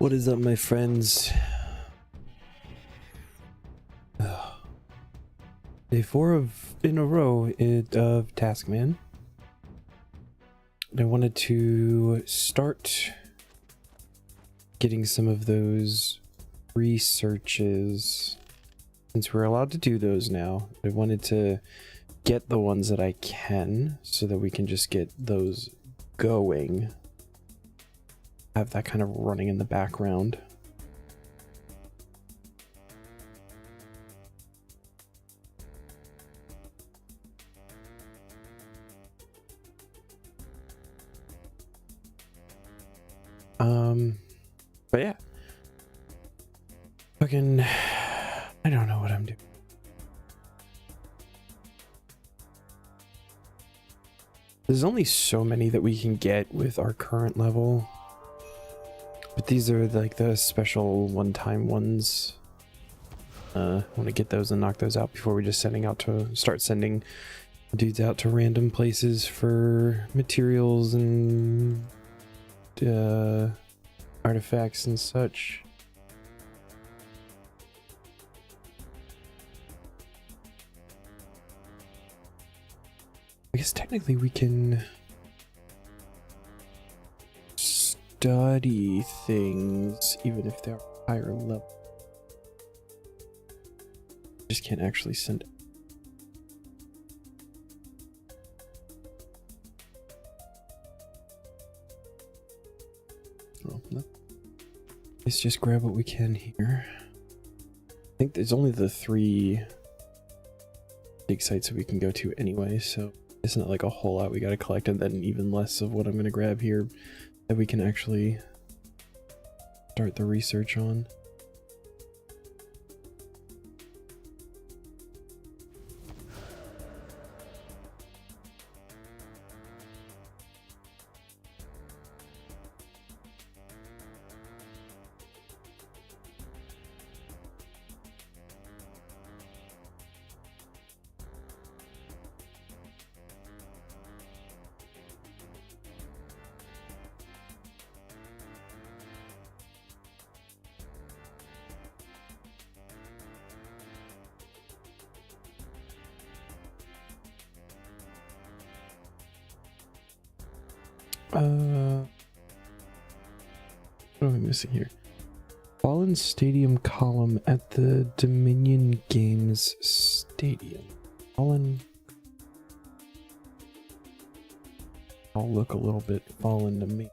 What is up, my friends? Day 4 in a row of Taskman. I wanted to start getting some of those researches, since we're allowed to do those now. I wanted to get the ones that I can so that we can just get those going. Have that kind of running in the background. But yeah. Fucking, I don't know what I'm doing. There's only so many that we can get with our current level. But these are like the special one-time ones. I want to get those and knock those out before we just start sending dudes out to random places for materials and artifacts and such. I guess technically we can study things even if they're higher level. Just can't actually send it. Well, no. Let's just grab what we can here. I think there's only the 3 big sites that we can go to anyway, so it's not like a whole lot we gotta collect, and then even less of what I'm gonna grab here that we can actually start the research on. What am I missing here? Fallen Stadium column at the Dominion Games Stadium. Fallen. I'll look a little bit fallen to me.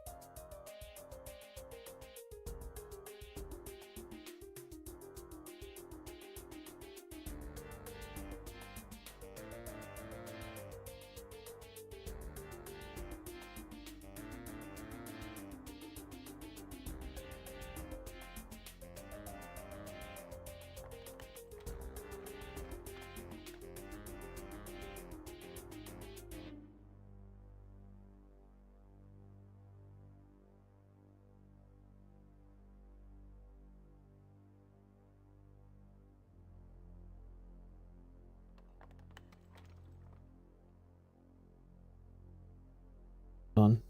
Fun.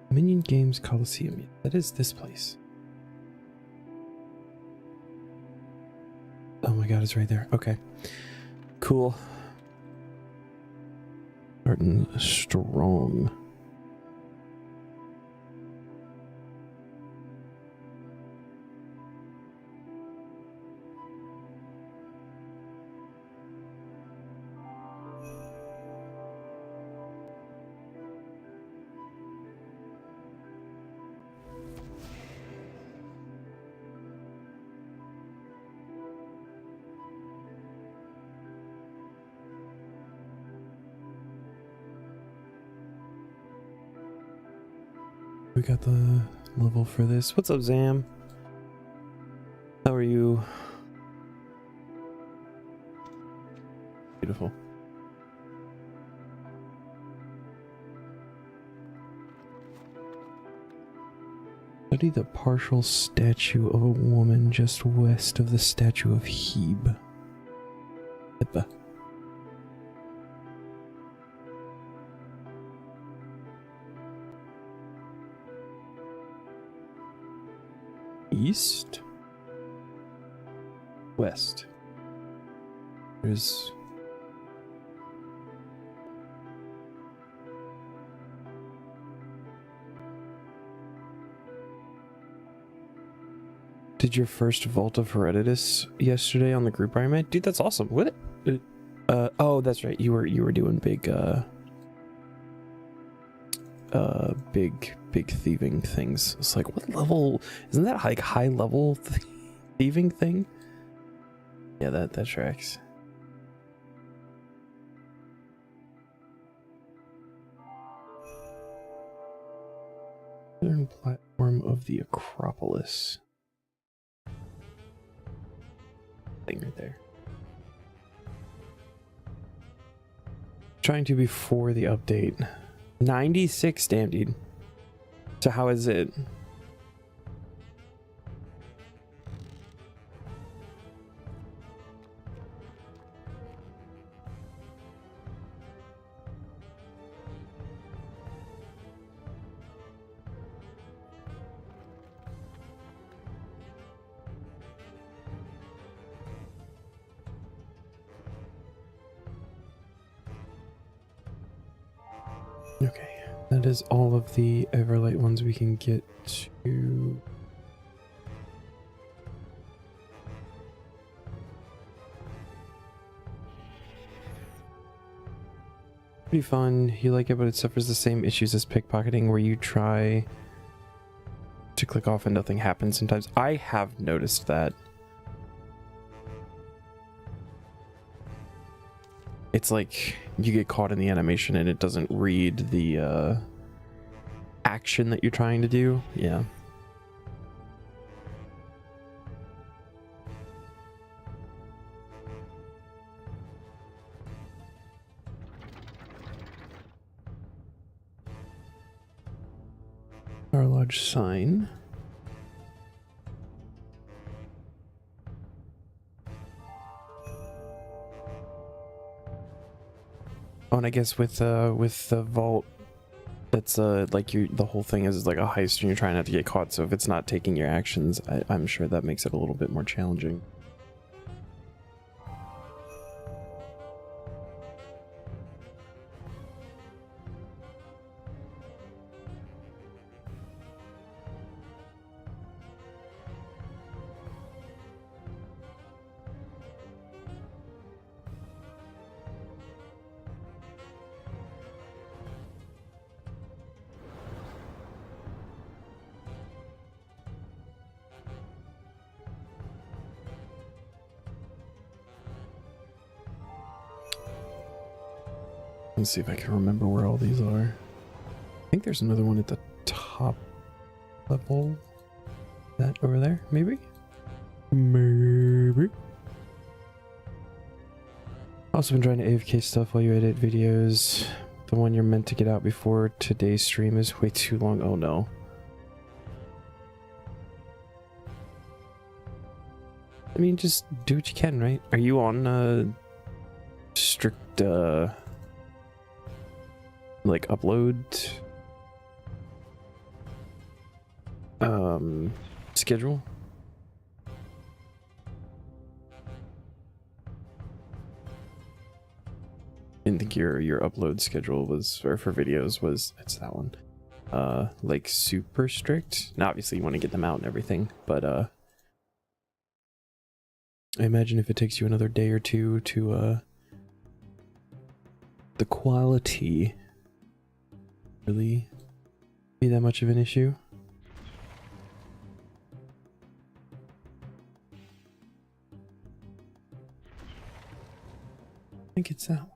Dominion Games Coliseum. That is this place. Oh my god, it's right there. Okay. Cool. Starting strong. We got the level for this. What's up, Zam? How are you? Beautiful. Study the partial statue of a woman just west of the statue of Hebe. Hippa. east, west. There's did your first Vault of Hereditas yesterday on the group I made? Dude, that's awesome. What? Oh, that's right. You were doing big big thieving things. It's like, what level? Isn't that like high level thieving thing? Yeah, that tracks. Southern platform of the Acropolis. Thing right there. Trying to before the update. 96, damn dude. So how is it? Okay, that is all of the Everlight ones we can get to. Pretty fun. You like it, but it suffers the same issues as pickpocketing where you try to click off and nothing happens sometimes. I have noticed that. It's like you get caught in the animation and it doesn't read the action that you're trying to do. Yeah. Our large sign. Oh, and I guess with the vault, that's like the whole thing is like a heist and you're trying not to get caught. So if it's not taking your actions, I'm sure that makes it a little bit more challenging. Let's see if I can remember where all these are. I think there's another one at the top level. That over there, maybe? Maybe. Also been trying to AFK stuff while you edit videos. The one you're meant to get out before today's stream is way too long. Oh no. I mean, just do what you can, right? Are you on strict like upload schedule? I didn't think your upload schedule was, or for videos was, it's that one, like super strict. Now obviously you want to get them out and everything, but I imagine if it takes you another day or two to the quality really be that much of an issue. I think it's that one.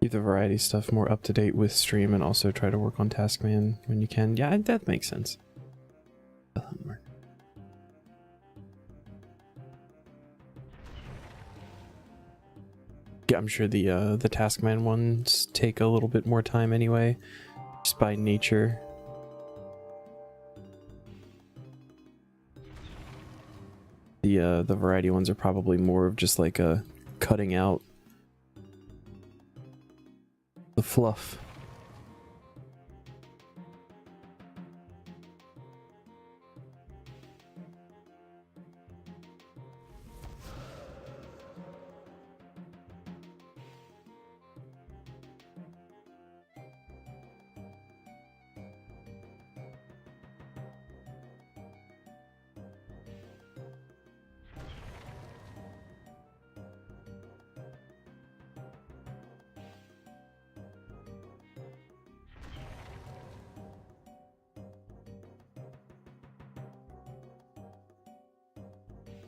Keep the variety stuff more up to date with stream and also try to work on Taskman when you can. Yeah, that makes sense. Yeah, I'm sure the Taskman ones take a little bit more time anyway, just by nature. The variety ones are probably more of just like a cutting out the fluff.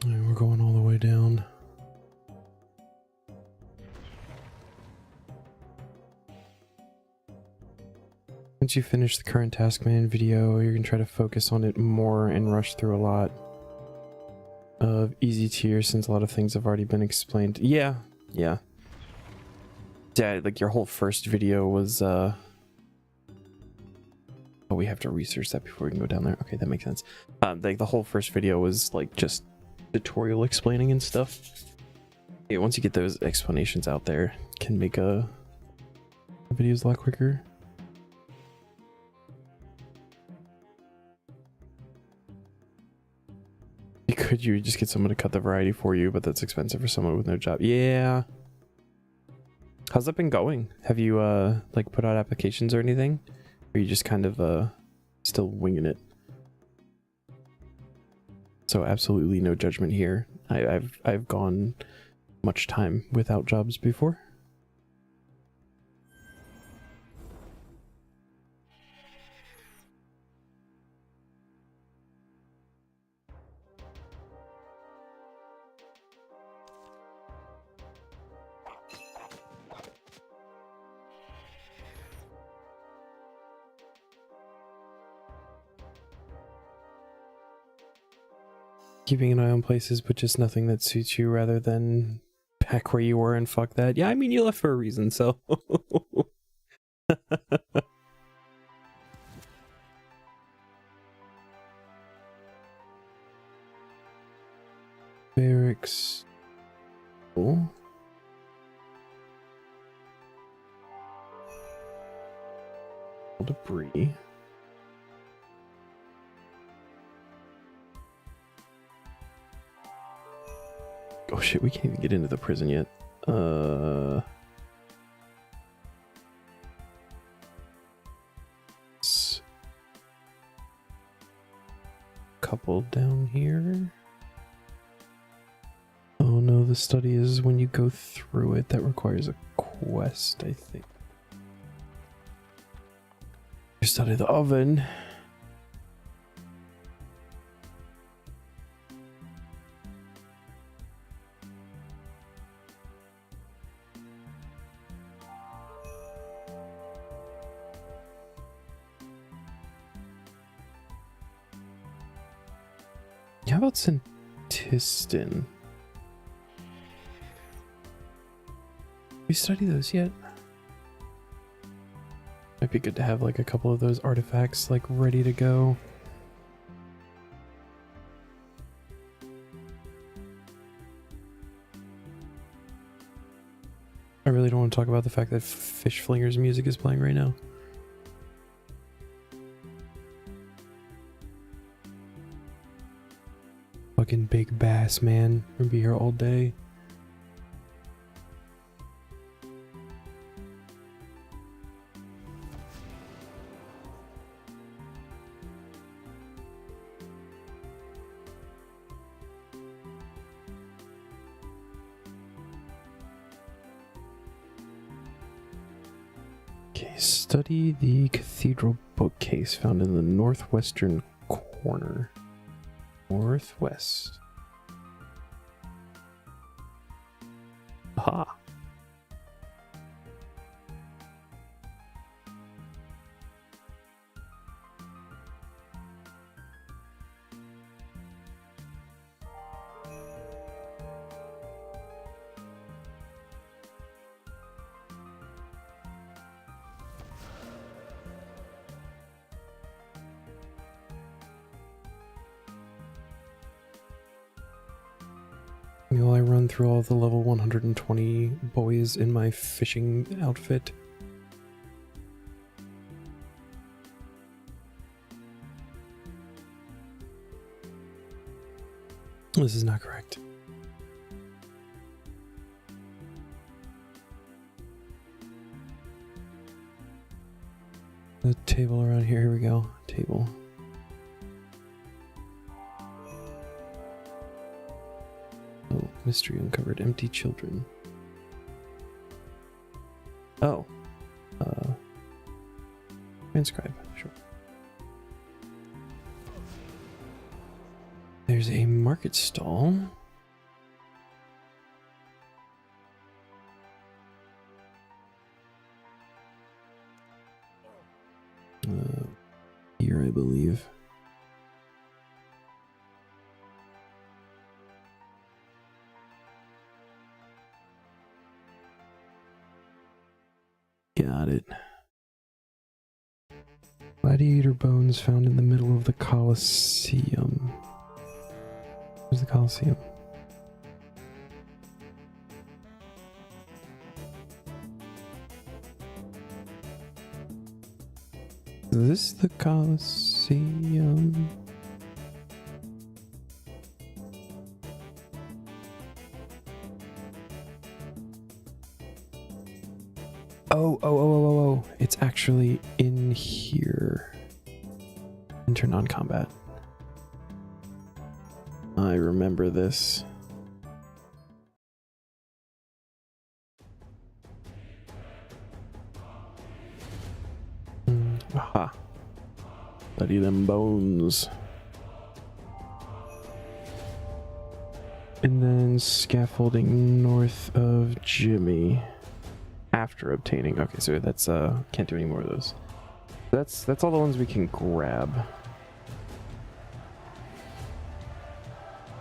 Alright, we're going all the way down. Once you finish the current Taskman video, you're going to try to focus on it more and rush through a lot of easy tiers since a lot of things have already been explained. Yeah, yeah. Yeah, like your whole first video was, oh, we have to research that before we can go down there. Okay, that makes sense. Like the whole first video was like just tutorial explaining and stuff. Yeah, once you get those explanations out there, can make videos a lot quicker. Could you just get someone to cut the variety for you, but that's expensive for someone with no job? Yeah. How's that been going? Have you like put out applications or anything? Or are you just kind of still winging it? So absolutely no judgment here. I've gone much time without jobs before. Keeping an eye on places, but just nothing that suits you rather than back where you were and fuck that. Yeah, I mean, you left for a reason, so. Barracks. Cool. Debris. Oh shit, we can't even get into the prison yet. Couple down here. Oh no, the study is when you go through it. That requires a quest, I think. You study the oven. How about Centistin? We study those yet? Might be good to have like a couple of those artifacts like ready to go. I really don't want to talk about the fact that Fish Flinger's music is playing right now. Fucking big bass, man. We'll be here all day. Okay, study the cathedral bookcase found in the northwestern corner. Northwest. Aha. While I run through all the level 120 boys in my fishing outfit. This is not correct. The table around here, here we go. Table. Oh, mystery uncovered. Empty children. Oh. Transcribe, sure. There's a market stall. Here, I believe. Got it. Gladiator bones found in the middle of the Colosseum. Where's the Colosseum? Is this the Colosseum? Oh. It's actually in here. Enter non-combat. I remember this. Aha. Study them bones. And then scaffolding north of Jimmy. After obtaining. Okay, so that's can't do any more of those. That's all the ones we can grab.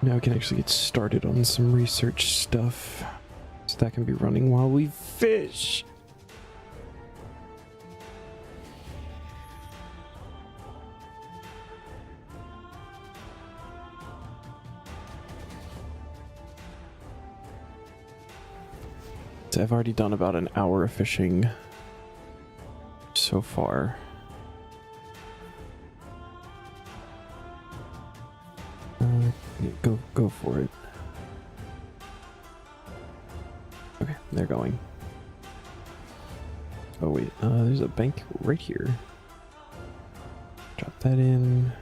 Now we can actually get started on some research stuff. So that can be running while we fish. So I've already done about an hour of fishing so far. Go for it. Okay, they're going. Oh wait, there's a bank right here. Drop that in.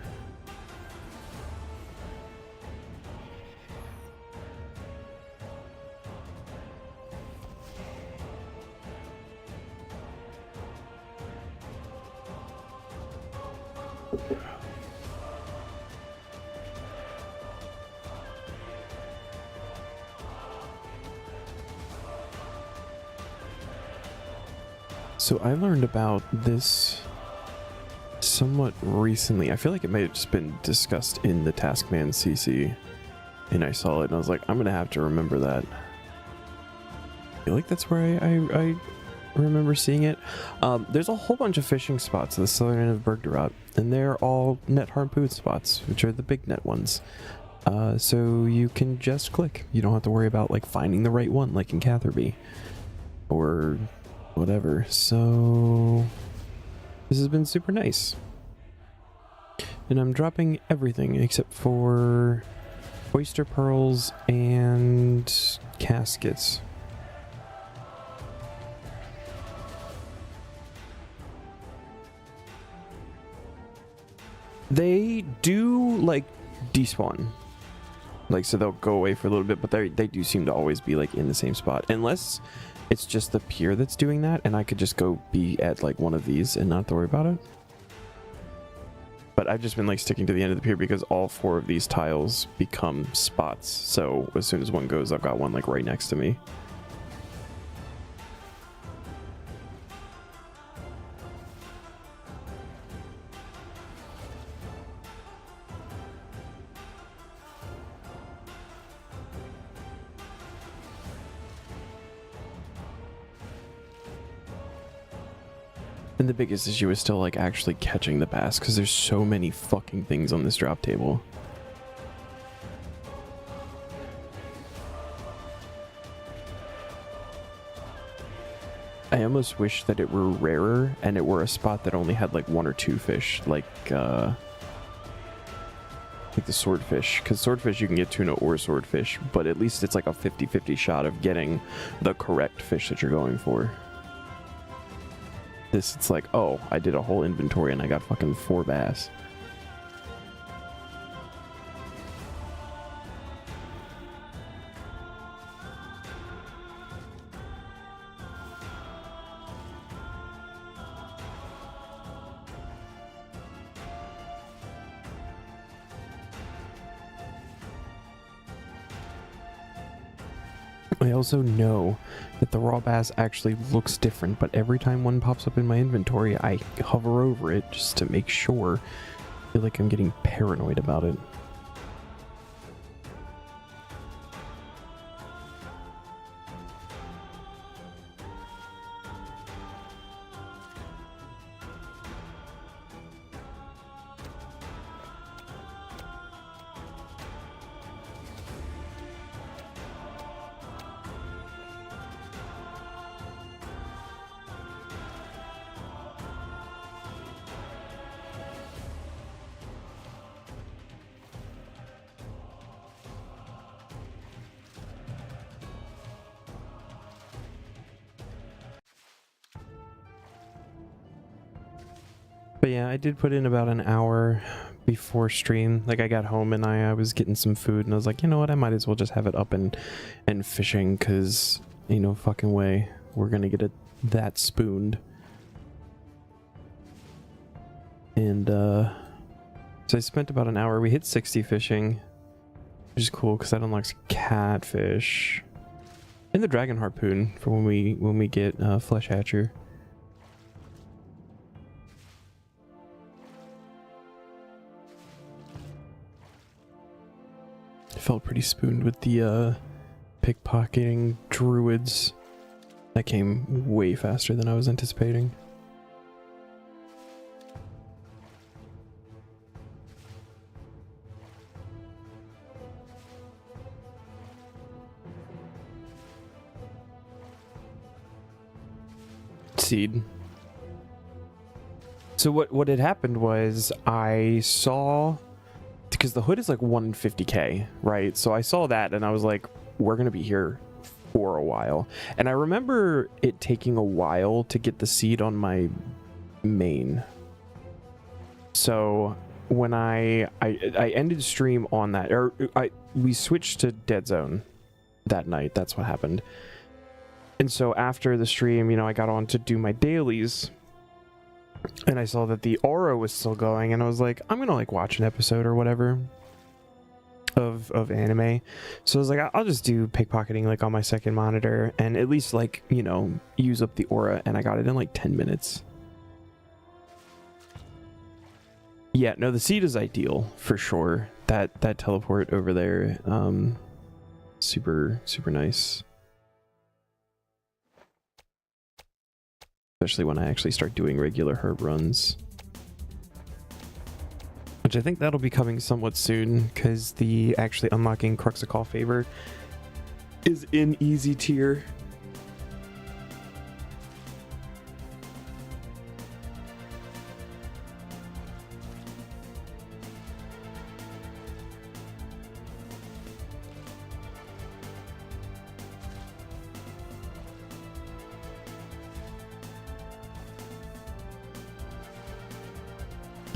So I learned about this somewhat recently. I feel like it may have just been discussed in the Taskman CC, and I saw it and I was like, I'm gonna have to remember that. I feel like that's where I remember seeing it. There's a whole bunch of fishing spots in the southern end of Bergdorf, and they're all net harpoon spots, which are the big net ones. So you can just click. You don't have to worry about like finding the right one, like in Catherby or whatever. So this has been super nice, and I'm dropping everything except for oyster pearls and caskets. They do like despawn, like, so they'll go away for a little bit, but they do seem to always be like in the same spot, unless it's just the pier that's doing that, and I could just go be at like one of these and not have to worry about it. But I've just been like sticking to the end of the pier because all 4 of these tiles become spots, so as soon as one goes, I've got one like right next to me. And the biggest issue is still like actually catching the bass, because there's so many fucking things on this drop table. I almost wish that it were rarer and it were a spot that only had like 1 or 2 fish, like the swordfish, because swordfish you can get tuna or swordfish, but at least it's like a 50-50 shot of getting the correct fish that you're going for. This, it's like, oh, I did a whole inventory and I got fucking 4 bass. I also know that the raw bass actually looks different, but every time one pops up in my inventory, I hover over it just to make sure. I feel like I'm getting paranoid about it. But yeah, I did put in about an hour before stream. Like I got home and I was getting some food and I was like, you know what, I might as well just have it up and fishing, because ain't no fucking way we're gonna get it that spooned. And so I spent about an hour. We hit 60 fishing, which is cool because that unlocks catfish and the dragon harpoon for when we get flesh hatcher. Felt pretty spooned with the pickpocketing druids. That came way faster than I was anticipating. Seed. So what had happened was I saw, because the hood is like 150k, right? So I saw that and I was like, we're gonna be here for a while. And I remember it taking a while to get the seed on my main. So when I ended stream on that, or we switched to Dead Zone that night. That's what happened. And so after the stream, you know, I got on to do my dailies. And I saw that the aura was still going, and I was like, I'm gonna like watch an episode or whatever of anime. So I was like, I'll just do pickpocketing like on my second monitor and at least like, you know, use up the aura, and I got it in like 10 minutes. Yeah, no, the seed is ideal for sure. That teleport over there, super nice. Especially when I actually start doing regular herb runs. Which I think that'll be coming somewhat soon, because the actually unlocking Crux of Call Favor is in easy tier.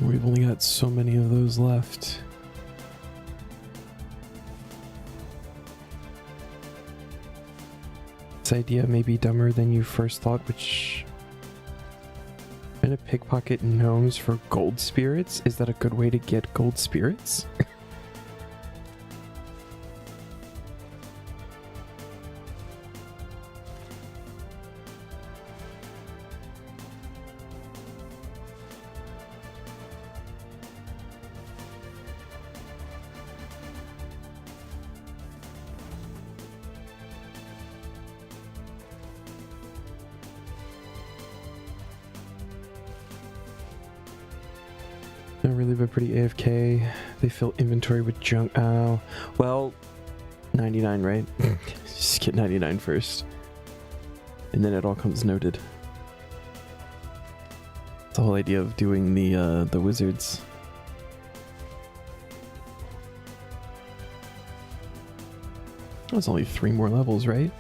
We've only got so many of those left. This idea may be dumber than you first thought, which... Gonna pickpocket gnomes for gold spirits? Is that a good way to get gold spirits? Not really, but pretty AFK. They fill inventory with junk. Oh, well, 99, right? Just get 99 first. and then it all comes noted. The whole idea of doing the wizards. There's only 3 more levels, right?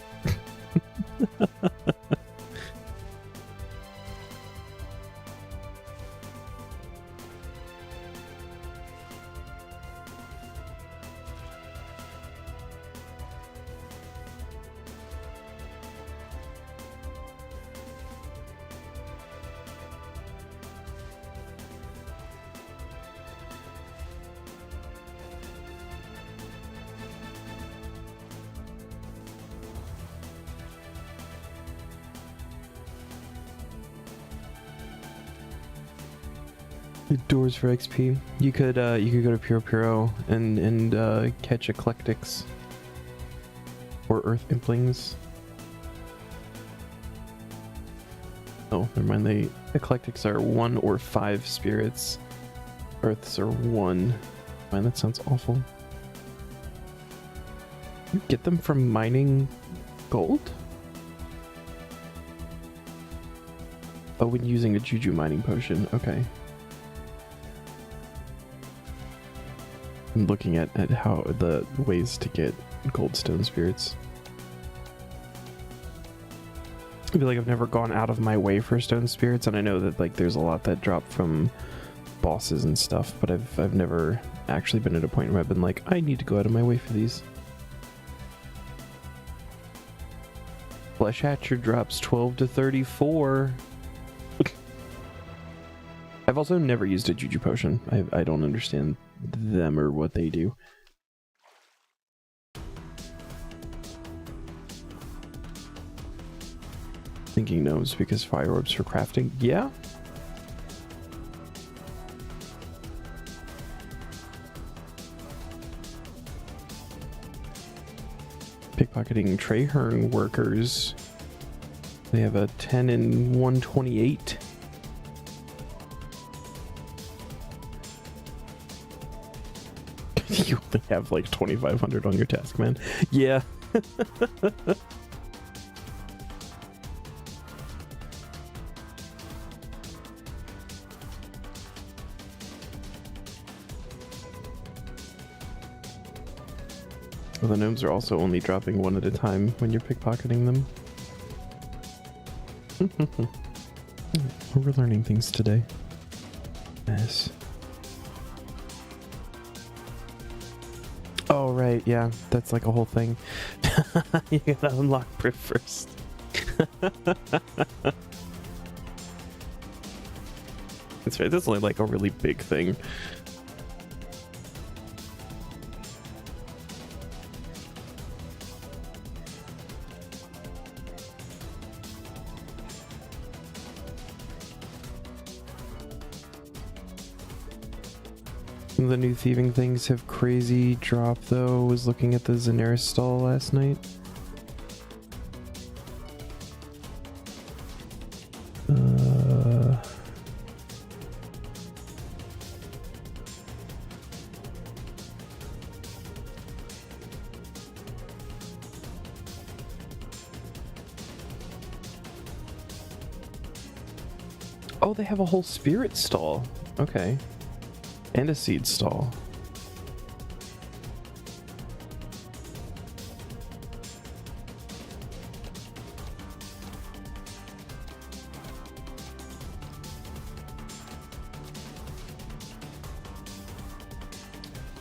Doors for XP. You could go to Puro Puro and catch Eclectics or Earth Implings. Oh, never mind. The Eclectics are 1 or 5 spirits. Earths are 1. Man, that sounds awful. You get them from mining gold? Oh, when using a Juju mining potion. Okay. I'm looking at how the ways to get goldstone spirits. I feel like I've never gone out of my way for stone spirits, and I know that like there's a lot that drop from bosses and stuff, but I've never actually been at a point where I've been like, I need to go out of my way for these. Flesh Hatcher drops 12 to 34. I've also never used a Juju potion. I don't understand them or what they do. Thinking gnomes because fire orbs for crafting. Yeah. Pickpocketing Traherne workers. They have a 10 and 128. You only have like 2,500 on your Taskman. Yeah. Well, the gnomes are also only dropping 1 at a time when you're pickpocketing them. We're learning things today. Yes. Oh, right, yeah, that's like a whole thing. You gotta unlock Priv first. That's right, that's only like a really big thing. Some of the new thieving things have crazy drop though. I was looking at the Zeneris stall last night. Oh, they have a whole spirit stall. Okay. And a seed stall.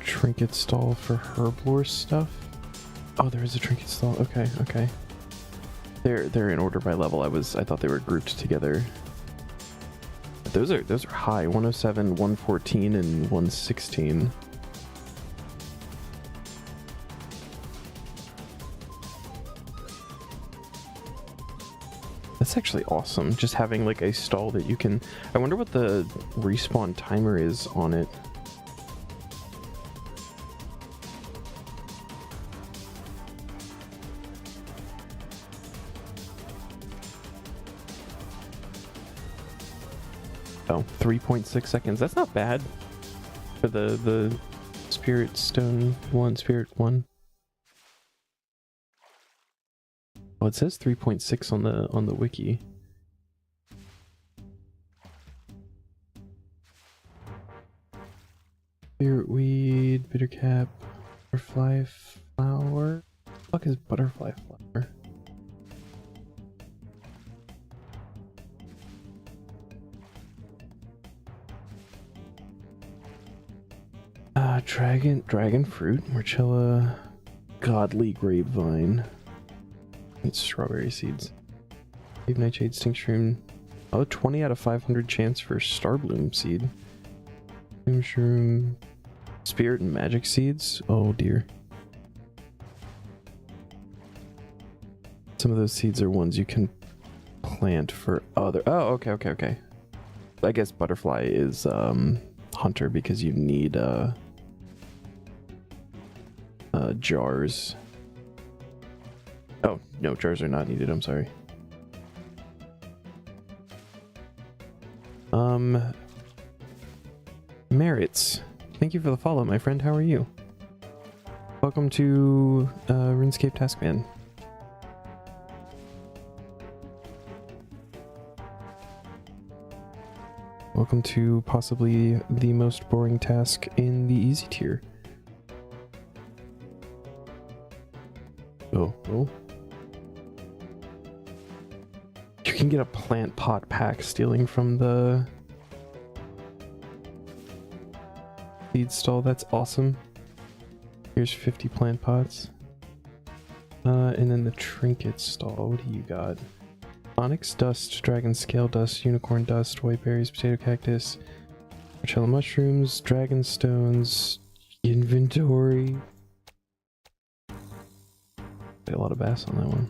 Trinket stall for herblore stuff. Oh, there is a trinket stall. Okay, okay. They're in order by level. I thought they were grouped together. Those are high. 107, 114, and 116. That's actually awesome. Just having like a stall that you can. I wonder what the respawn timer is on it. Oh, 3.6 seconds. That's not bad for the Spirit Stone 1, Spirit 1. Oh, it says 3.6 on the wiki. Spiritweed, bittercap, butterfly flower. What the fuck is butterfly flower? Dragon fruit, Marcella, godly grapevine. It's strawberry seeds. Cave nightshade, stink shroom. Oh, 20 out of 500 chance for starbloom seed. Shroom, spirit and magic seeds. Oh dear. Some of those seeds are ones you can plant for other. Oh, okay. I guess butterfly is hunter because you need jars. Oh no, jars are not needed. I'm sorry. Merits. Thank you for the follow, my friend. How are you? Welcome to RuneScape Taskman. Welcome to possibly the most boring task in the easy tier. Oh. You can get a plant pot pack stealing from the seed stall. That's awesome. Here's 50 plant pots. And then the trinket stall. What do you got? Onyx dust, dragon scale dust, unicorn dust, white berries, potato cactus, Marcella mushrooms, dragon stones, inventory. Got a lot of bass on that one.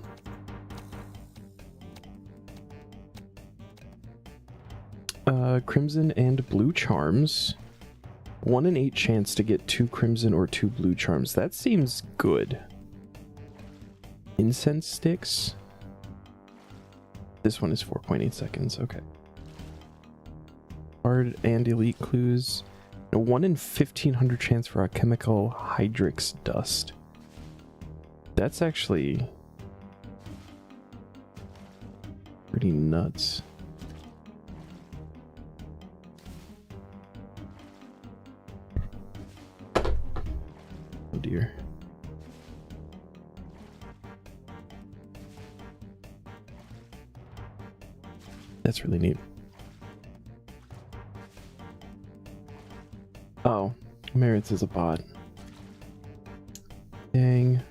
Crimson and blue charms. 1 in 8 chance to get 2 crimson or 2 blue charms. That seems good. Incense sticks. This one is 4.8 seconds. Okay. Hard and elite clues. A 1 in 1500 chance for a chemical hydrix dust. That's actually pretty nuts. Oh dear. That's really neat. Oh, Merits is a bot. Dang.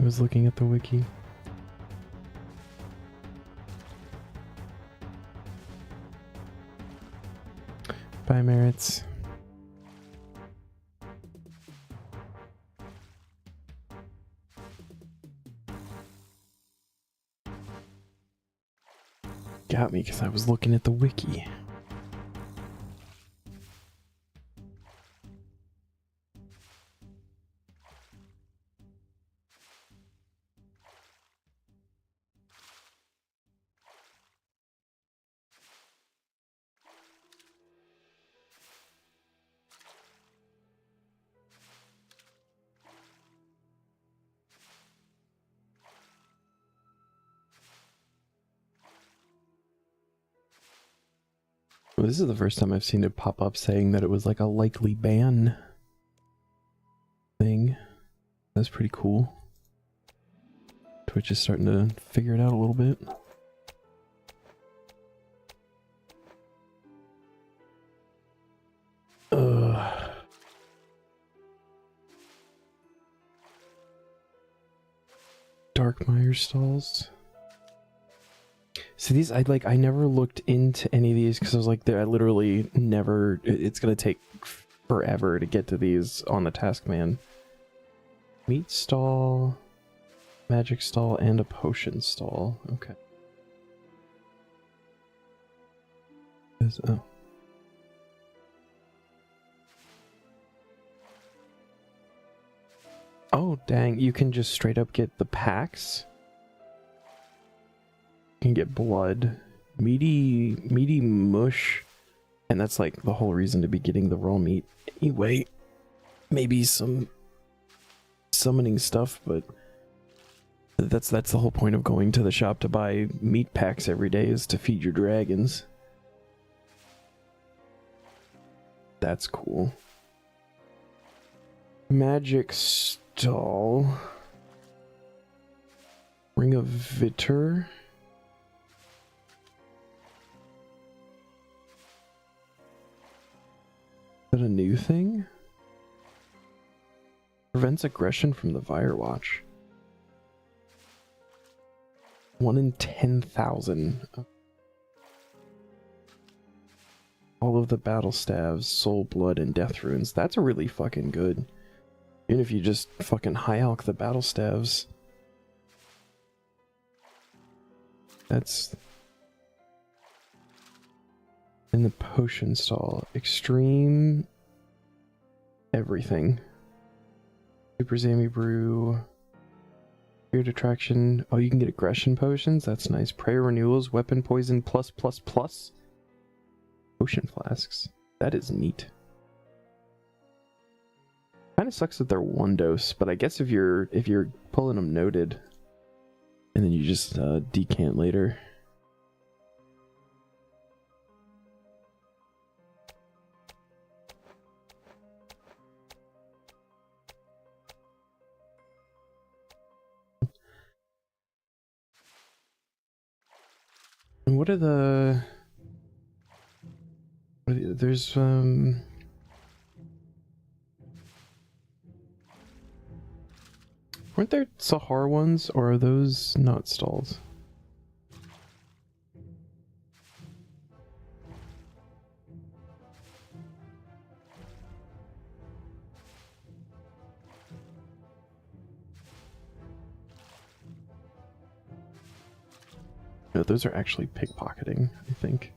I was looking at the wiki. Bye, Merits. Got me because I was looking at the wiki. Well, this is the first time I've seen it pop up saying that it was like a likely ban thing. That's pretty cool. Twitch is starting to figure it out a little bit. Darkmire stalls. So these, I never looked into any of these because I was like, I literally never, it's gonna take forever to get to these on the Taskman. Meat stall, magic stall, and a potion stall. Okay. Oh. Oh, dang, you can just straight up get the packs? You can get blood, meaty mush, and that's like the whole reason to be getting the raw meat. Anyway, maybe some summoning stuff, but that's the whole point of going to the shop to buy meat packs every day, is to feed your dragons. That's cool. Magic stall. Ring of Vitter. Is that a new thing? Prevents aggression from the Firewatch. 1 in 10,000. All of the battle staves, soul blood, and death runes. That's really fucking good. Even if you just fucking high alch the battle staves. That's in the potion stall. Extreme everything. Super Zami Brew. Spirit Attraction. Oh, you can get aggression potions. That's nice. Prayer renewals. Weapon poison plus plus plus. Potion flasks. That is neat. Kind of sucks that they're 1 dose, but I guess if you're pulling them noted, and then you just decant later. And what are the... There's weren't there Sahar ones, or are those not stalled? No, those are actually pickpocketing, I think.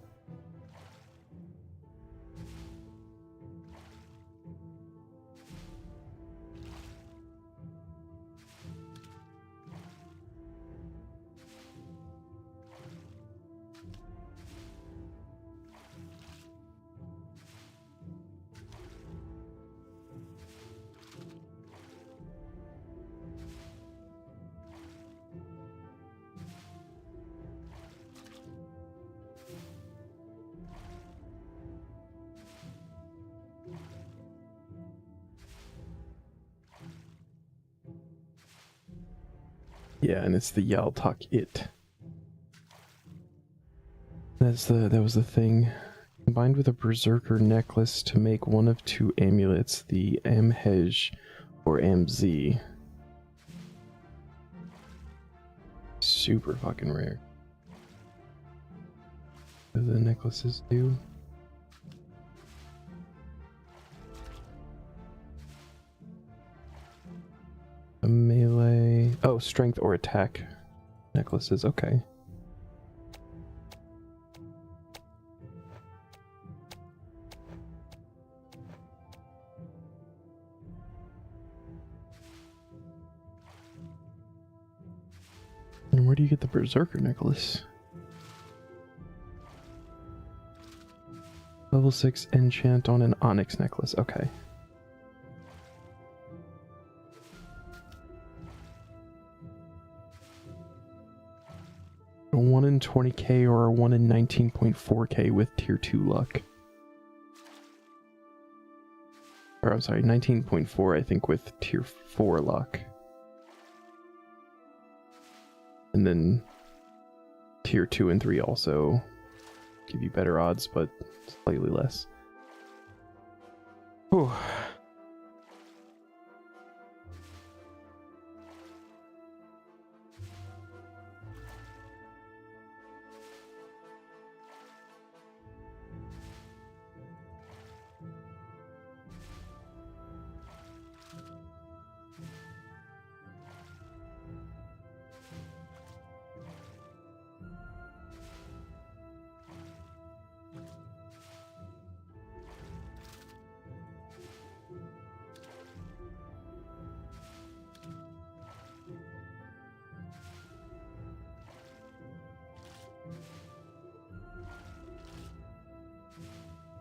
Yeah, and it's the Yaltak It. That was the thing. Combined with a Berserker necklace to make one of 2 amulets, the Amhej or Amz. Super fucking rare. What do the necklaces do? A melee... Oh, strength or attack necklaces, okay. And where do you get the Berserker necklace? Level 6 enchant on an onyx necklace, okay. A 1 in 20k or a 1 in 19.4k with tier 2 luck. Or I'm sorry, 19.4 I think with tier 4 luck. And then tier 2 and 3 also give you better odds, but slightly less. Whew.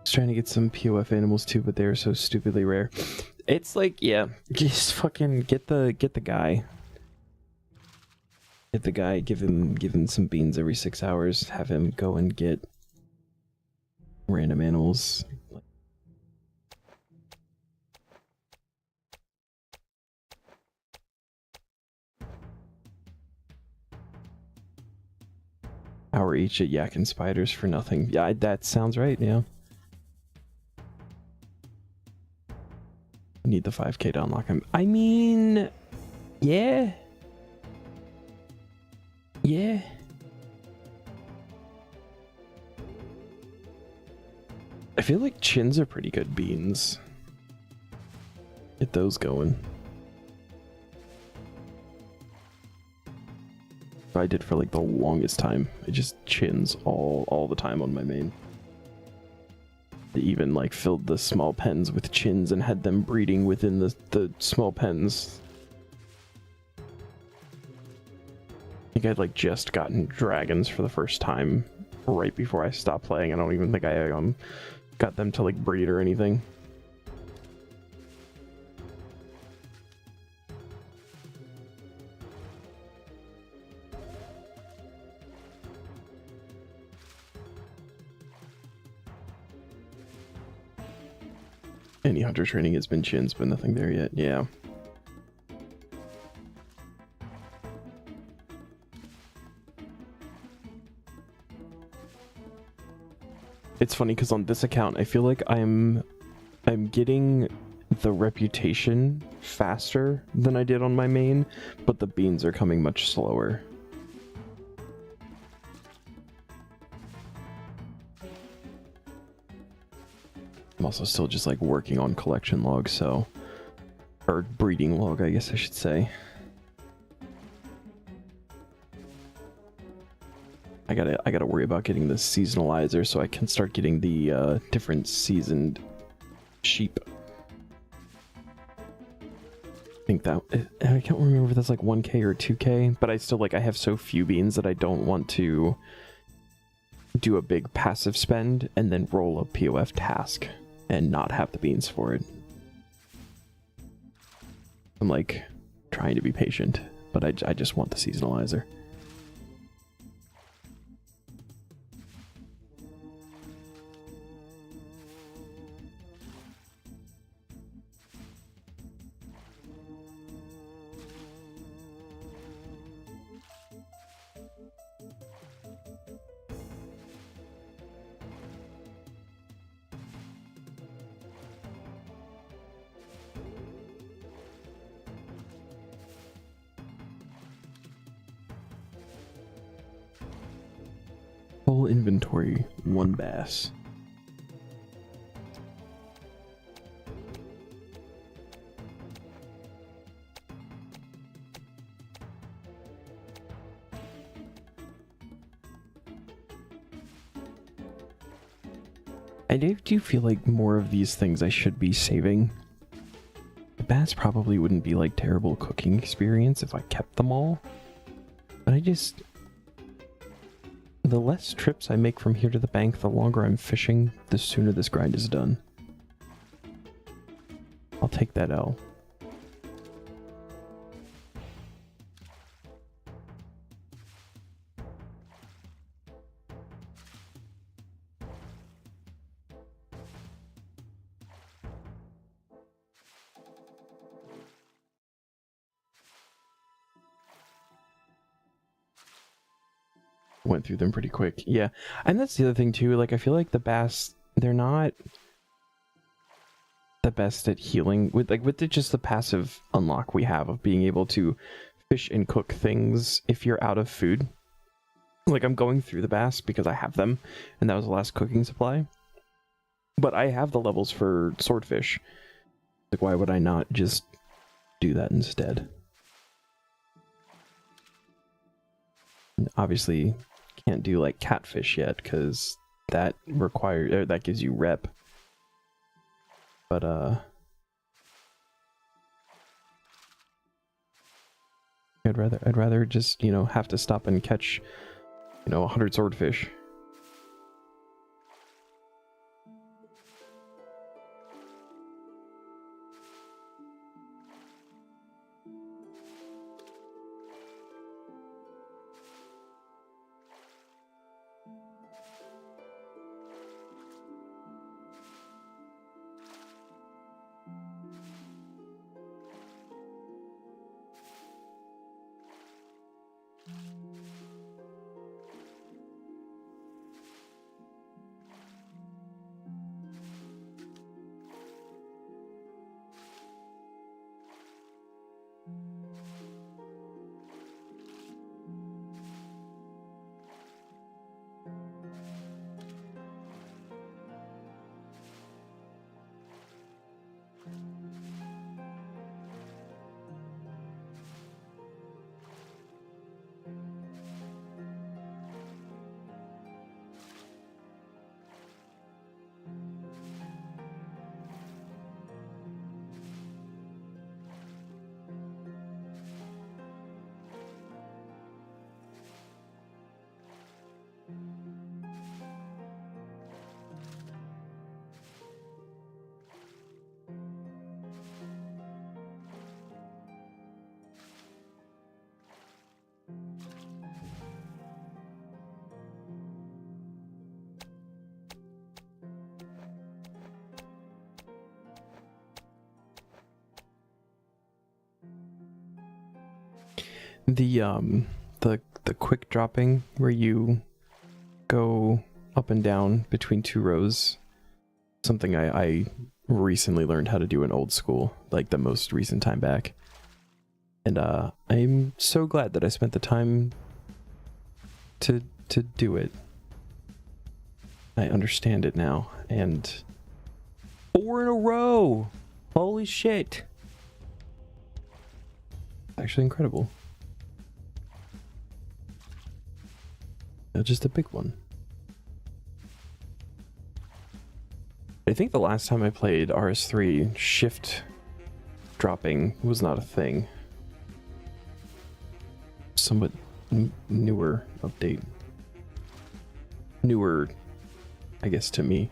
Trying to get some POF animals too, but they're so stupidly rare. It's like, yeah, just fucking get the guy. Get the guy, give him some beans every 6 hours, have him go and get random animals. Hour each at yak and spiders for nothing. Yeah, that sounds right, yeah. Need the 5k to unlock him. I mean, yeah. Yeah. I feel like chins are pretty good beans. Get those going. I did for like the longest time. I just chins all the time on my main. I even like filled the small pens with chins and had them breeding within the small pens. I think I'd like just gotten dragons for the first time right before I stopped playing. I don't even think I got them to like breed or anything. Any hunter training has been chins, but nothing there yet. Yeah. It's funny because on this account, I feel like I'm getting the reputation faster than I did on my main, but the beans are coming much slower. I'm also still just like working on collection log, so, or breeding log, I guess I should say. I gotta worry about getting the seasonalizer so I can start getting the different seasoned sheep. I think that, I can't remember if that's like 1k or 2k, but I still like, I have so few beans that I don't want to do a big passive spend and then roll a POF task and not have the beans for it. I'm like trying to be patient, but I just want the seasonalizer. Full inventory, 1 bass. I do feel like more of these things I should be saving. The bass probably wouldn't be like terrible cooking experience if I kept them all, but the less trips I make from here to the bank, the longer I'm fishing, the sooner this grind is done. I'll take that L. Went through them pretty quick. Yeah, and that's the other thing too, like I feel like the bass, they're not the best at healing with just the passive unlock we have of being able to fish and cook things if you're out of food. Like I'm going through the bass because I have them and that was the last cooking supply, but I have the levels for swordfish. Like why would I not just do that instead? Obviously can't do like catfish yet because that requires that gives you rep, but I'd rather just, you know, have to stop and catch, you know, 100 swordfish. The quick dropping where you go up and down between two rows, something I recently learned how to do in old school, like the most recent time back. And I'm so glad that I spent the time to do it. I understand it now, and 4 in a row! Holy shit! Actually incredible. Just a big one. I think the last time I played RS3, shift dropping was not a thing. Somewhat newer update. Newer, I guess, to me.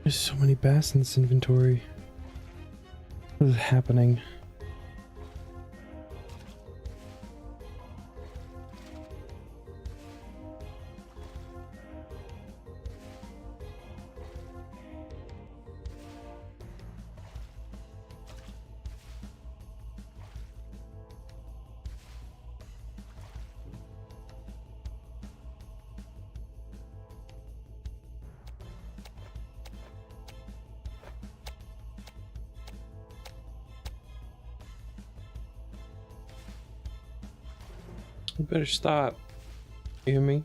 There's so many bass in this inventory. What is happening? You better stop. You hear me?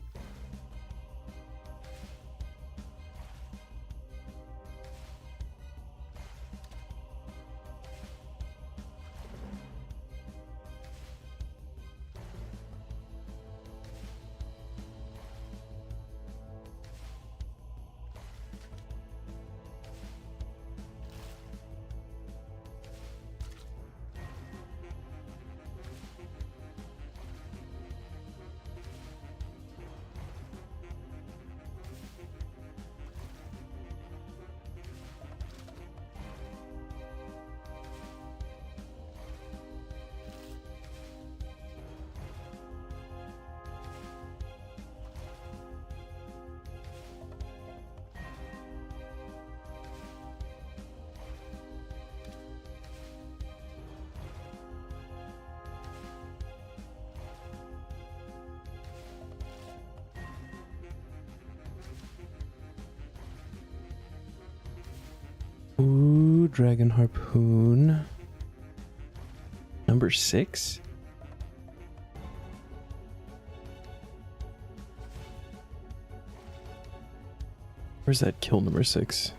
Ooh, Dragon Harpoon. Number 6? Where's that kill number 6?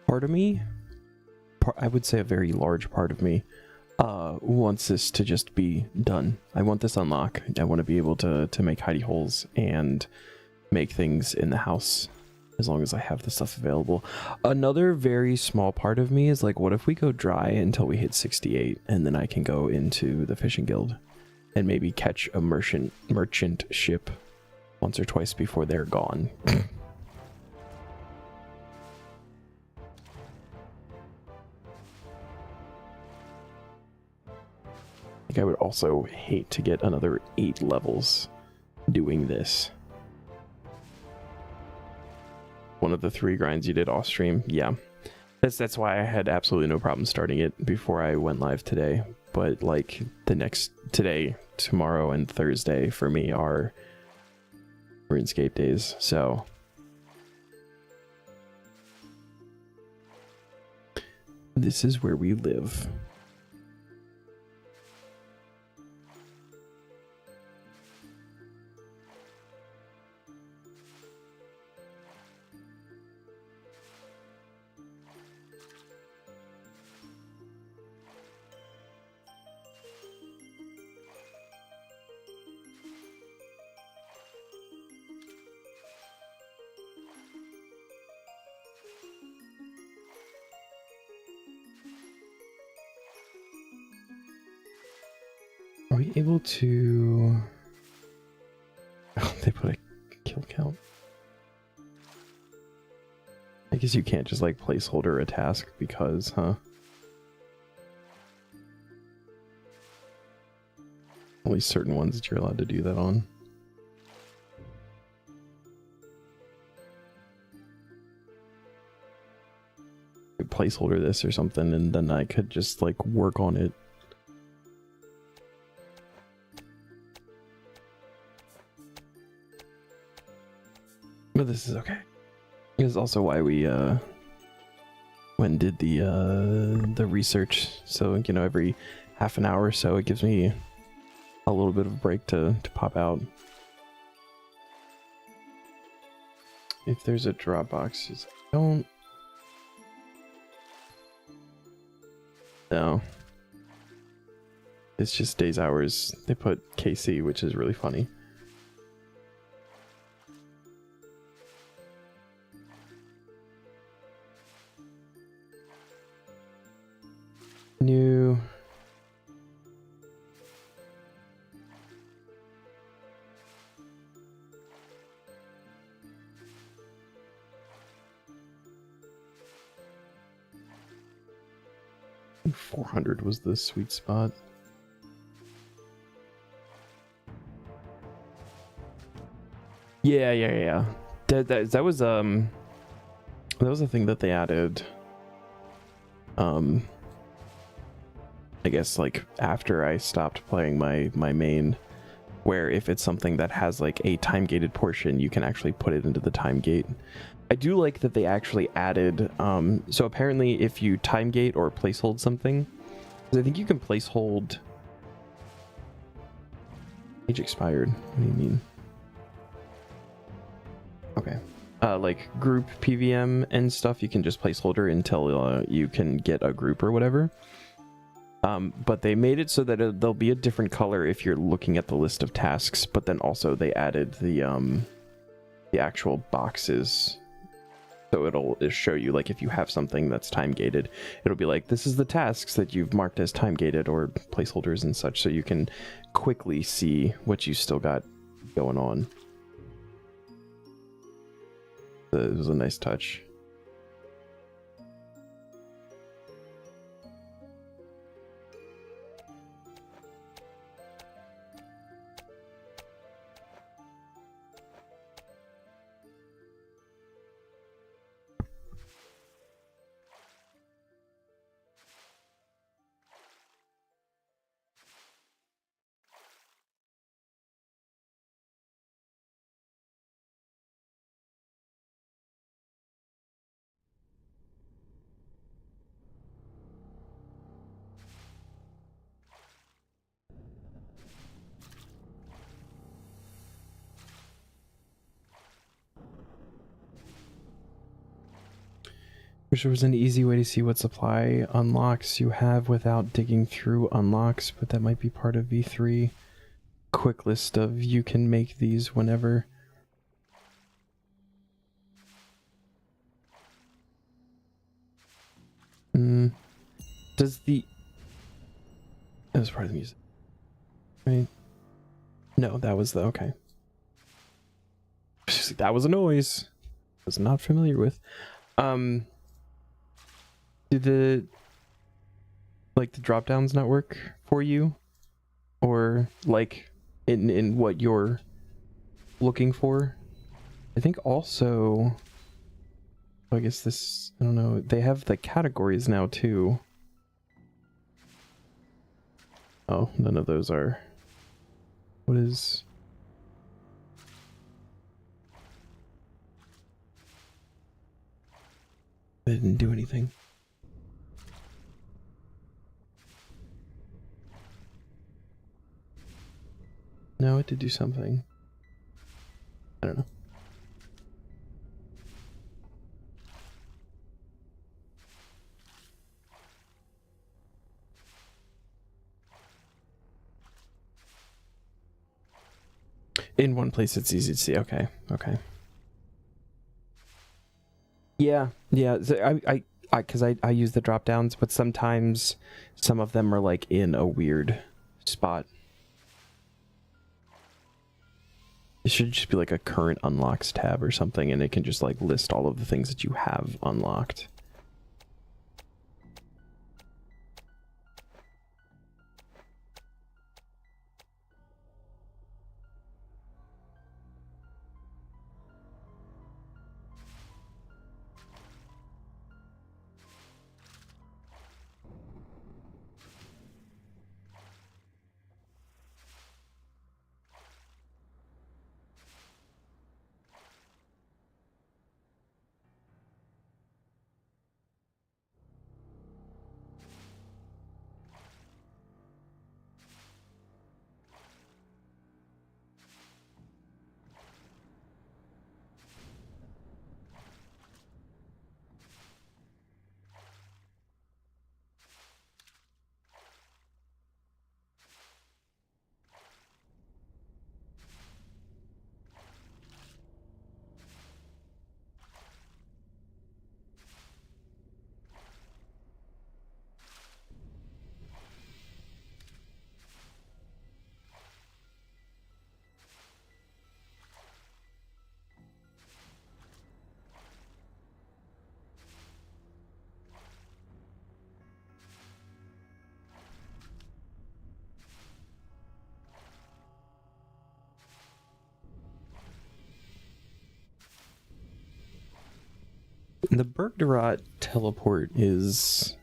part of me, I would say a very large part of me, wants this to just be done. I want this unlock. I want to be able to make hidey holes and make things in the house as long as I have the stuff available. Another very small part of me is like, what if we go dry until we hit 68 and then I can go into the fishing guild and maybe catch a merchant ship once or twice before they're gone. I would also hate to get another 8 levels doing this. One of the 3 grinds you did off stream, yeah. That's why I had absolutely no problem starting it before I went live today. But like today, tomorrow, and Thursday for me are RuneScape days, so this is where we live. Are we able to... Oh, they put a kill count. I guess you can't just like placeholder a task because, huh? Only certain ones that you're allowed to do that on. I could placeholder this or something and then I could just like work on it. But this is okay. This is also why we went and did the research. So, you know, every half an hour or so it gives me a little bit of a break to pop out. If there's a drop box, I don't... No. It's just days hours. They put KC, which is really funny. New. I think 400 was the sweet spot. Yeah. That was a thing that they added. I guess like after I stopped playing my main, where if it's something that has like a time gated portion, you can actually put it into the time gate. I do like that they actually added, so apparently if you time gate or place hold something, I think you can place hold. Age expired. What do you mean? Okay. Like group PVM and stuff, you can just placeholder until you can get a group or whatever. But they made it so that there'll be a different color if you're looking at the list of tasks, but then also they added the actual boxes. So it'll show you, like, if you have something that's time gated, it'll be like, this is the tasks that you've marked as time gated or placeholders and such, so you can quickly see what you still got going on. It was a nice touch. Wish there was an easy way to see what supply unlocks you have without digging through unlocks, but that might be part of V3. Quick list of you can make these whenever. Does the... That was part of the music. Right? No, that was the... Okay. That was a noise. I was not familiar with. Do the... Like, the drop downs not work for you? Or, like, in what you're looking for? I think also... I guess this... I don't know. They have the categories now, too. Oh, none of those are... What is... They didn't do anything. No, it did do something. I don't know. In one place it's easy to see. Okay, okay. Yeah, so I use the drop downs, but sometimes some of them are like in a weird spot. It should just be like a current unlocks tab or something, and it can just like list all of the things that you have unlocked. The Bergdarat teleport is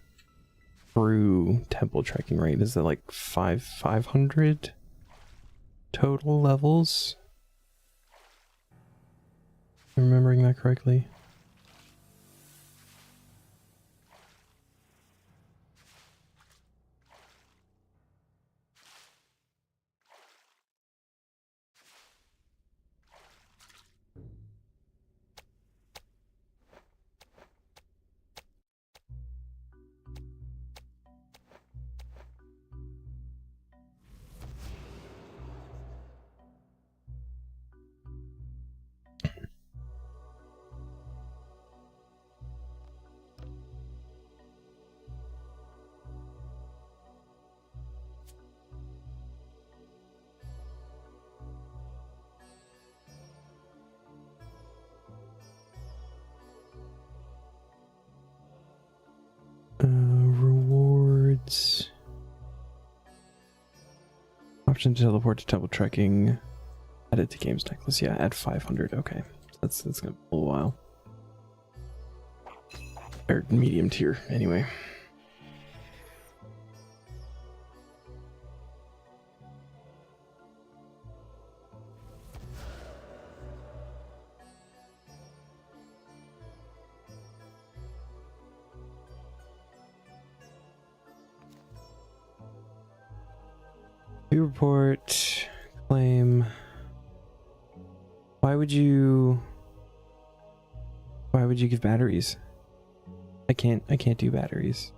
through temple trekking, right? Is it like 500 total levels? Am I remembering that correctly? Rewards. Option to teleport to temple trekking. Add it to games necklace. Yeah, add 500. Okay, that's gonna be a little while. Or medium tier, anyway. View report, claim. Why would you give batteries? I can't do batteries.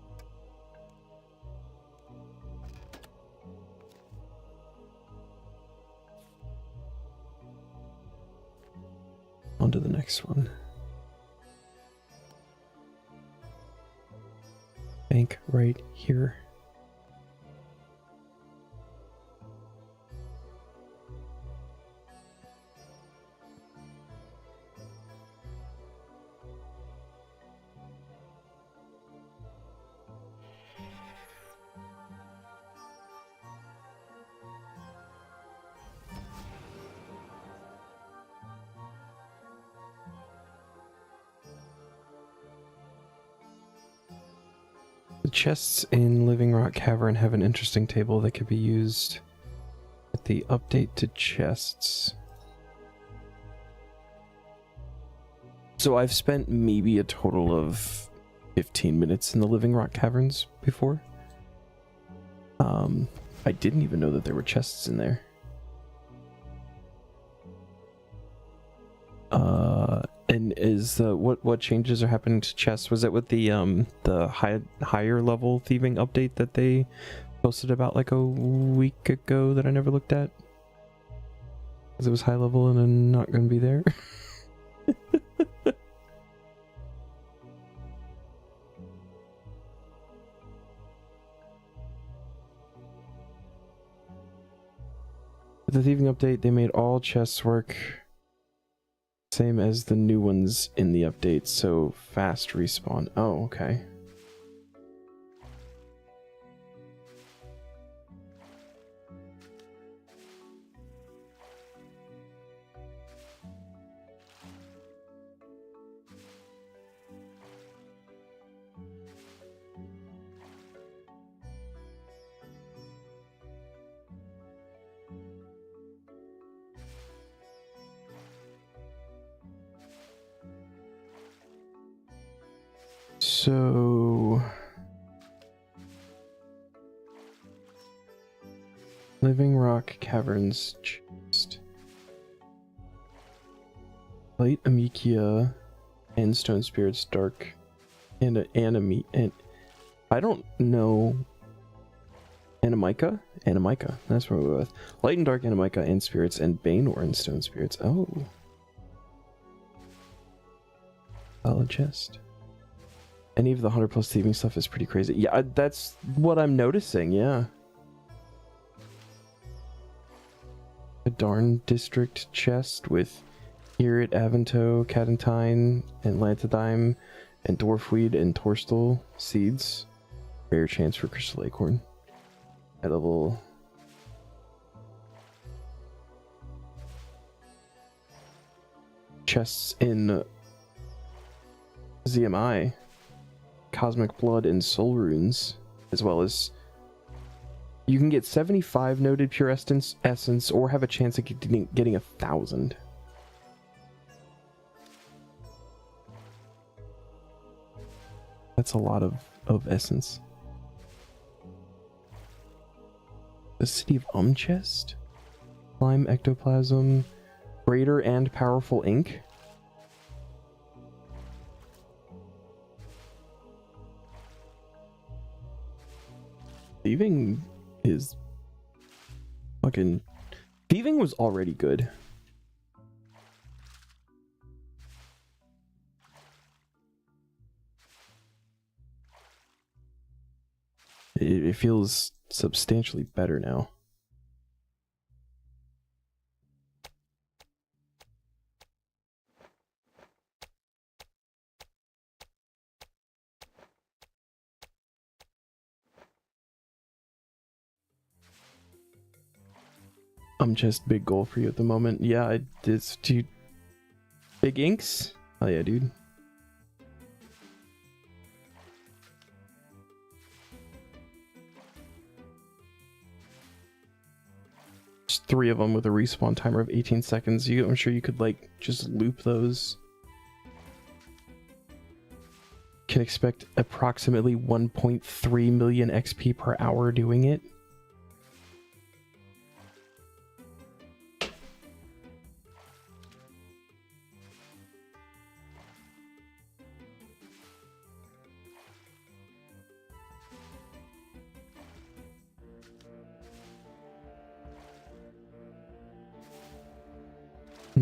On to the next one. Bank right here. The chests in Living Rock Cavern have an interesting table that could be used at the update to chests. So I've spent maybe a total of 15 minutes in the Living Rock Caverns before. I didn't even know that there were chests in there. And is what changes are happening to chests? Was it with the higher level thieving update that they posted about like a week ago that I never looked at? Because it was high level and I'm not going to be there. With the thieving update, they made all chests work same as the new ones in the update, so fast respawn. Oh, okay. So Living Rock Caverns chest. Light Amikia and Stone Spirits Dark and Anime and I don't know Animica? Animica. That's what we're with. Light and Dark Animica and Spirits and Banor and Stone Spirits. Oh. Solid chest. Any of the 100 plus thieving stuff is pretty crazy. Yeah, that's what I'm noticing, yeah. A Darn District chest with Irit, Avanto, Catentine, and Lantodime, and Dwarfweed and Torstal seeds. Rare chance for Crystal Acorn. At level... Chests in ZMI. Cosmic Blood and Soul Runes, as well as you can get 75 noted pure essence or have a chance of getting 1,000. That's a lot of essence. The City of chest? Slime, Ectoplasm, Greater and Powerful Ink. Thieving is fucking... Thieving was already good. It feels substantially better now. Just big goal for you at the moment. Yeah, it's two big inks. Oh yeah, dude. Just 3 of them with a respawn timer of 18 seconds. I'm sure you could like just loop those. Can expect approximately 1.3 million XP per hour doing it.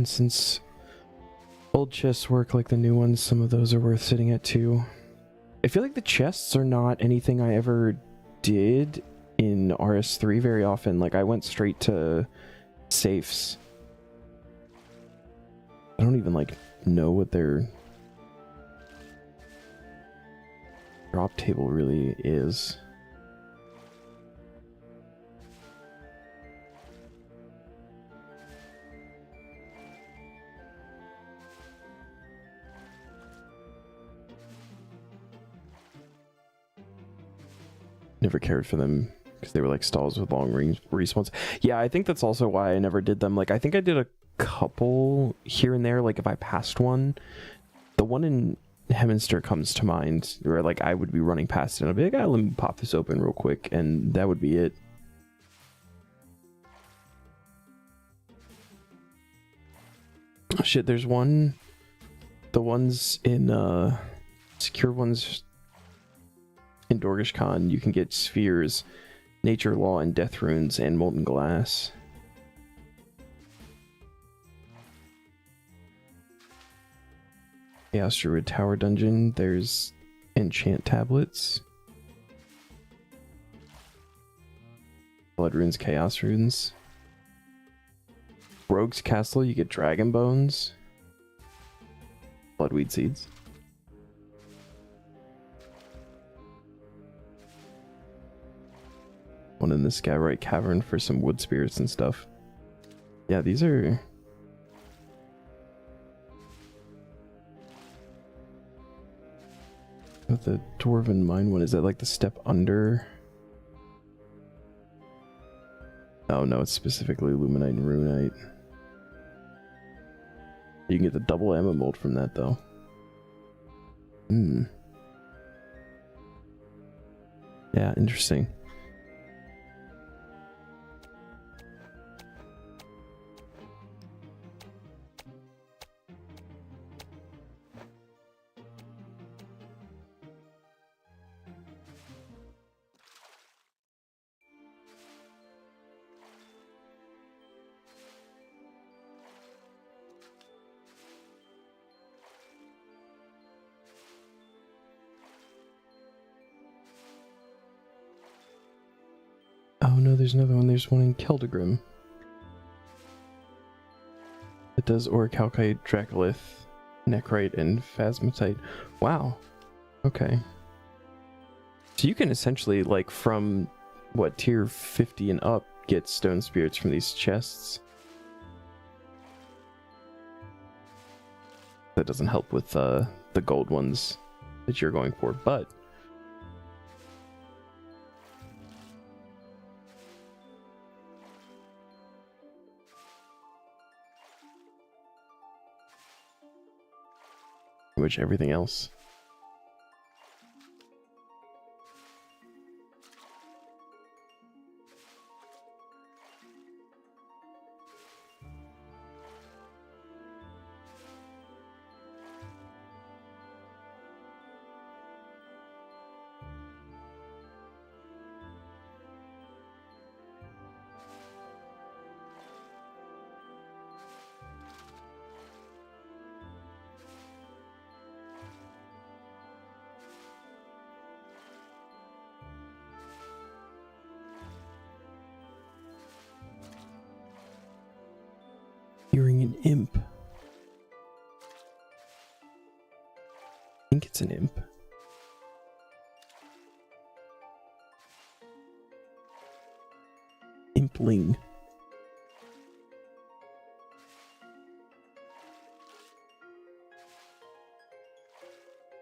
And since old chests work like the new ones, some of those are worth sitting at too. I feel like the chests are not anything I ever did in RS3 very often. Like, I went straight to safes. I don't even, like, know what their drop table really is. Never cared for them because they were like stalls with long range respawns. Yeah, I think that's also why I never did them. Like, I think I did a couple here and there. Like, if I passed one, the one in Heminster comes to mind, where like I would be running past it and I'd be like, ah, let me pop this open real quick, and that would be it. Oh shit, there's one. The ones in secure ones in Dorgish Khan, you can get spheres, nature law, and death runes, and molten glass. Chaos Druid Tower Dungeon, there's enchant tablets, blood runes, chaos runes. Rogue's Castle, you get dragon bones, bloodweed seeds. One in the Skyrite Cavern for some wood spirits and stuff. Yeah, these are... But the Dwarven Mine one, is that like the step under? Oh no, it's specifically Luminite and Runite. You can get the double ammo mold from that though. Hmm. Yeah, interesting. Oh no, there's another one. There's one in Keldegrim. It does Orichalcite, Dracolith, Necrite, and Phasmatite. Wow. Okay. So you can essentially, like, from, what, tier 50 and up, get stone spirits from these chests. That doesn't help with the gold ones that you're going for, but... which everything else. Hearing an imp. I think it's an imp. Impling.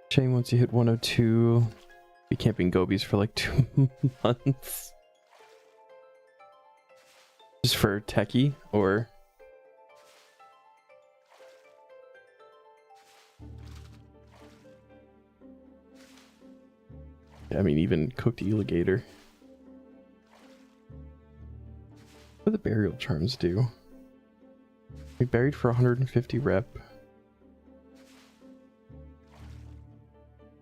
Shame once you hit 102, be camping gobies for like 2 months. Just for techie, or... I mean, even cooked alligator. What do the burial charms do? We buried for 150 rep.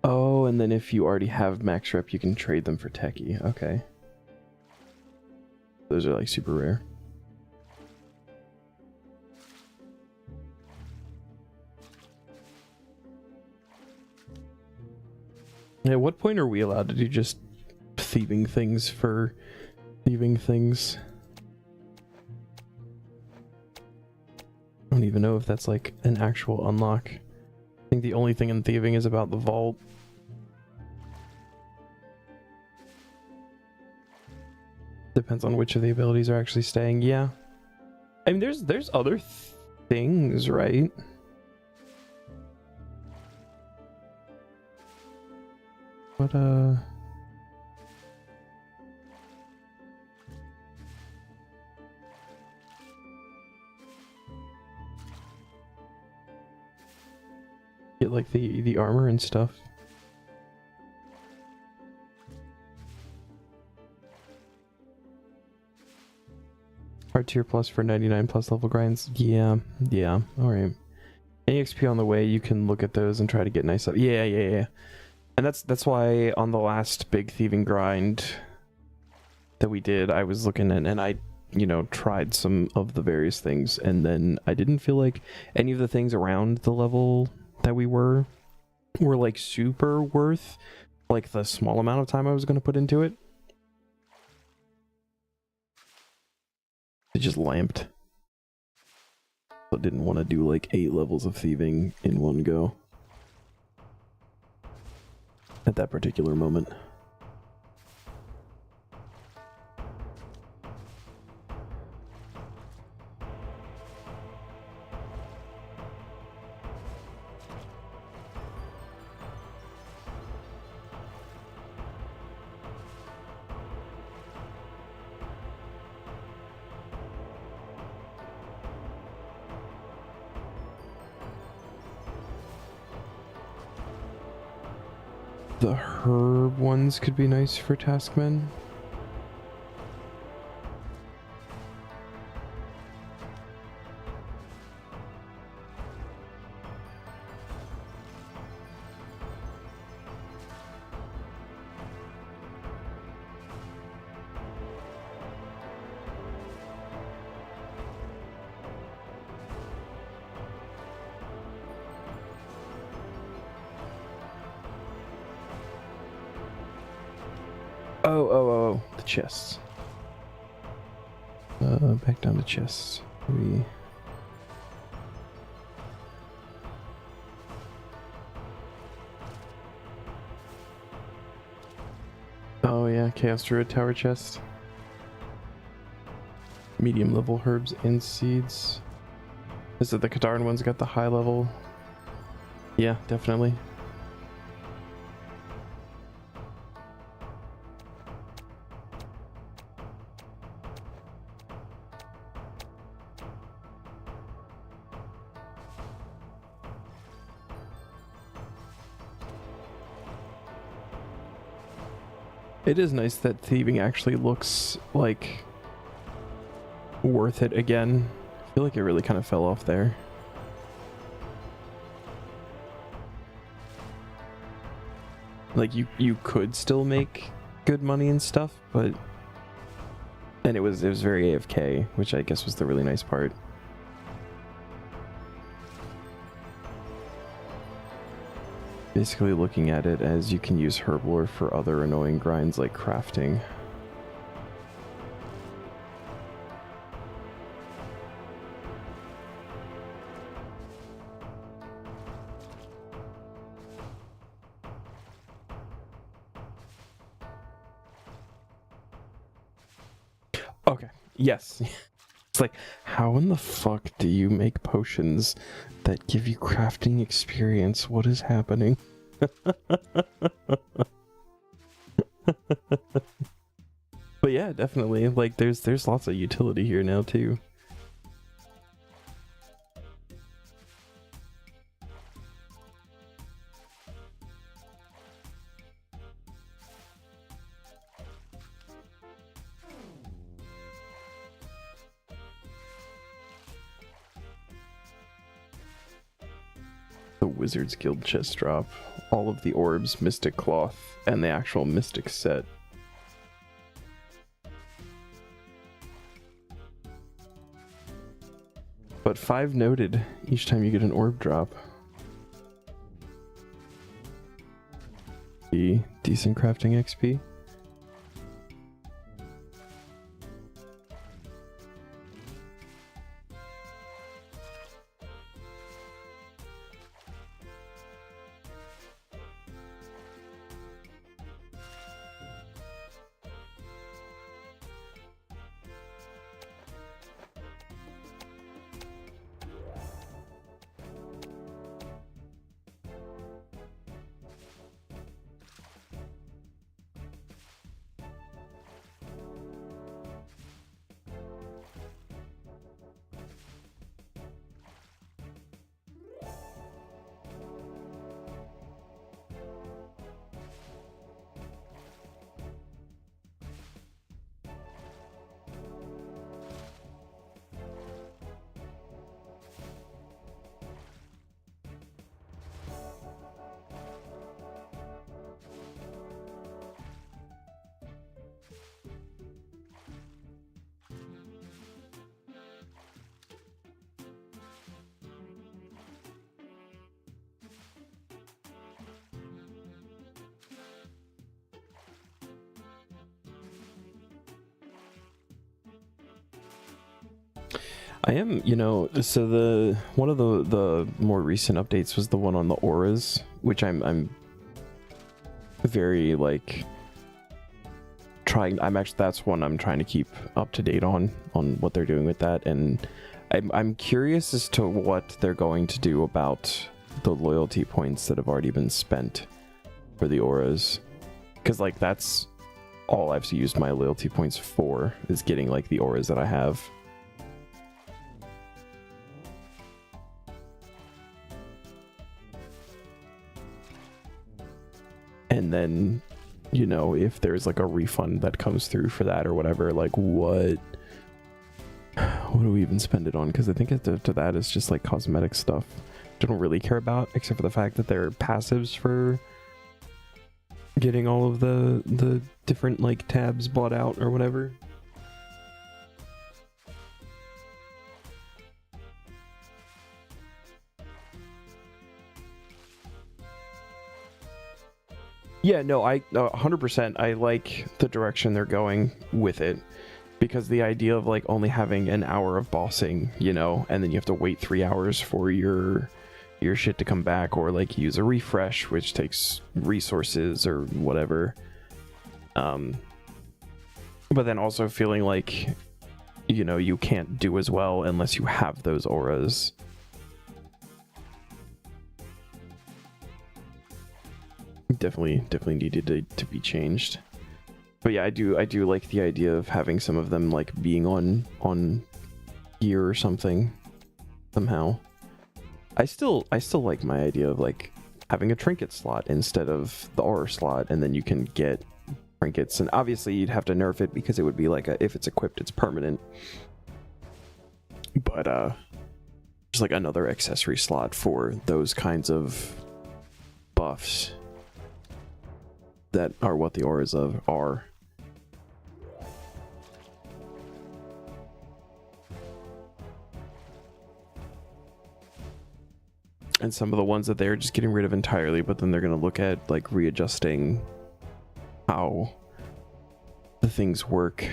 Oh, and then if you already have max rep, you can trade them for techie. Okay. Those are like super rare. At what point are we allowed to do just thieving things for thieving things? I don't even know if that's like an actual unlock. I think the only thing in thieving is about the vault. Depends on which of the abilities are actually staying. Yeah. I mean, there's other things, right? But, get like the armor and stuff. Hard tier plus for 99 plus level grinds. Yeah, alright. Any XP on the way, you can look at those and try to get nice stuff. Yeah. And that's why on the last big thieving grind that we did, I was looking at, and I, you know, tried some of the various things, and then I didn't feel like any of the things around the level that we were like super worth like the small amount of time I was going to put into it. It just lamped. So didn't want to do like 8 levels of thieving in one go at that particular moment. The herb ones could be nice for Taskman. Oh, the chests. Back down to chests. Oh yeah, Chaos Druid Tower chest. Medium level herbs and seeds. Is it the Kataran one's got the high level? Yeah, definitely. It is nice that thieving actually looks like worth it again. I feel like it really kind of fell off there. Like you could still make good money and stuff, but and it was very AFK, which I guess was the really nice part. Basically looking at it as you can use herblore for other annoying grinds like crafting. Okay, yes. It's like, how in the fuck do you make potions that give you crafting experience? What is happening? But yeah, definitely. Like, there's lots of utility here now too. The Wizard's Guild chest drop, all of the orbs, Mystic Cloth, and the actual Mystic set. But 5 noted each time you get an orb drop. Be decent crafting XP. I am, you know, so the one of the more recent updates was the one on the auras, which I'm very like trying. That's one I'm trying to keep up to date on what they're doing with that, and I'm curious as to what they're going to do about the loyalty points that have already been spent for the auras, because like that's all I've used my loyalty points for, is getting like the auras that I have. And then, you know, if there's like a refund that comes through for that or whatever, like what do we even spend it on? Because I think to that it's just like cosmetic stuff I don't really care about, except for the fact that there are passives for getting all of the different like tabs bought out or whatever. Yeah, no, I 100%. I like the direction they're going with it, because the idea of like only having an hour of bossing, you know, and then you have to wait 3 hours for your shit to come back, or like use a refresh, which takes resources or whatever. But then also feeling like, you know, you can't do as well unless you have those auras. Definitely needed to be changed. But yeah, I do like the idea of having some of them like being on gear or something somehow. I still like my idea of like having a trinket slot instead of the aura slot, and then you can get trinkets. And obviously you'd have to nerf it, because it would be like if it's equipped, it's permanent. But just like another accessory slot for those kinds of buffs that are what the auras are. And some of the ones that they're just getting rid of entirely, but then they're going to look at like readjusting how the things work.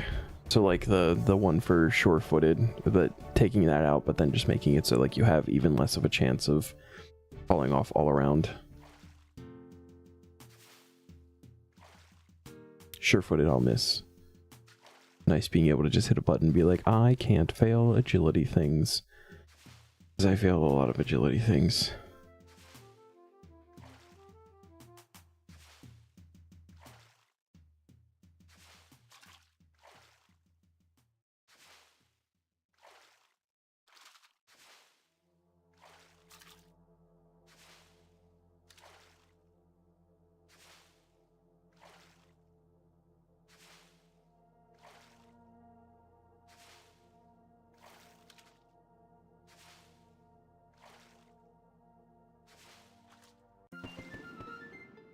So like the one for sure-footed, but taking that out, but then just making it so like you have even less of a chance of falling off all around. Sure-footed, I'll miss. Nice being able to just hit a button and be like, I can't fail agility things. Because I fail a lot of agility things.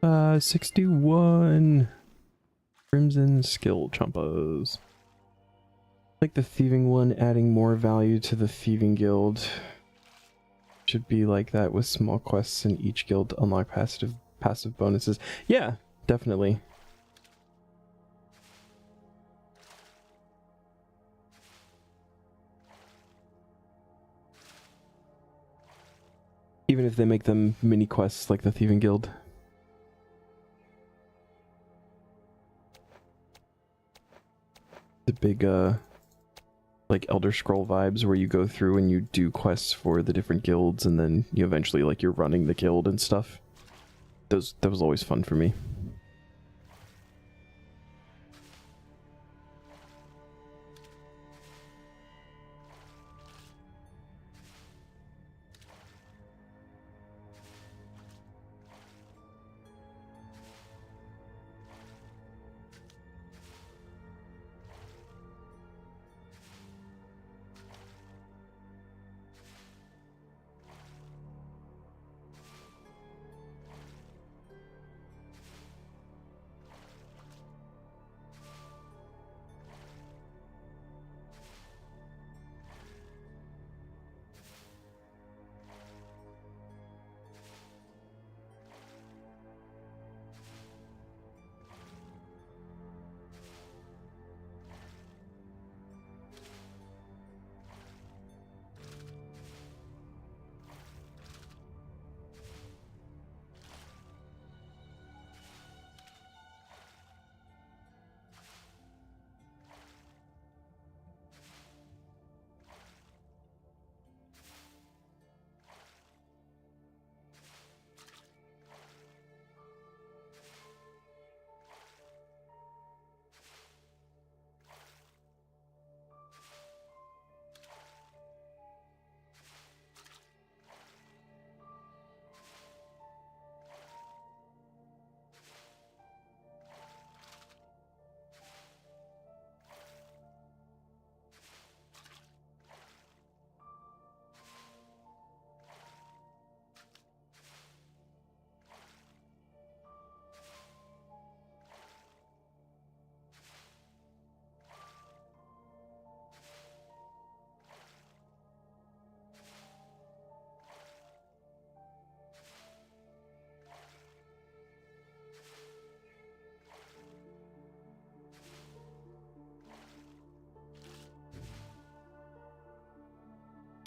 Uh, 61 Crimson skill chumpos. Like the thieving one, adding more value to the thieving guild. Should be like that with small quests in each guild to unlock passive bonuses. Yeah, definitely. Even if they make them mini quests like the Thieving Guild. The big, like Elder Scroll vibes where you go through and you do quests for the different guilds and then you eventually, like, you're running the guild and stuff. That was always fun for me.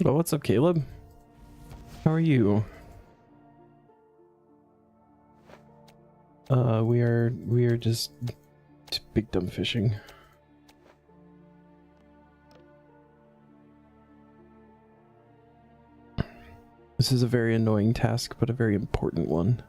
Oh, what's up, Caleb? How are you? We are just big dumb fishing. This is a very annoying task, but a very important one.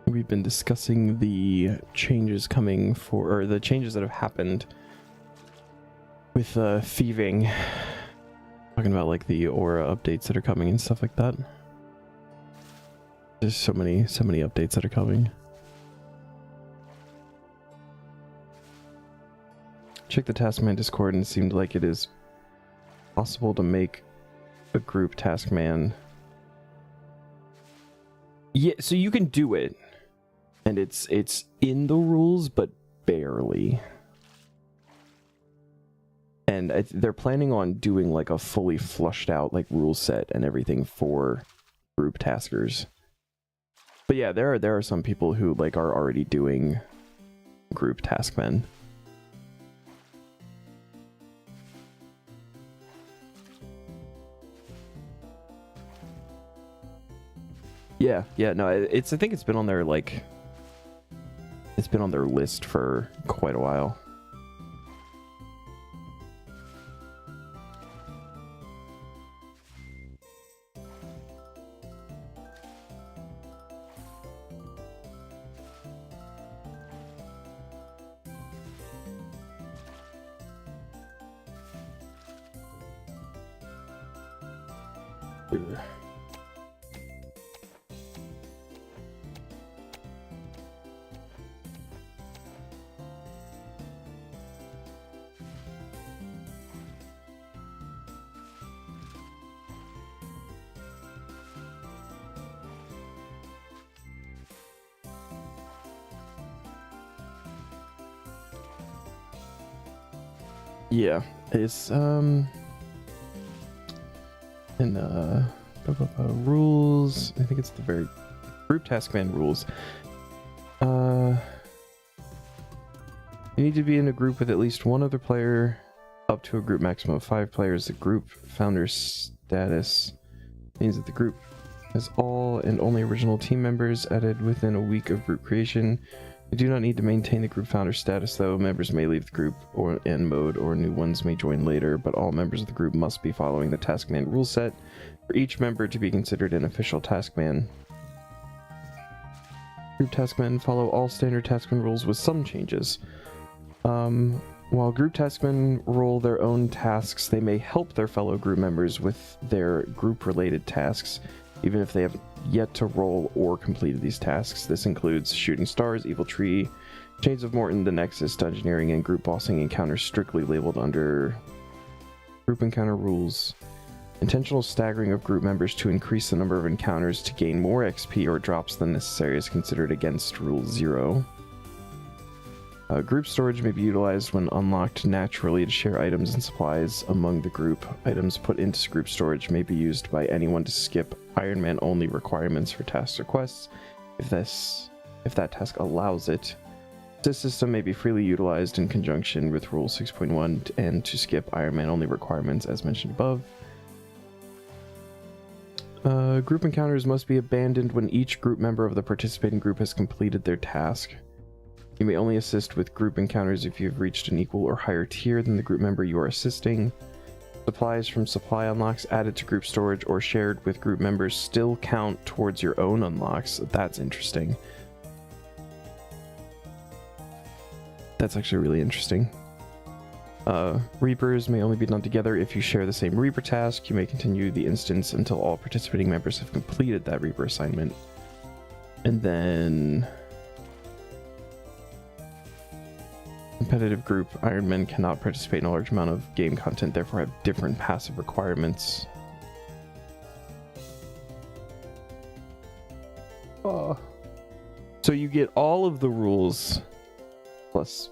We've been discussing the changes coming for, or the changes that have happened with thieving. Talking about like the aura updates that are coming and stuff like that. There's so many updates that are coming. Check the Taskman Discord and it seemed like it is possible to make a group Taskman. Yeah, so you can do it. And it's in the rules, but barely. And they're planning on doing like a fully flushed out like rule set and everything for group taskers. But yeah, there are some people who like are already doing group taskmen. Yeah, no, I think it's been on their like it's been on their list for quite a while. Ugh. Yeah, it's in rules. I think it's the very group taskman rules. You need to be in a group with at least one other player, up to a group maximum of 5 players. The group founder status means that the group has all and only original team members added within a week of group creation. You do not need to maintain the group founder status, though. Members may leave the group or end mode, or new ones may join later, but all members of the group must be following the Taskman rule set for each member to be considered an official Taskman. Group Taskmen follow all standard Taskman rules with some changes. While group taskmen roll their own tasks, they may help their fellow group members with their group-related tasks, even if they have yet to roll or completed these tasks. This includes Shooting Stars, Evil Tree, Chains of Morton, The Nexus, Dungeoneering, and group bossing encounters strictly labeled under group encounter rules. Intentional staggering of group members to increase the number of encounters to gain more XP or drops than necessary is considered against Rule 0. Group storage may be utilized when unlocked naturally to share items and supplies among the group. Items put into group storage may be used by anyone to skip Iron Man only requirements for tasks or quests if that task allows it. This system may be freely utilized in conjunction with Rule 6.1 and to skip Iron Man only requirements as mentioned above. Group encounters must be abandoned when each group member of the participating group has completed their task. You may only assist with group encounters if you have reached an equal or higher tier than the group member you are assisting. Supplies from supply unlocks added to group storage or shared with group members still count towards your own unlocks. That's interesting. That's actually really interesting. Reapers may only be done together if you share the same Reaper task. You may continue the instance until all participating members have completed that Reaper assignment. And then competitive group Iron Men cannot participate in a large amount of game content, therefore have different passive requirements. So you get all of the rules plus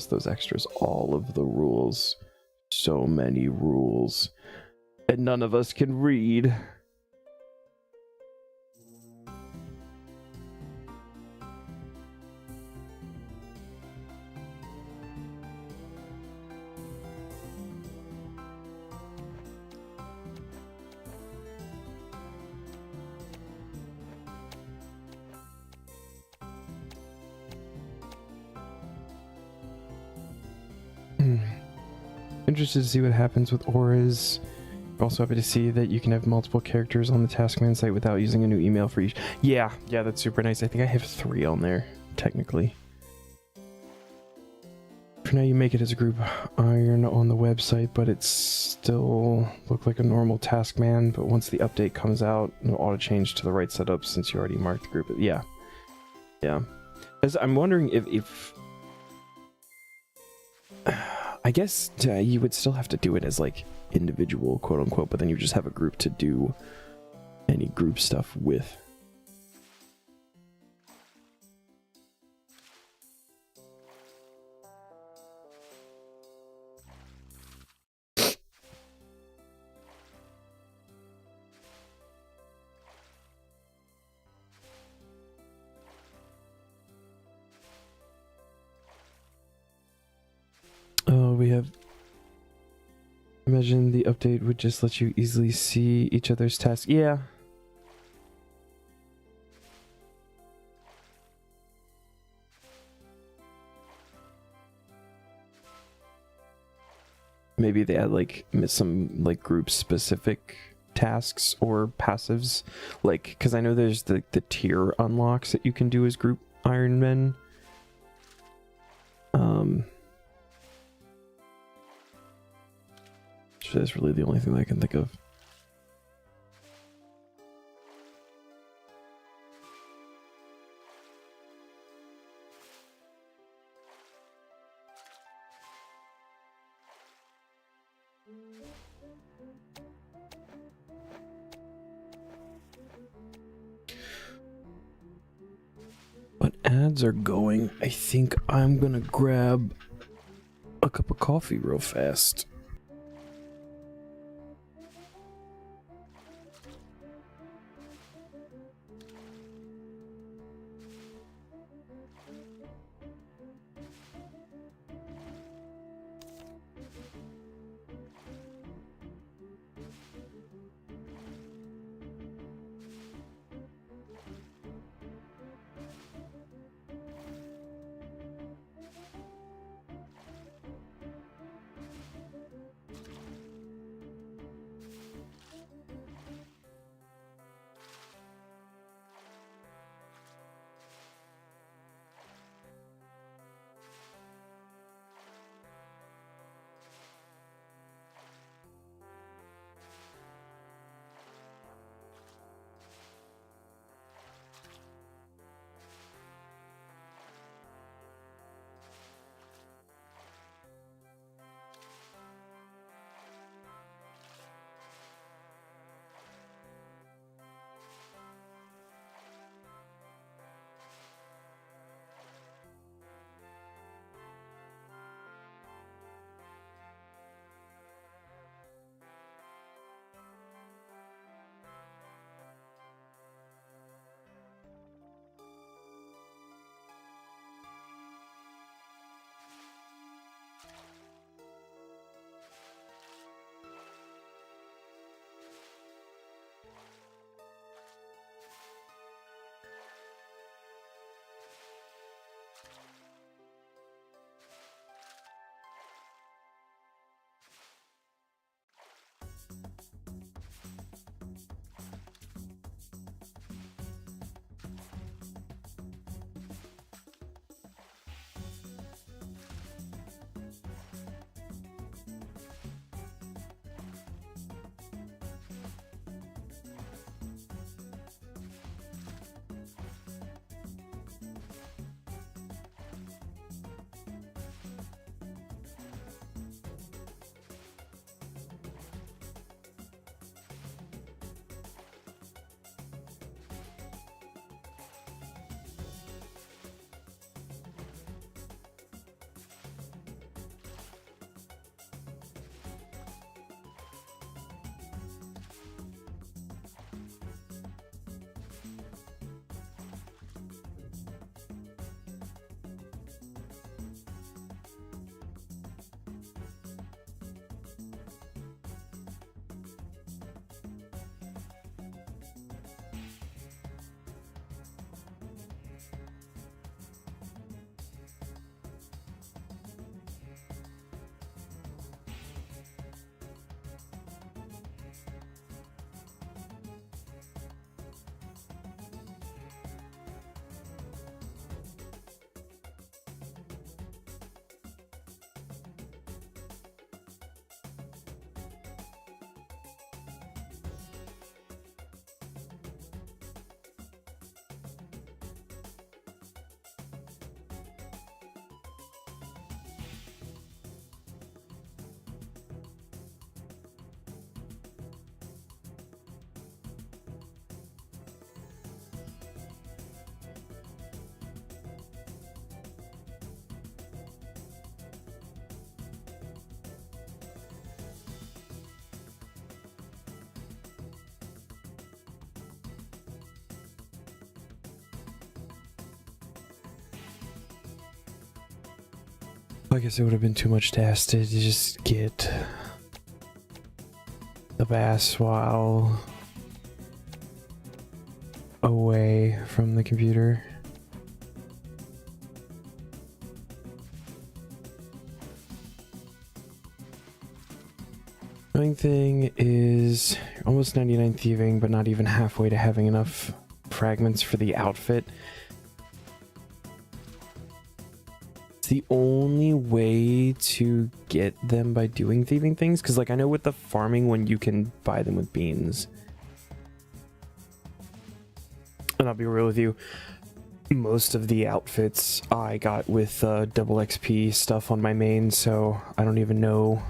those extras, all of the rules. So many rules. And none of us can read. Interested to see what happens with auras. Also happy to see that you can have multiple characters on the Taskman site without using a new email for each. Yeah, that's super nice. I think I have 3 on there, technically. For now, you make it as a group Iron on the website, but it still look like a normal Taskman. But once the update comes out, it'll auto change to the right setup since you already marked the group. Yeah. As I'm wondering if I guess you would still have to do it as like individual, quote unquote, but then you just have a group to do any group stuff with. Oh, we have... Imagine the update would just let you easily see each other's tasks. Yeah. Maybe they add like some like group specific tasks or passives, like because I know there's the tier unlocks that you can do as group Iron Men. So that's really the only thing that I can think of. ads are going, I think I'm gonna grab a cup of coffee real fast. I guess it would have been too much to ask to just get the bass while away from the computer. Annoying thing is almost 99 thieving, but not even halfway to having enough fragments for the outfit. It's the only way to get them by doing thieving things, because like I know with the farming one you can buy them with beans. And I'll be real with you, most of the outfits I got with double XP stuff on my main, so I don't even know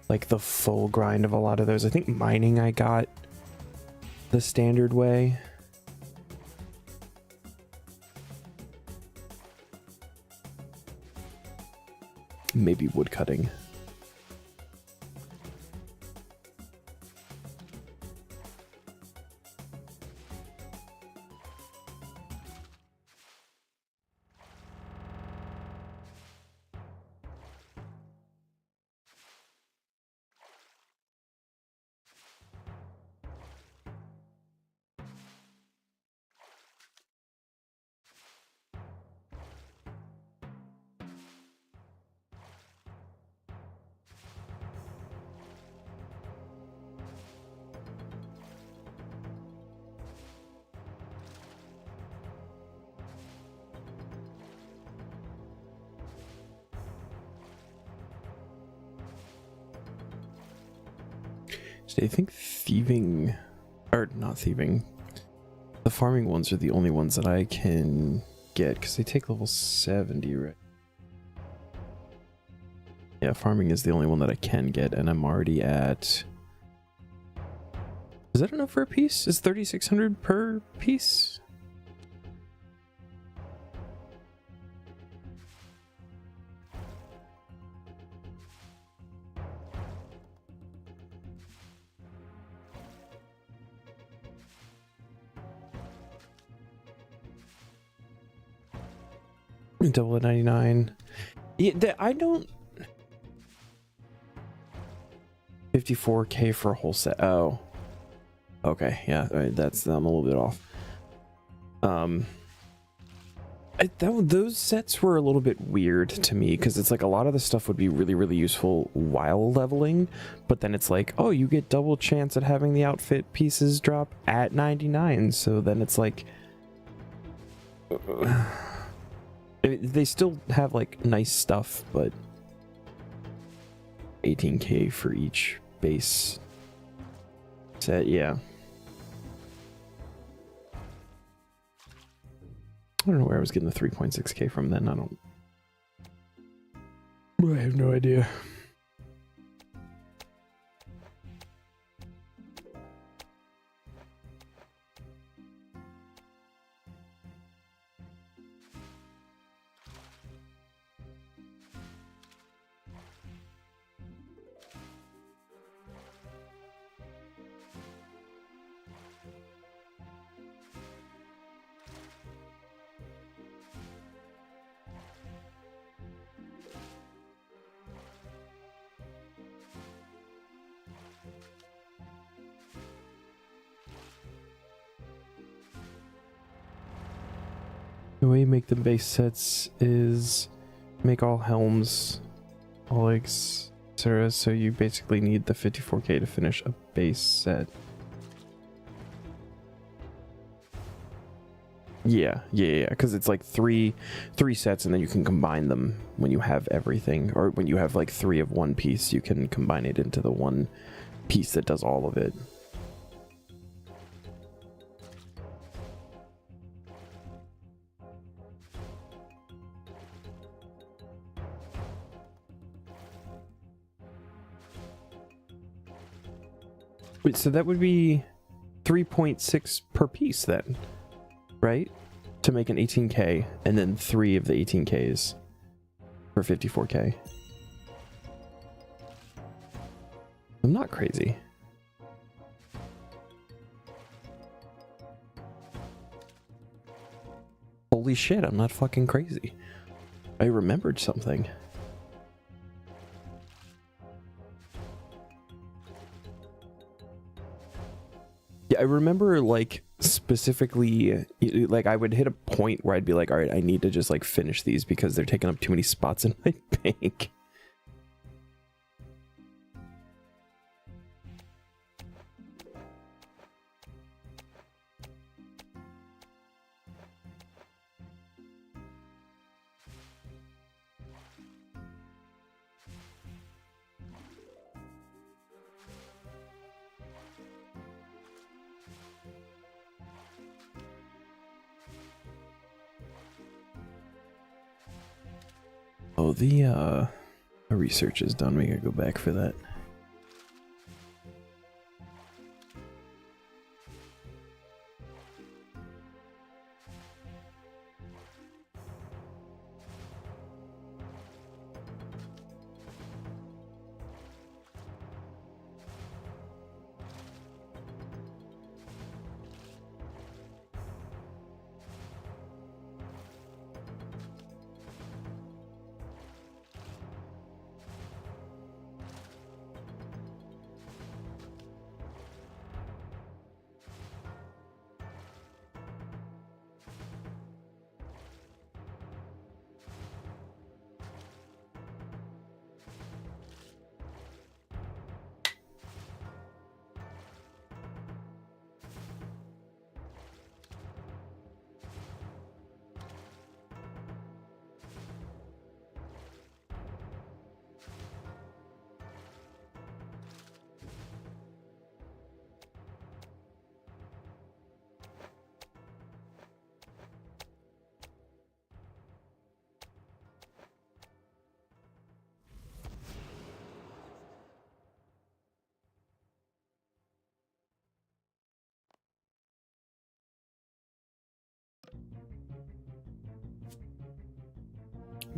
like the full grind of a lot of those. I think mining I got the standard way. maybe wood cutting. So I think thieving, or not thieving, the farming ones are the only ones that I can get because they take level 70, right? Yeah, farming is the only one that I can get, and I'm already at... Is that enough for a piece? Is 3,600 per piece? Double at 99. Yeah, I don't... 54k for a whole set. Oh. Okay, yeah, right, that's... I'm a little bit off. Those sets were a little bit weird to me, because it's like a lot of the stuff would be really, really useful while leveling, but then it's like, oh, you get double chance at having the outfit pieces drop at 99, so then it's like... They still have like nice stuff, but 18k for each base set, yeah. I don't know where I was getting the 3.6k from then. I have no idea. The way you make the base sets is make all helms, all legs, etc. So you basically need the 54k to finish a base set. Yeah, because it's like three sets, and then you can combine them when you have everything, or when you have like 3 of one piece, you can combine it into the one piece that does all of it. Wait, so that would be 3.6 per piece then, right? To make an 18k, and then 3 of the 18ks for 54k. I'm not crazy. Holy shit, I'm not fucking crazy. I remembered something. Yeah, I remember, like, specifically, like, I would hit a point where I'd be like, all right, I need to just, like, finish these because they're taking up too many spots in my bank. Oh, the research is done. We gotta go back for that.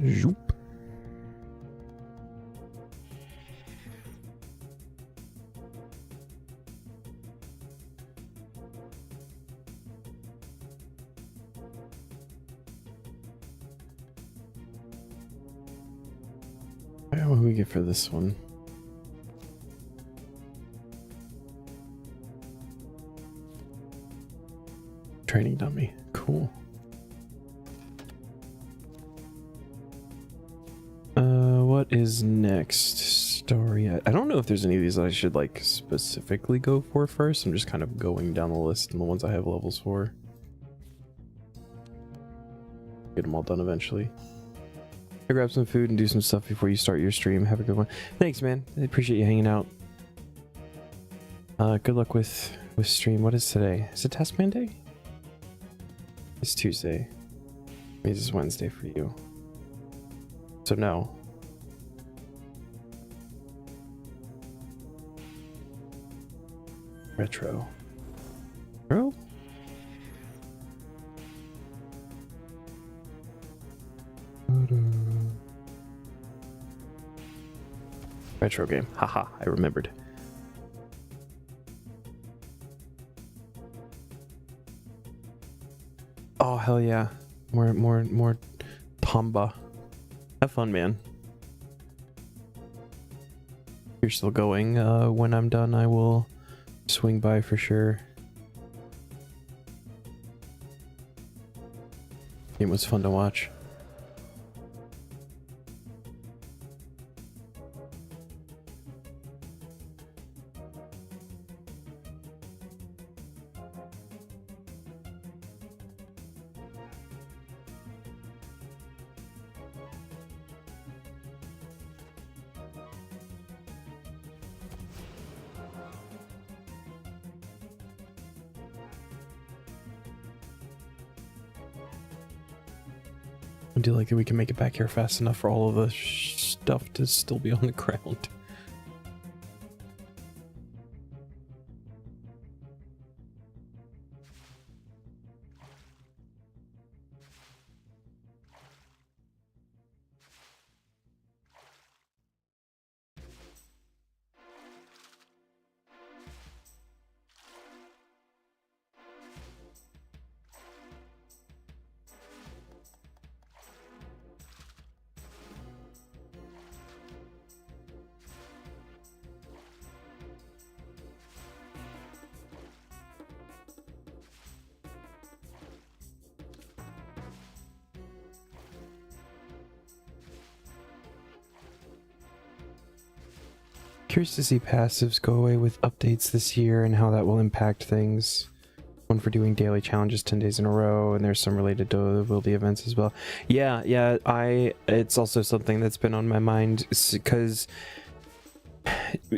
Zoop. What do we get for this one? Training dummy. Cool. What is next? Story. I don't know if there's any of these that I should like specifically go for first. I'm just kind of going down the list and the ones I have levels for. Get them all done eventually. I grab some food and do some stuff before you start your stream. Have a good one. Thanks, man. I appreciate you hanging out. Good luck with stream. What is today? Is it Taskman Day? It's Tuesday. Means it's Wednesday for you. So no. Retro. Retro? Retro game. Haha, I remembered. Oh hell yeah. More Tamba. Have fun, man. If you're still going, when I'm done I will swing by for sure. It was fun to watch. I do like that we can make it back here fast enough for all of the stuff to still be on the ground. Curious to see passives go away with updates this year and how that will impact things. One for doing daily challenges 10 days in a row, and there's some related to the events as well. Yeah, it's also something that's been on my mind because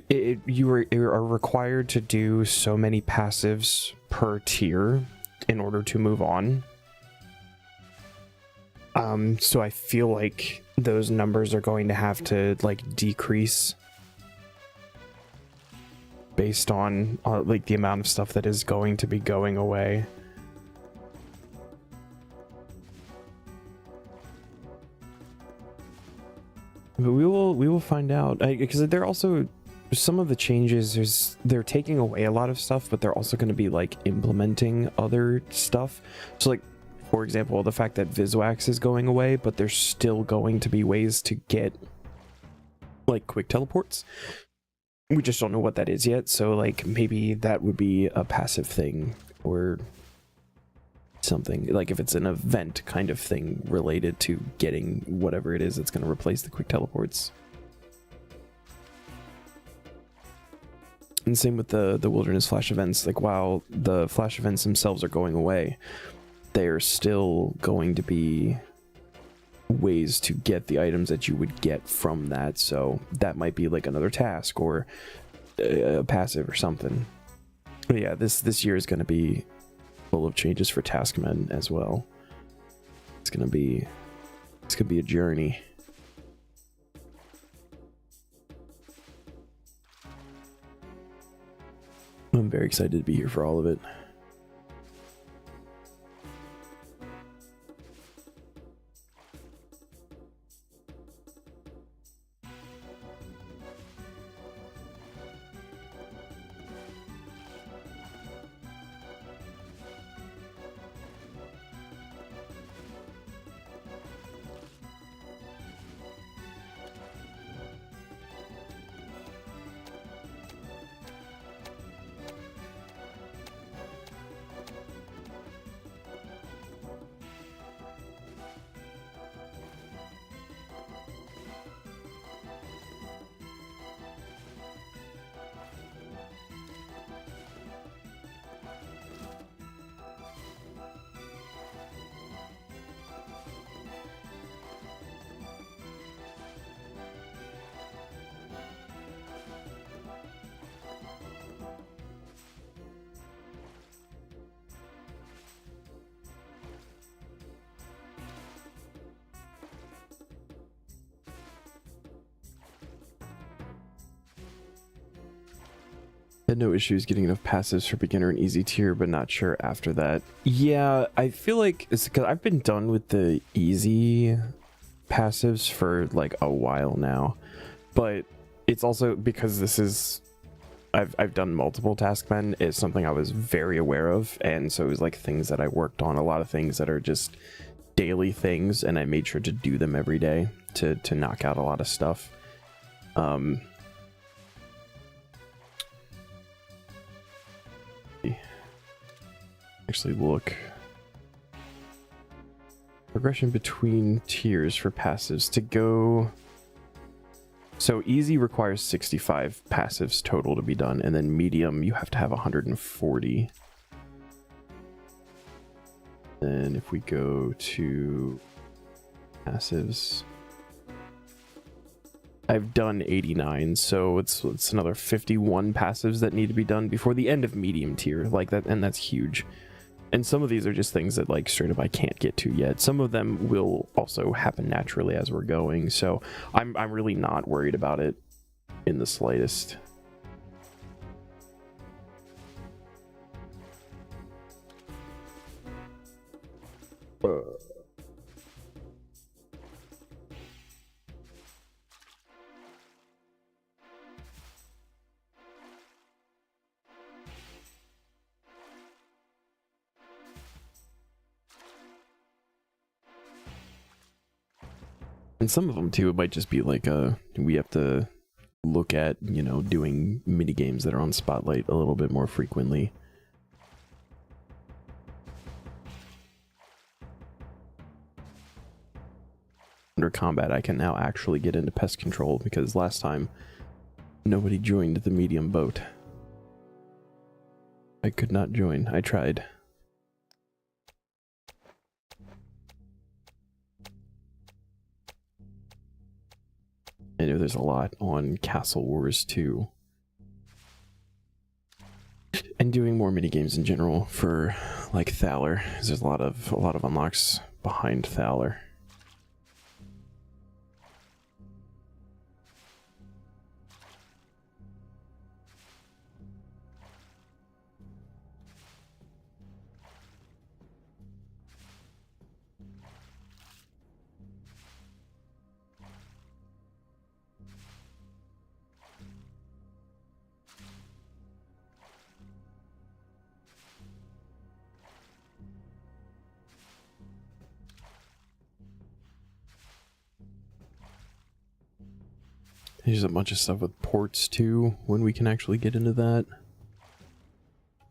you are required to do so many passives per tier in order to move on. So I feel like those numbers are going to have to like decrease based on like the amount of stuff that is going to be going away. But we will find out, because they're also some of the changes. They're taking away a lot of stuff, but they're also going to be like implementing other stuff. So like, for example, the fact that Viswax is going away, but there's still going to be ways to get like quick teleports. We just don't know what that is yet, so like maybe that would be a passive thing or something, like if it's an event kind of thing related to getting whatever it is that's going to replace the quick teleports. And same with the wilderness flash events. Like while the flash events themselves are going away, they're still going to be ways to get the items that you would get from that, so that might be like another task or a passive or something. But yeah, this year is going to be full of changes for Taskmen as well. It's gonna be a journey. I'm very excited to be here for all of it. Had no issues getting enough passives for beginner and easy tier, but not sure after that. Yeah, I feel like it's because I've been done with the easy passives for like a while now, but it's also because this is I've done multiple taskmen. It's something I was very aware of, and so it was like things that I worked on, a lot of things that are just daily things, and I made sure to do them every day to knock out a lot of stuff. Actually look. Progression between tiers for passives to go. So easy requires 65 passives total to be done, and then medium you have to have 140. Then if we go to passives, I've done 89, so it's another 51 passives that need to be done before the end of medium tier, like that, and that's huge. And some of these are just things that like straight up I can't get to yet. Some of them will also happen naturally as we're going, so I'm really not worried about it in the slightest. And some of them too, it might just be like we have to look at, you know, doing mini games that are on Spotlight a little bit more frequently. Under combat, I can now actually get into pest control because last time nobody joined the medium boat. I could not join. I tried. I know there's a lot on Castle Wars too. And doing more minigames in general for like Thaler. There's a lot of unlocks behind Thaler. There's a bunch of stuff with ports too, when we can actually get into that. I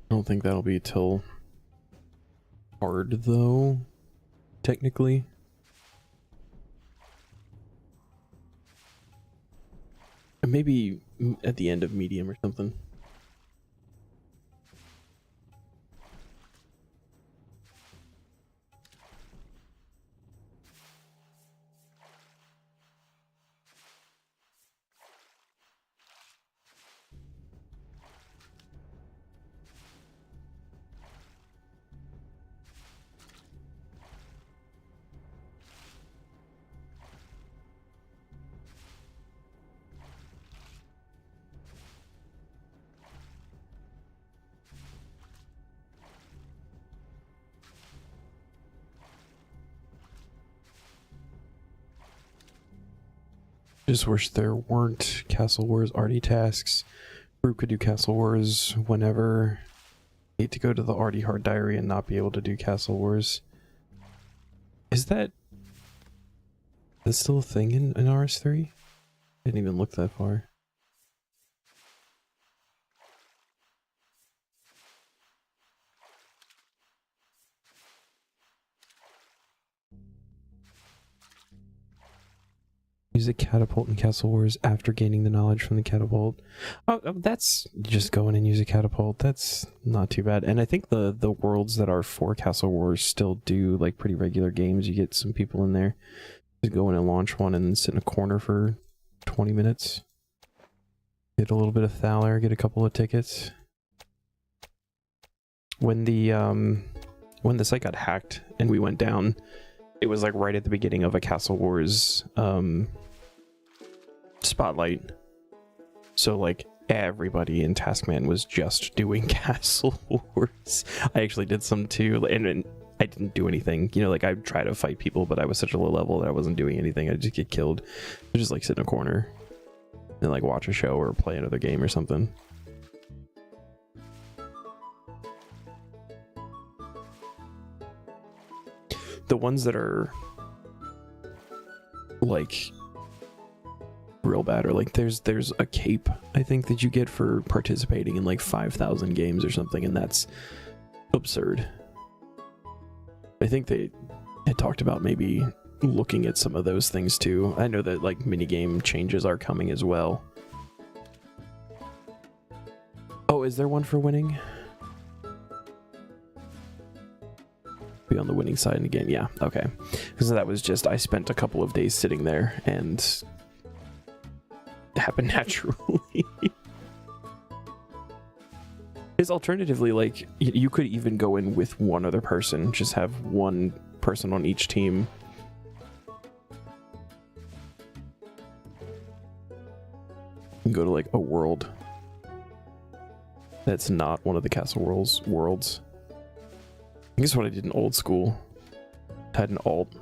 don't think that'll be till hard though, technically. Maybe at the end of medium or something. Just wish there weren't Castle Wars arty tasks. Group could do Castle Wars whenever. Hate to go to the arty hard diary and not be able to do Castle Wars. Is that still a thing in RS3? Didn't even look that far. Use a catapult in Castle Wars after gaining the knowledge from the catapult. Oh, that's just go in and use a catapult. That's not too bad. And I think the worlds that are for Castle Wars still do like pretty regular games. You get some people in there. Just go in and launch one and then sit in a corner for 20 minutes. Get a little bit of Thaler, get a couple of tickets. When the site got hacked and we went down, it was like right at the beginning of a Castle Wars Spotlight. So like everybody in Taskman was just doing Castle Wars. I actually did some too, and I didn't do anything. You know, like I tried to fight people, but I was such a low level that I wasn't doing anything. I'd just get killed. I'd just like sit in a corner and like watch a show or play another game or something. The ones that are like real bad are like there's a cape I think that you get for participating in like 5,000 games or something, and that's absurd. I think they had talked about maybe looking at some of those things too. I know that like minigame changes are coming as well. Oh, is there one for winning? Be on the winning side in the game, yeah, okay. Because that was just, I spent a couple of days sitting there and it happened naturally. Because alternatively, like, you could even go in with one other person, just have one person on each team. And go to like a world that's not one of the Castle worlds. I guess what I did in old school, I had an alt.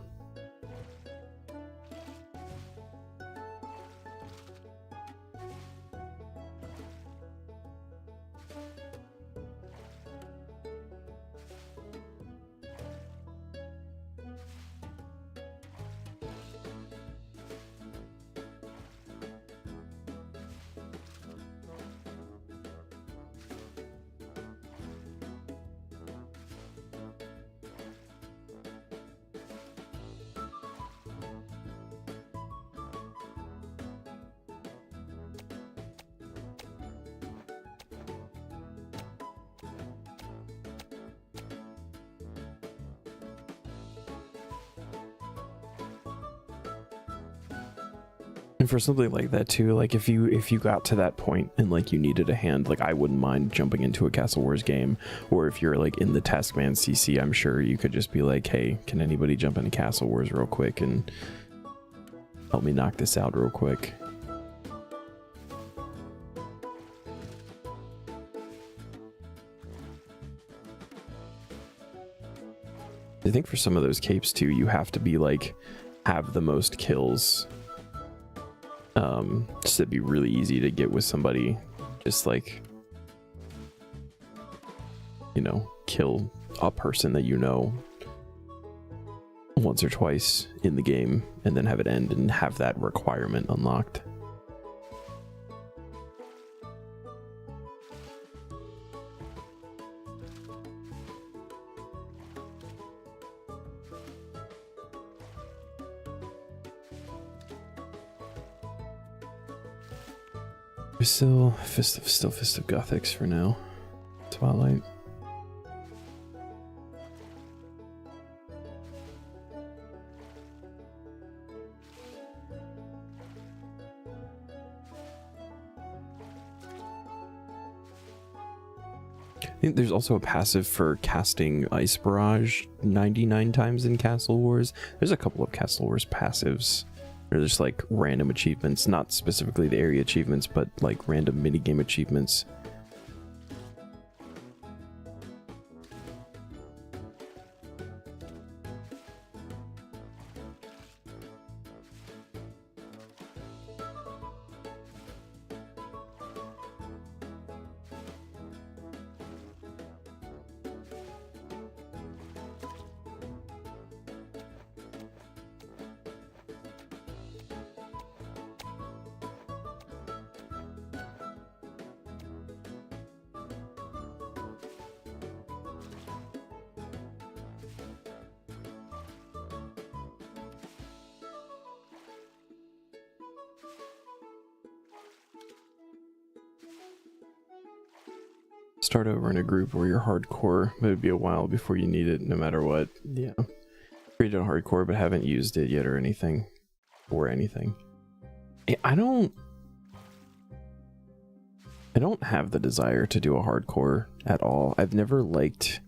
And for something like that too, like if you got to that point and like you needed a hand, like I wouldn't mind jumping into a Castle Wars game. Or if you're like in the Taskman CC, I'm sure you could just be like, hey, can anybody jump into Castle Wars real quick and help me knock this out real quick? I think for some of those capes too, you have to be like, have the most kills. So it'd be really easy to get with somebody, just like, you know, kill a person that you know once or twice in the game and then have it end and have that requirement unlocked. We're still Fist of Gothics for now. Twilight. I think there's also a passive for casting Ice Barrage 99 times in Castle Wars. There's a couple of Castle Wars passives. They're just like random achievements, not specifically the area achievements, but like random minigame achievements. Start over in a group where you're hardcore, but it'd be a while before you need it no matter what. Yeah. Created a hardcore but haven't used it yet or anything. I don't have the desire to do a hardcore at all. I've never liked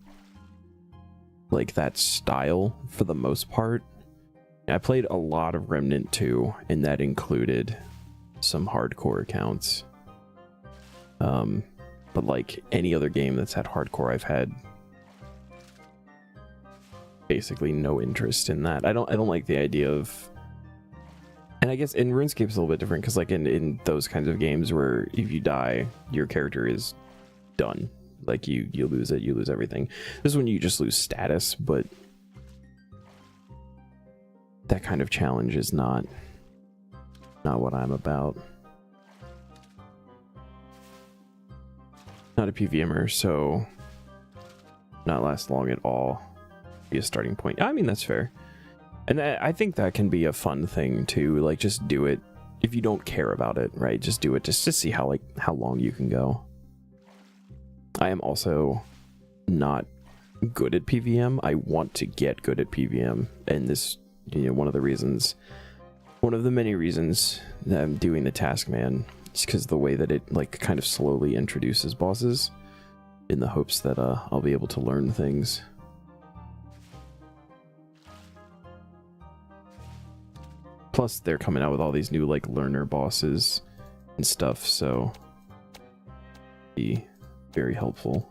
like that style for the most part. I played a lot of Remnant 2 and that included some hardcore accounts. But like any other game that's had hardcore, I've had basically no interest in that. I don't like the idea of, and I guess in RuneScape it's a little bit different because like in those kinds of games where if you die, your character is done. Like you lose it, you lose everything. This is when you just lose status, but that kind of challenge is not what I'm about. Not a PVMer, so not last long at all. Be a starting point. I mean, that's fair. And I think that can be a fun thing too. Like, just do it if you don't care about it, right? Just do it just to see how long you can go. I am also not good at PVM. I want to get good at PVM, and this, you know, one of the many reasons that I'm doing the Taskman is because the way that it like kind of slowly introduces bosses, in the hopes that I'll be able to learn things. Plus, they're coming out with all these new like learner bosses and stuff, so be very helpful.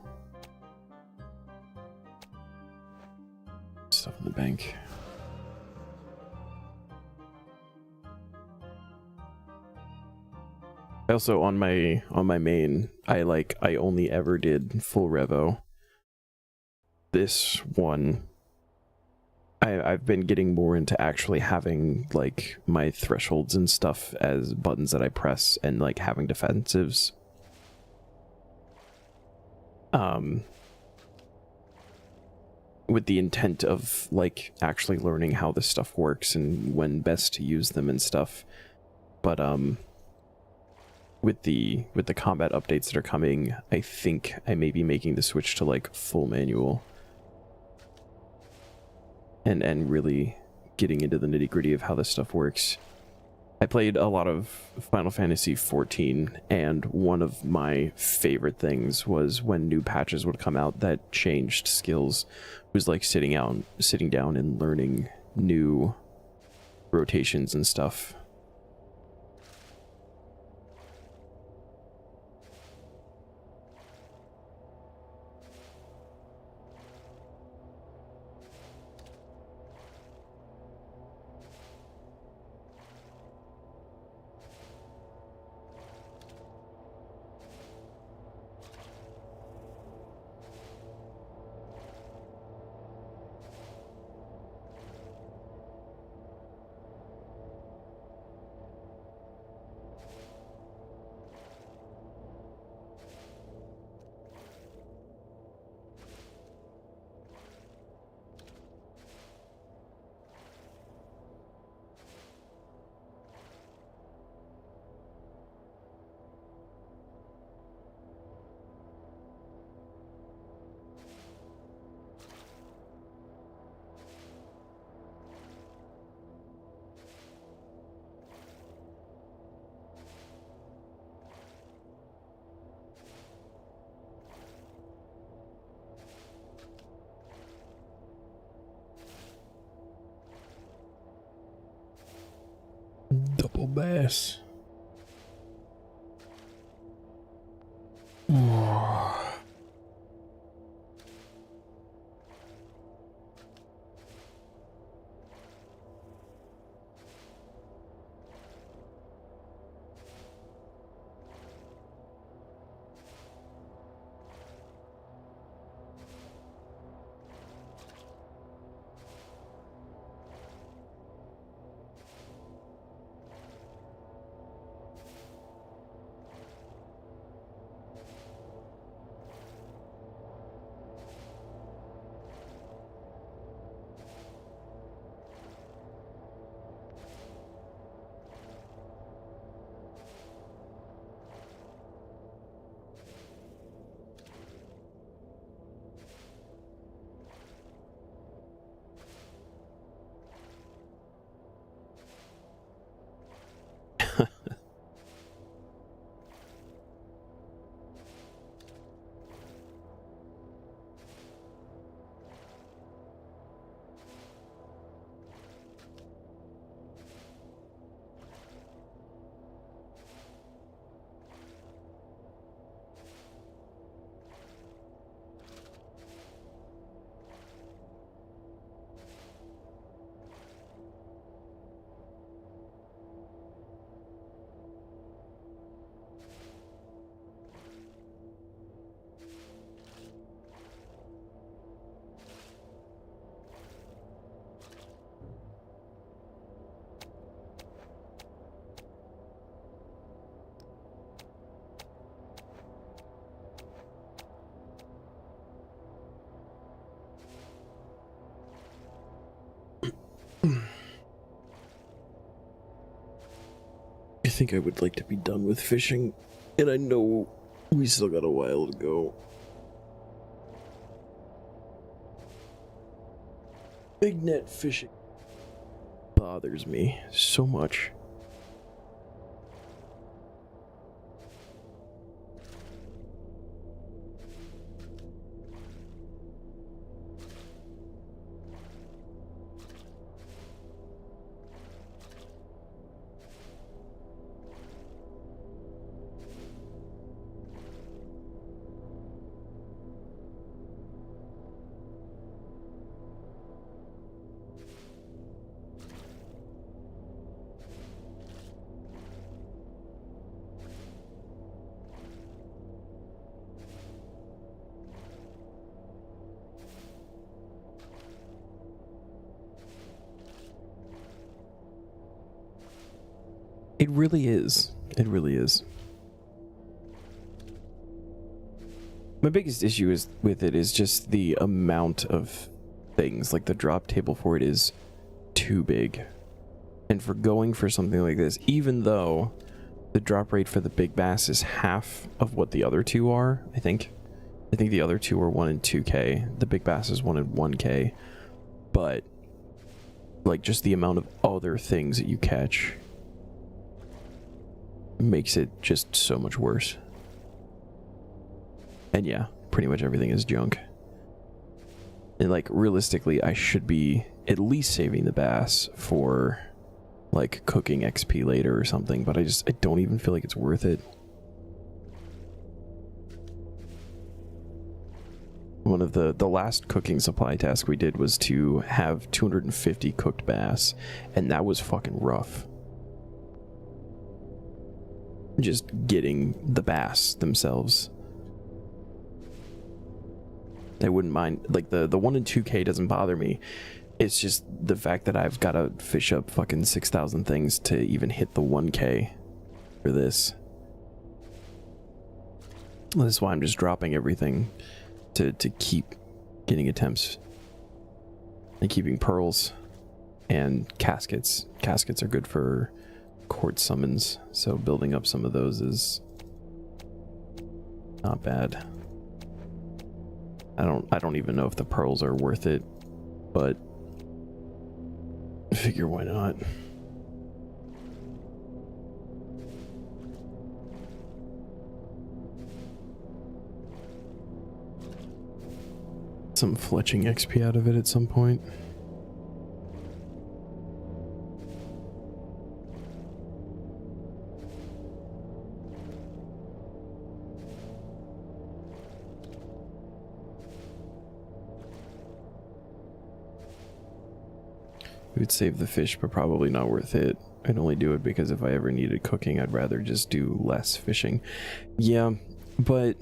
Stuff in the bank. I also on my main, I only ever did full revo. This one, I've been getting more into actually having like my thresholds and stuff as buttons that I press, and like having defensives. With the intent of like actually learning how this stuff works and when best to use them and stuff. But with the combat updates that are coming, I think I may be making the switch to like full manual. And really getting into the nitty-gritty of how this stuff works. I played a lot of Final Fantasy XIV, and one of my favorite things was when new patches would come out that changed skills. It was like sitting down and learning new rotations and stuff. Double bass. think I would like to be done with fishing, and I know we still got a while to go. Big net fishing bothers me so much. It really is. It really is. My biggest issue with it is just the amount of things. Like the drop table for it is too big. And for going for something like this, even though the drop rate for the big bass is half of what the other two are, I think the other two are 1 and 2K. The big bass is 1 and 1K. But like just the amount of other things that you catch makes it just so much worse. And yeah, pretty much everything is junk. And like realistically, I should be at least saving the bass for like cooking XP later or something, but I don't even feel like it's worth it. One of the last cooking supply task we did was to have 250 cooked bass, and that was fucking rough. Just getting the bass themselves. I wouldn't mind, like the 1 and 2K doesn't bother me. It's just the fact that I've got to fish up fucking 6,000 things to even hit the 1K for this. That's why I'm just dropping everything to keep getting attempts. And keeping pearls and caskets. Caskets are good for court summons, so building up some of those is not bad. I don't even know if the pearls are worth it, but I figure why not. Some fletching XP out of it at some point. We would save the fish, but probably not worth it. I'd only do it because if I ever needed cooking, I'd rather just do less fishing. Yeah, but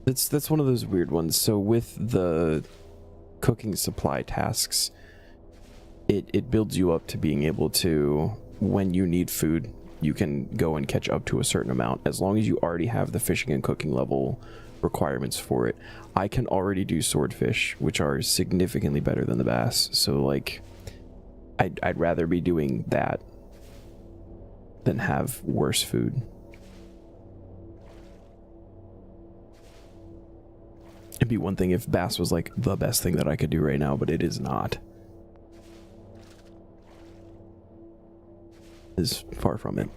that's one of those weird ones. So with the cooking supply tasks, it builds you up to being able to, when you need food, you can go and catch up to a certain amount as long as you already have the fishing and cooking level requirements for it. I can already do swordfish, which are significantly better than the bass, so like I'd rather be doing that than have worse food. It'd be one thing if bass was like the best thing that I could do right now, but it is not. Is far from it.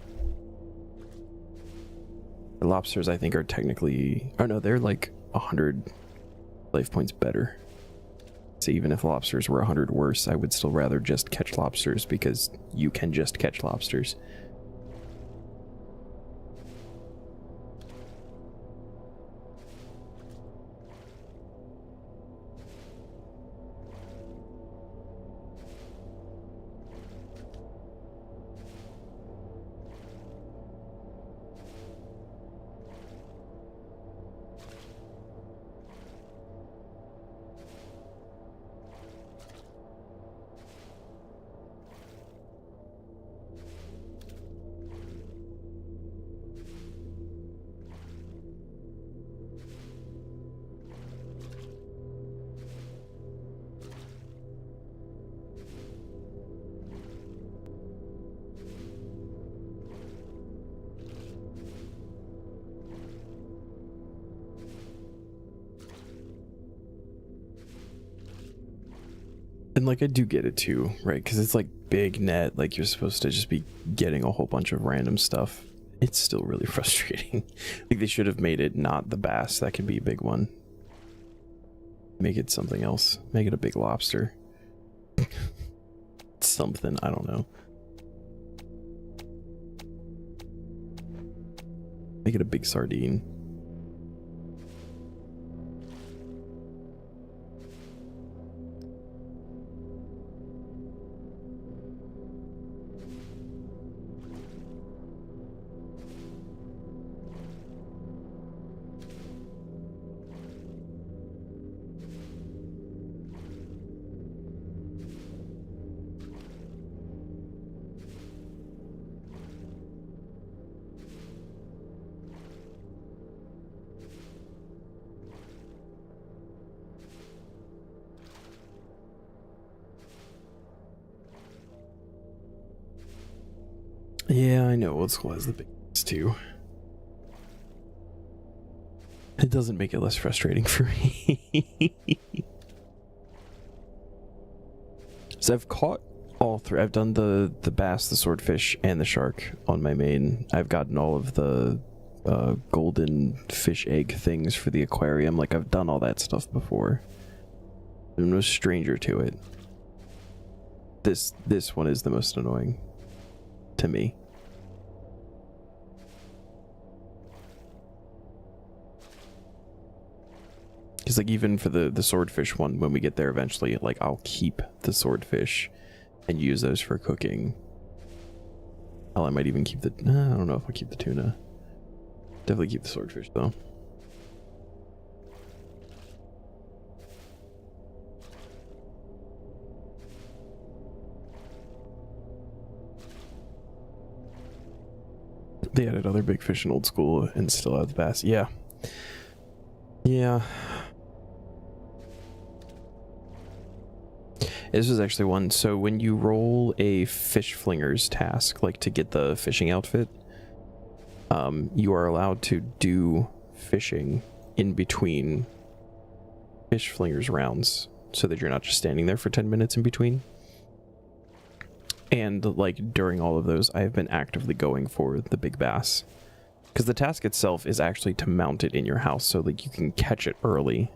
The lobsters, I think, are technically... Oh no, they're like 100 life points better. So even if lobsters were 100 worse, I would still rather just catch lobsters because you can just catch lobsters. And like I do get it too, right? Because it's like big net, like you're supposed to just be getting a whole bunch of random stuff. It's still really frustrating. Like they should have made it not the bass. That could be a big one. Make it something else. Make it a big lobster. Something, I don't know. Make it a big sardine. Yeah, I know old school has the biggest too. It doesn't make it less frustrating for me. So I've caught all three. I've done the bass, the swordfish, and the shark on my main. I've gotten all of the golden fish egg things for the aquarium. Like I've done all that stuff before. I'm no stranger to it. This one is the most annoying to me. Because like even for the swordfish one, when we get there eventually, like I'll keep the swordfish and use those for cooking. Hell, I might even keep the... I don't know if I'll keep the tuna. Definitely keep the swordfish though. They added other big fish in old school and still have the bass. Yeah. Yeah. This was actually one. So when you roll a fish flinger's task, like to get the fishing outfit, you are allowed to do fishing in between fish flingers rounds so that you're not just standing there for 10 minutes in between. And like during all of those, I've been actively going for the big bass, because the task itself is actually to mount it in your house so like you can catch it early.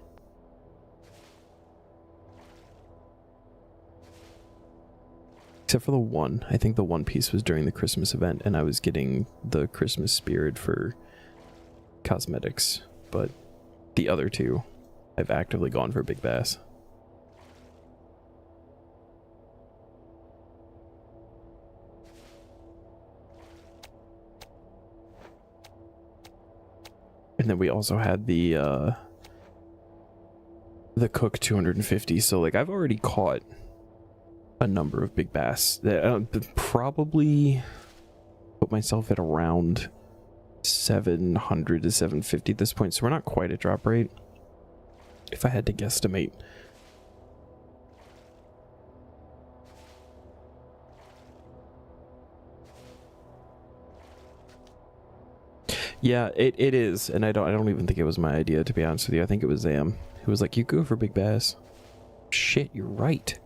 Except for the one. I think the one piece was during the Christmas event and I was getting the Christmas spirit for cosmetics, but the other two I've actively gone for big bass. And then we also had the Cook 250, so like I've already caught a number of big bass. Probably put myself at around 700 to 750 at this point, so we're not quite at drop rate, if I had to guesstimate. Yeah, it is, and I don't even think it was my idea, to be honest with you. I think it was Zam who was like, "You go for big bass." Shit, you're right.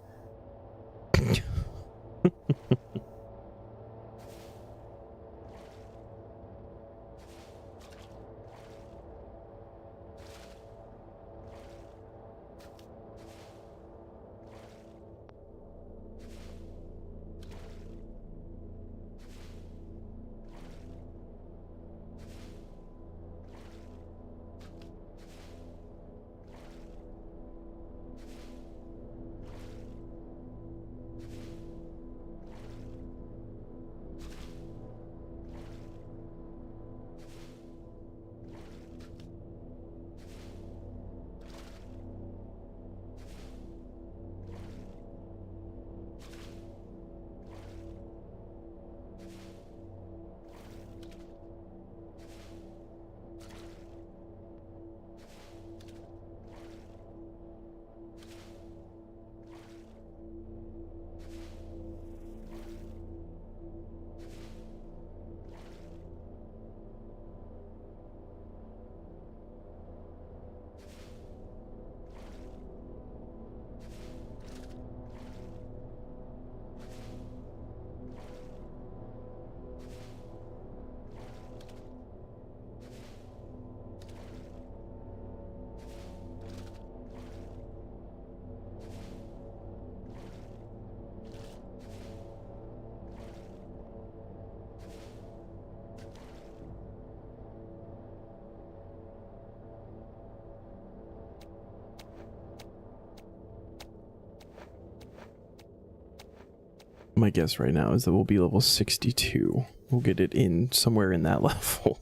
My guess right now is that we'll be level 62. We'll get it in somewhere in that level.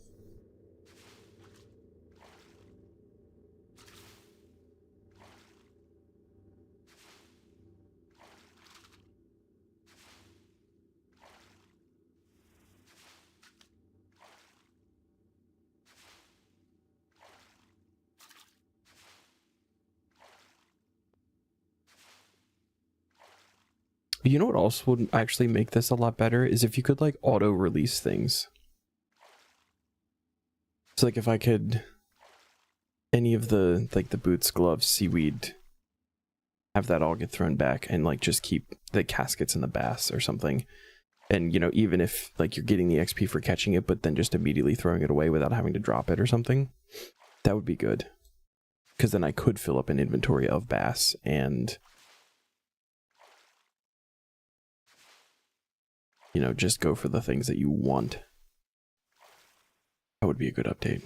You know what else would actually make this a lot better is if you could like auto release things. So like if I could any of the like the boots, gloves, seaweed, have that all get thrown back and like just keep the caskets in the bass or something. And you know, even if like you're getting the XP for catching it, but then just immediately throwing it away without having to drop it or something, that would be good. Because then I could fill up an inventory of bass and, you know, just go for the things that you want. That would be a good update.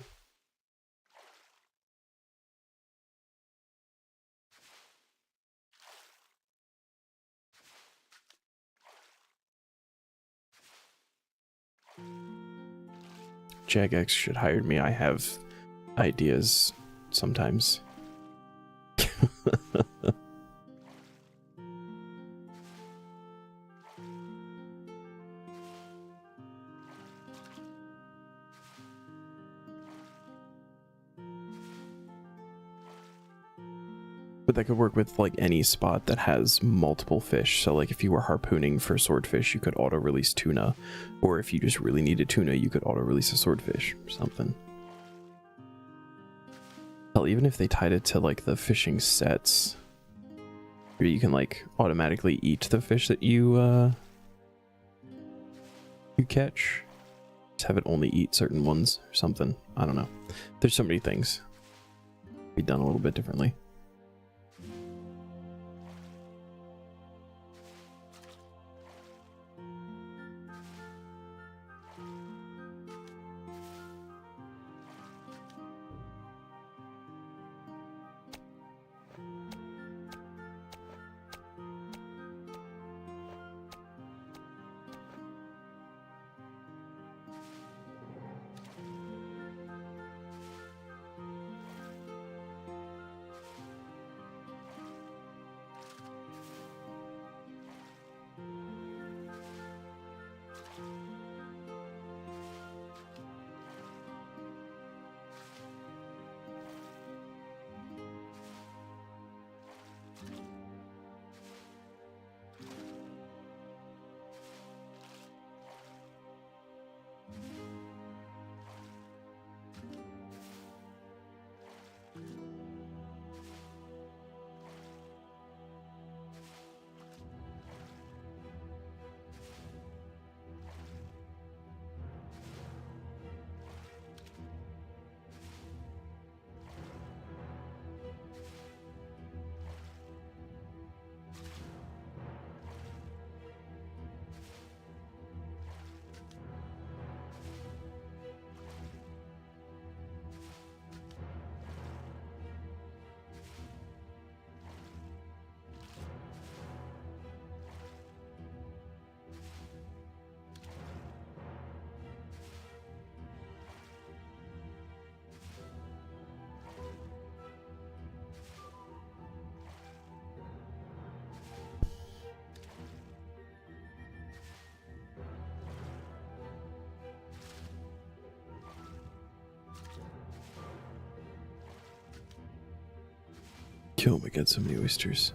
Jagex should hire me. I have ideas sometimes. But that could work with like any spot that has multiple fish. So like if you were harpooning for swordfish, you could auto release tuna. Or if you just really needed tuna, you could auto release a swordfish or something. Hell, even if they tied it to like the fishing sets, where you can like automatically eat the fish that you catch. Just have it only eat certain ones or something. I don't know. There's so many things. Be done a little bit differently. Oh my god, so many oysters.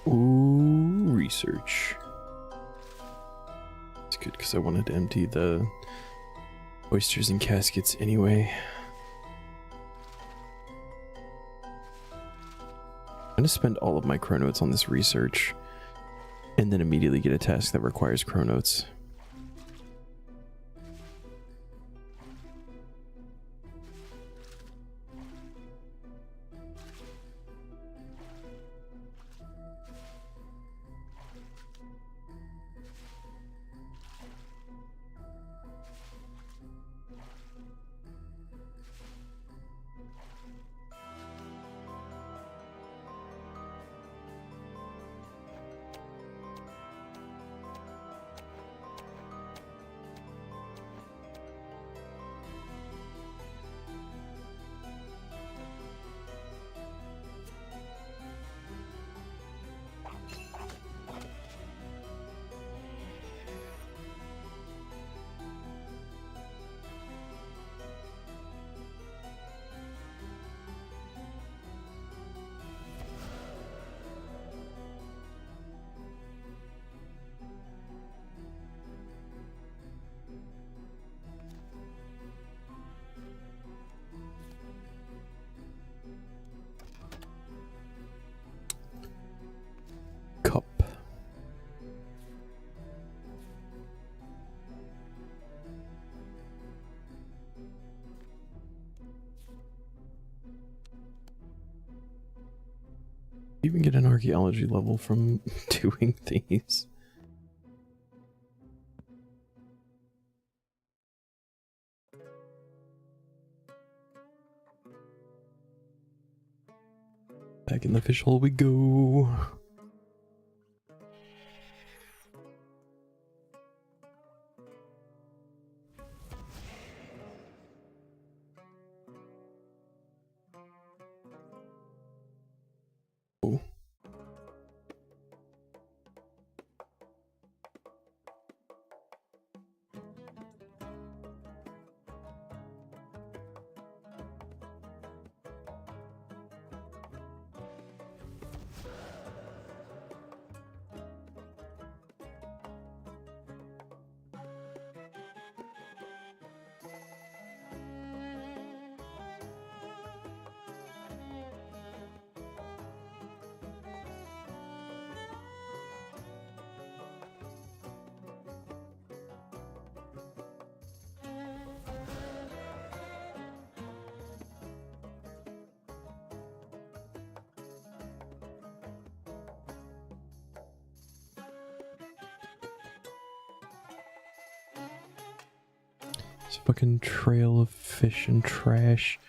Ooh, research. It's good because I wanted to empty the oysters and caskets anyway. I'm gonna spend all of my chronotes on this research and then immediately get a task that requires chronotes. Cup. You even get an archaeology level from doing these. Back in the fish hole we go. Oh. It's a fucking trail of fish and trash.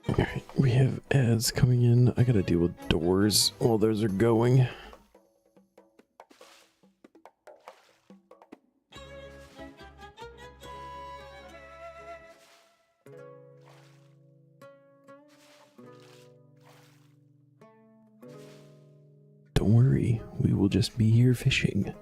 Alright, we have ads coming in. I gotta deal with doors while those are going. Don't worry, we will just be here fishing.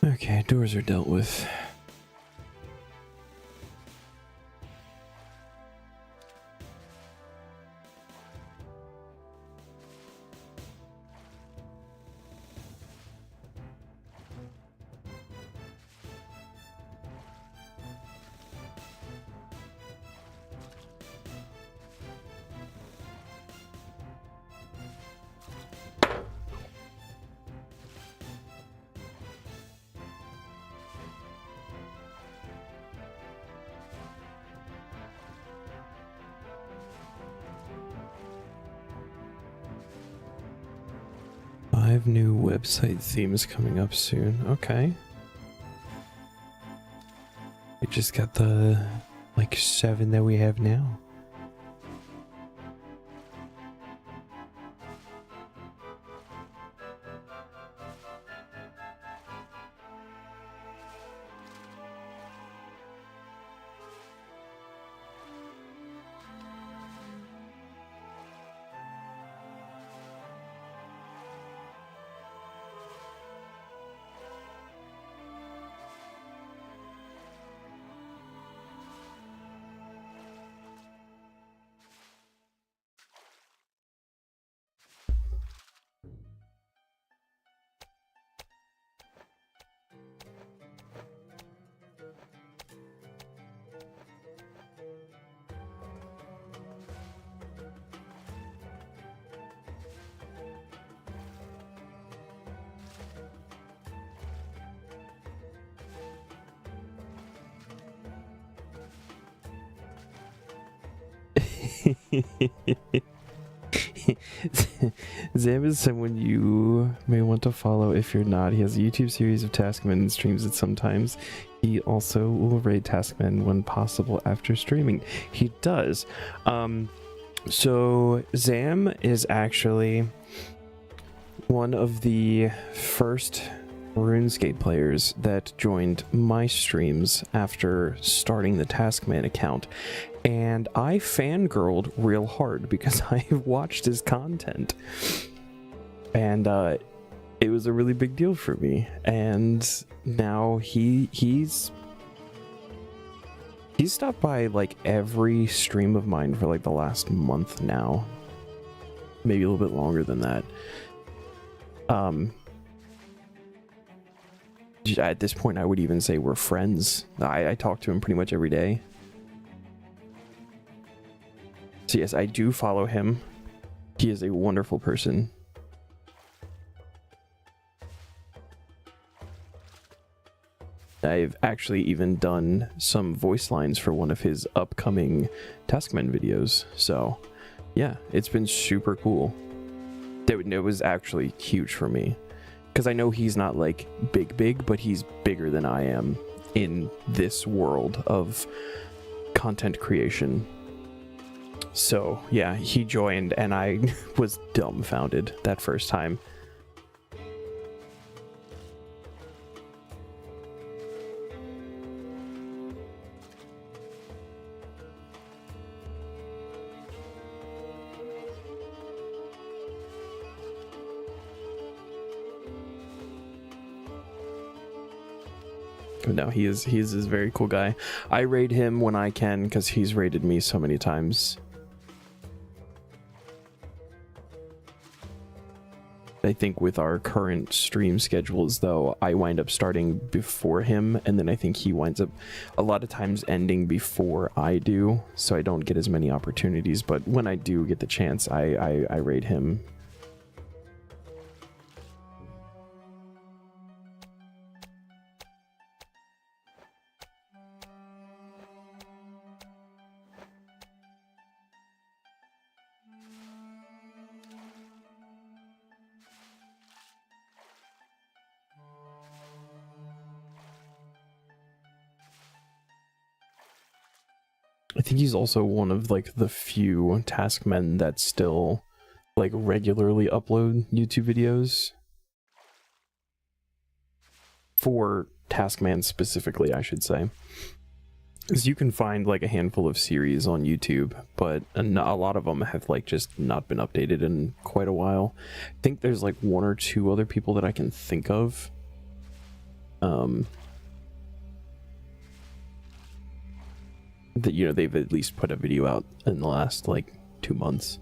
Okay, doors are dealt with. New website themes coming up soon. Okay. We just got the like 7 that we have now. Zam is someone you may want to follow if you're not. He has a YouTube series of Taskman and streams it sometimes. He also will raid Taskman when possible after streaming. He does. So Zam is actually one of the first RuneScape players that joined my streams after starting the Taskman account, and I fangirled real hard because I watched his content. and it was a really big deal for me. And now he's stopped by like every stream of mine for like the last month now, maybe a little bit longer than that. At this point I would even say we're friends. I talk to him pretty much every day. So yes, I do follow him. He is a wonderful person. I've actually even done some voice lines for one of his upcoming Taskman videos. So yeah, it's been super cool. It was actually huge for me, because I know he's not like big, but he's bigger than I am in this world of content creation. So yeah, he joined and I was dumbfounded that first time. No, he's a very cool guy. I raid him when I can because he's raided me so many times. I think with our current stream schedules, though, I wind up starting before him, and then I think he winds up a lot of times ending before I do, so I don't get as many opportunities. But when I do get the chance, I raid him. I think he's also one of like the few taskmen that still like regularly upload YouTube videos. For Taskman specifically, I should say. Because you can find like a handful of series on YouTube, but a lot of them have like just not been updated in quite a while. I think there's like one or two other people that I can think of. That, you know, they've at least put a video out in the last like 2 months.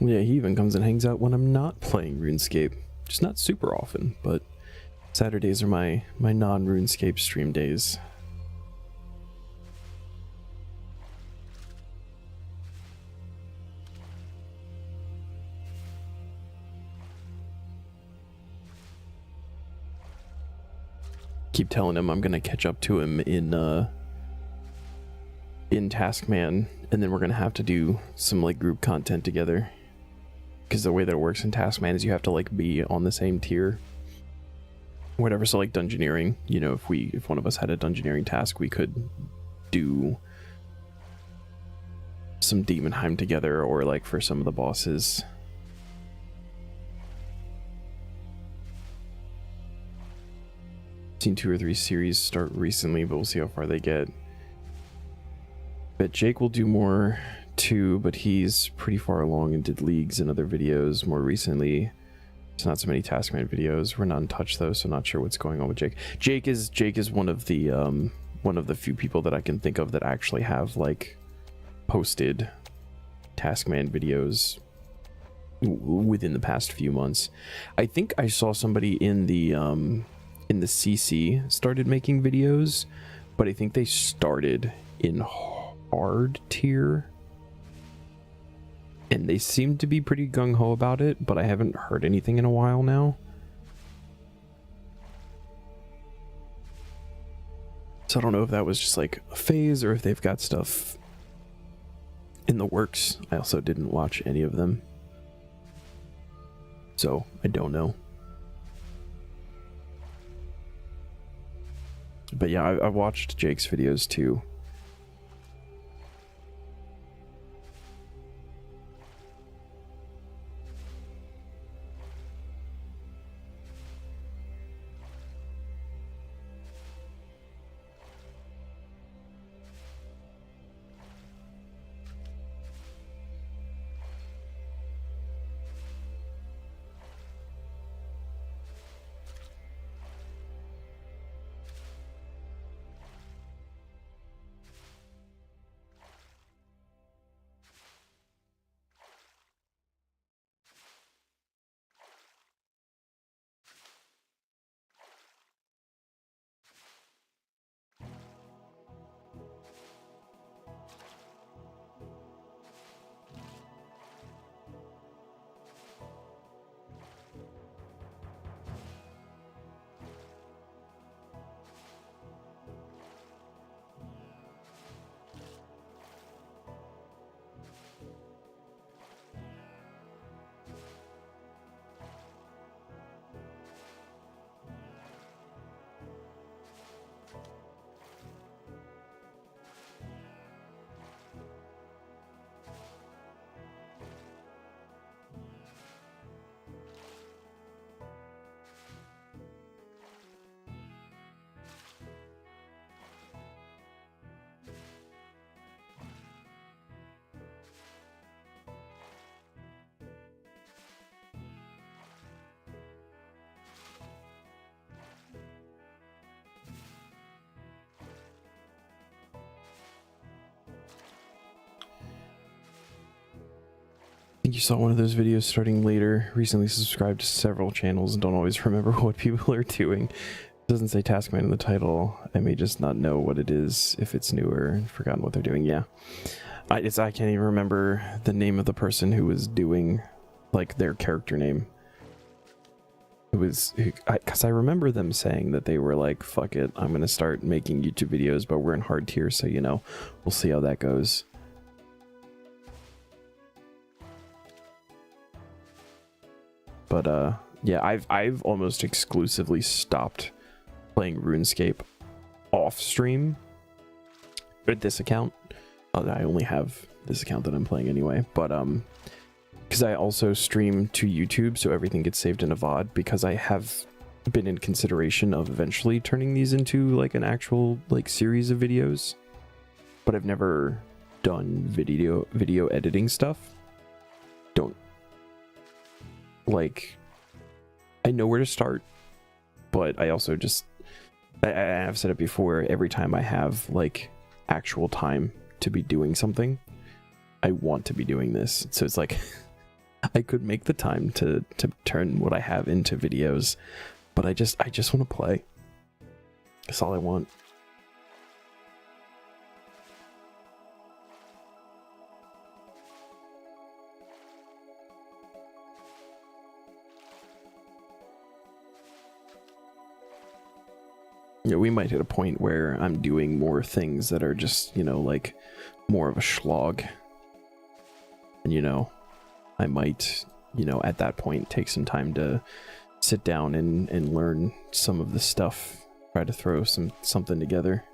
Yeah, he even comes and hangs out when I'm not playing RuneScape. Just not super often, but Saturdays are my non-RuneScape stream days. Keep telling him I'm gonna catch up to him in Taskman, and then we're gonna have to do some like group content together. Because the way that it works in Taskman is you have to like be on the same tier, whatever. So like dungeoneering, you know, if one of us had a dungeoneering task, we could do some Demonheim together, or like for some of the bosses. Seen 2 or 3 series start recently, but we'll see how far they get. But Jake will do more too, but he's pretty far along and did leagues and other videos more recently. It's not so many Taskman videos. We're not in touch though, so not sure what's going on with Jake. Jake is one of the few people that I can think of that actually have like posted Taskman videos within the past few months. I think I saw somebody in the CC started making videos, but I think they started in hard tier. and they seem to be pretty gung-ho about it, but I haven't heard anything in a while now. So I don't know if that was just like a phase or if they've got stuff in the works. I also didn't watch any of them, so I don't know. But yeah, I watched Jake's videos too. I think you saw one of those videos starting later. Recently subscribed to several channels and don't always remember what people are doing. It doesn't say Taskman in the title. I may just not know what it is if it's newer and forgotten what they're doing. Yeah, I can't even remember the name of the person who was doing like their character name. It was because I remember them saying that they were like, fuck it, I'm gonna start making YouTube videos, but we're in hard tier, so you know, we'll see how that goes. But yeah, I've almost exclusively stopped playing RuneScape off stream with this account. I only have this account that I'm playing anyway, but because I also stream to YouTube, so everything gets saved in a VOD, because I have been in consideration of eventually turning these into like an actual like series of videos, but I've never done video editing stuff. Don't like, I know where to start, but I also just I've said it before, every time I have like actual time to be doing something, I want to be doing this. So it's like I could make the time to turn what I have into videos, but I just want to play. That's all I want. Yeah, we might hit a point where I'm doing more things that are just, you know, like more of a slog. And, you know, I might, you know, at that point take some time to sit down and learn some of the stuff, try to throw something together.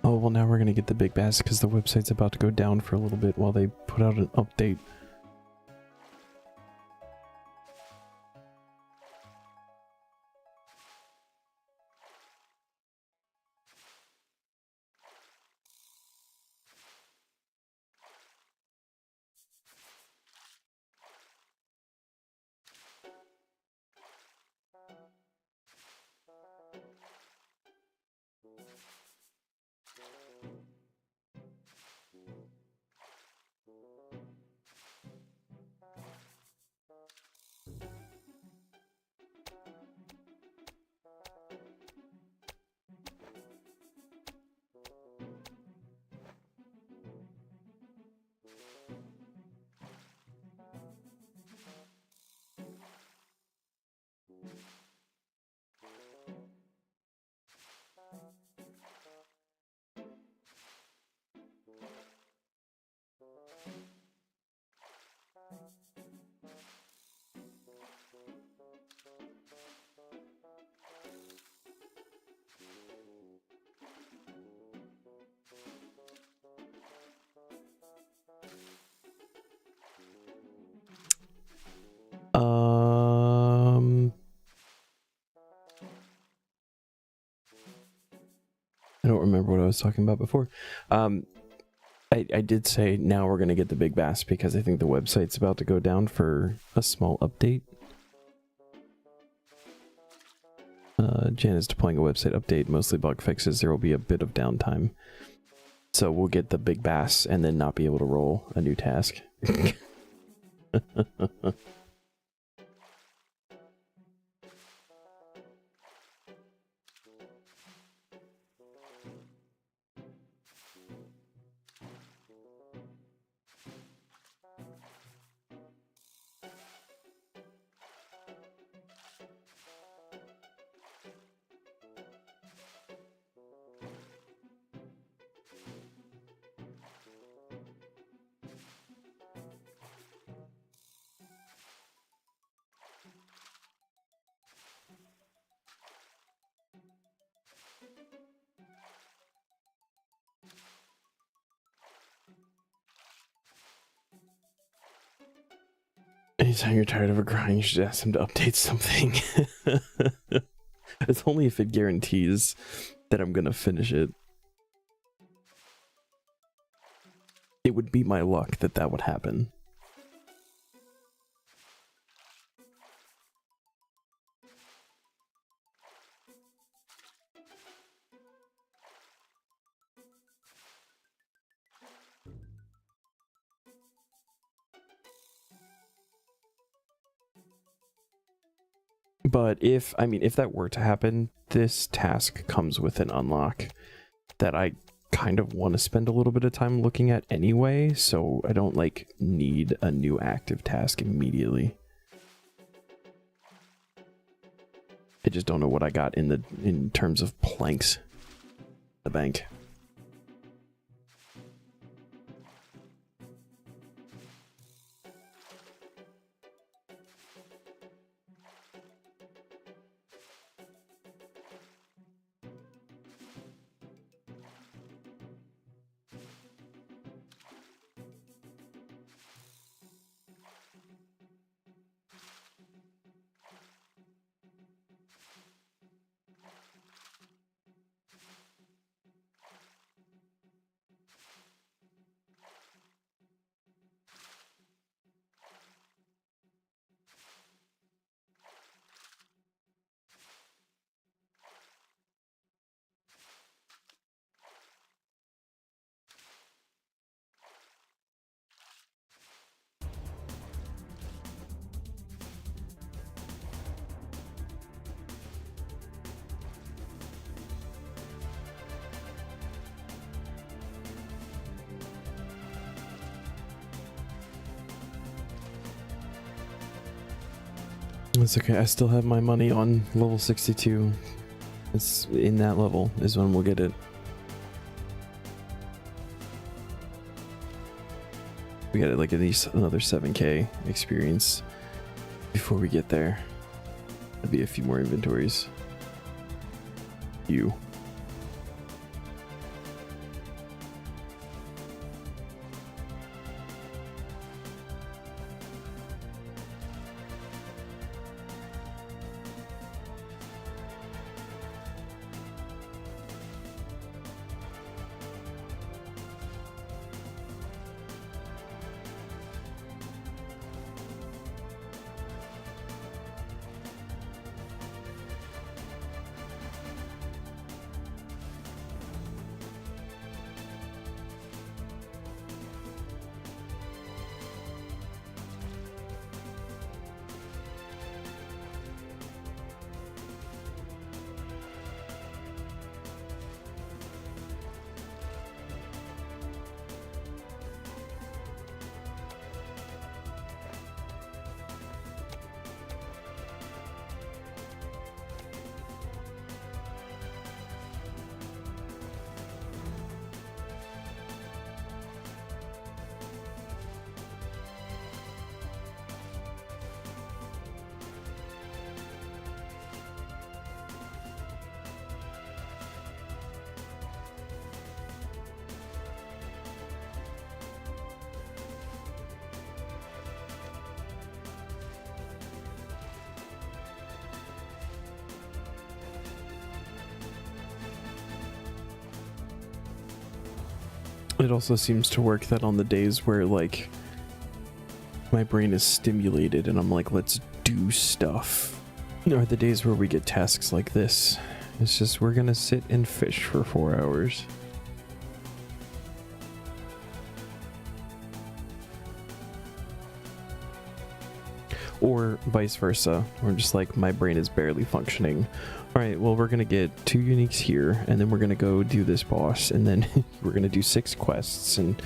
Oh, well, now we're going to get the big bass because the website's about to go down for a little bit while they put out an update. don't remember what I was talking about before. I did say now we're going to get the big bass because I think the website's about to go down for a small update. Jan is deploying a website update, mostly bug fixes. There will be a bit of downtime. So we'll get the big bass and then not be able to roll a new task. Anytime you're tired of a grind, you should ask him to update something. It's only if it guarantees that I'm gonna finish it. It would be my luck that that would happen. But if that were to happen, this task comes with an unlock that I kind of want to spend a little bit of time looking at anyway, so I don't like need a new active task immediately. I just don't know what I got in terms of planks. The bank. It's okay, I still have my money on level 62. It's in that level is when we'll get it. We got like at least another 7k experience before we get there. There'll be a few more inventories. You. It also seems to work that on the days where, like, my brain is stimulated and I'm like, let's do stuff, are the days where we get tasks like this. It's just, we're gonna sit and fish for 4 hours. Or vice versa. We're just like, my brain is barely functioning. All right, well, we're gonna get 2 uniques here, and then we're gonna go do this boss, and then we're gonna do 6 quests, and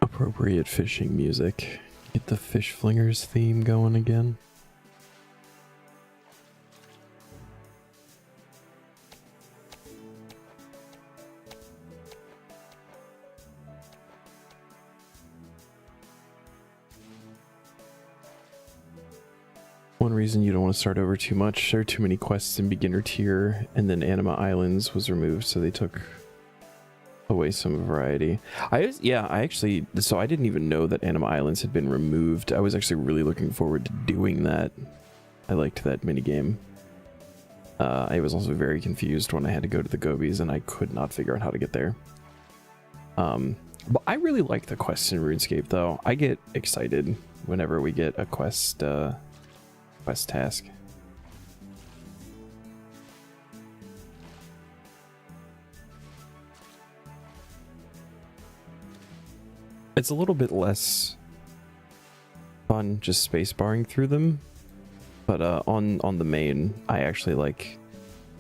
appropriate fishing music. Get the Fish Flingers theme going again. One reason you don't want to start over too much, there are too many quests in beginner tier, and then Anima Islands was removed, so they took away some variety. I didn't even know that Anima Islands had been removed. I was actually really looking forward to doing that. I liked that minigame. I was also very confused when I had to go to the Gobies and I could not figure out how to get there. But I really like the quests in RuneScape though. I get excited whenever we get a quest task. It's a little bit less fun just spacebarring through them, but on the main, I actually like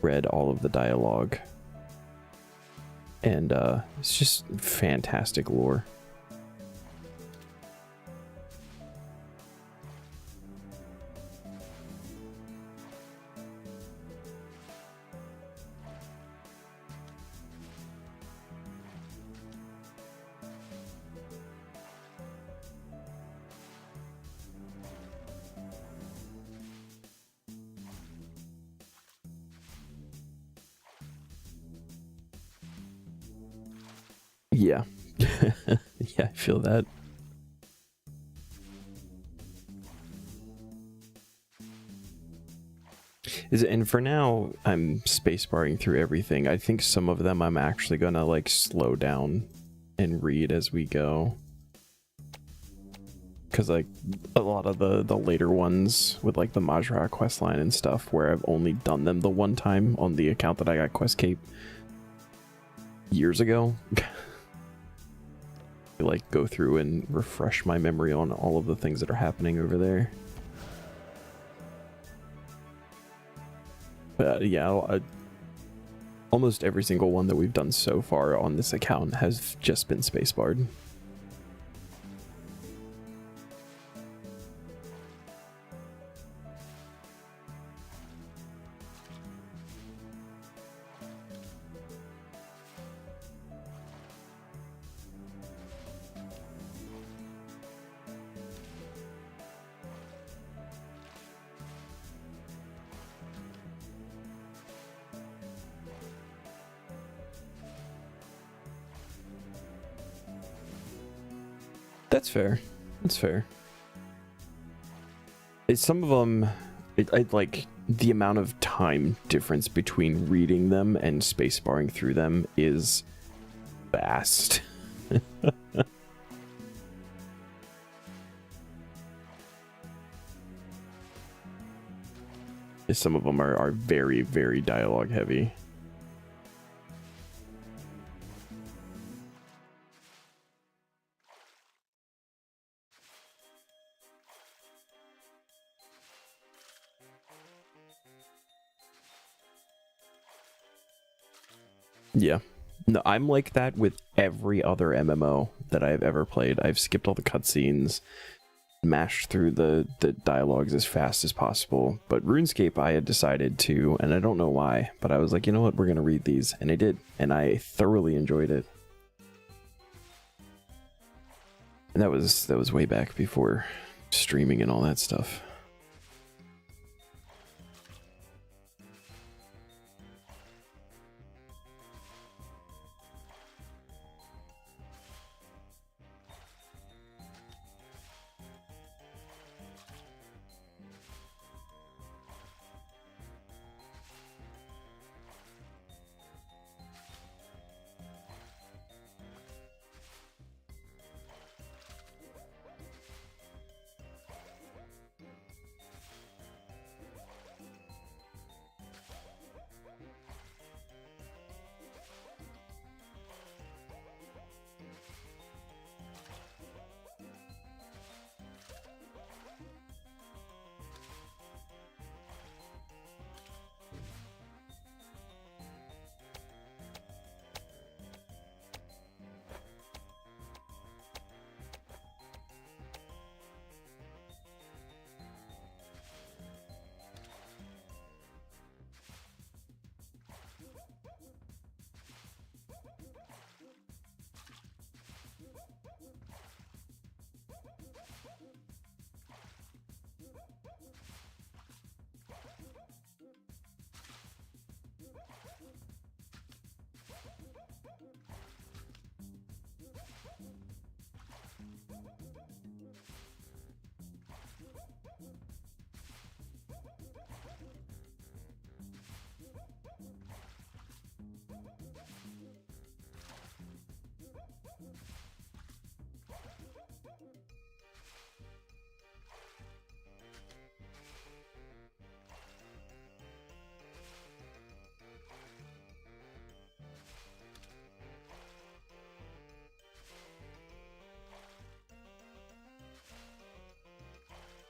read all of the dialogue, and it's just fantastic lore. Yeah. Yeah, I feel that. And for now, I'm spacebarring through everything. I think some of them I'm actually gonna like slow down and read as we go. Because like a lot of the later ones with like the Majra questline and stuff, where I've only done them the one time on the account that I got Quest Cape years ago. Like go through and refresh my memory on all of the things that are happening over there. But yeah, almost every single one that we've done so far on this account has just been spacebarred. That's fair. That's fair. Some of them, I like the amount of time difference between reading them and spacebarring through them is vast. Some of them are very, very dialogue heavy. Yeah. No, I'm like that with every other MMO that I've ever played. I've skipped all the cutscenes, mashed through the dialogues as fast as possible. But RuneScape, I had decided to, and I don't know why, but I was like, you know what, we're gonna read these, and I did, and I thoroughly enjoyed it. And that was way back before streaming and all that stuff.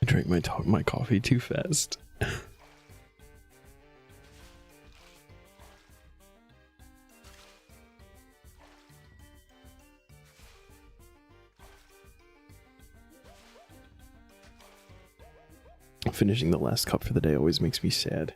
I drank my coffee too fast. Finishing the last cup for the day always makes me sad.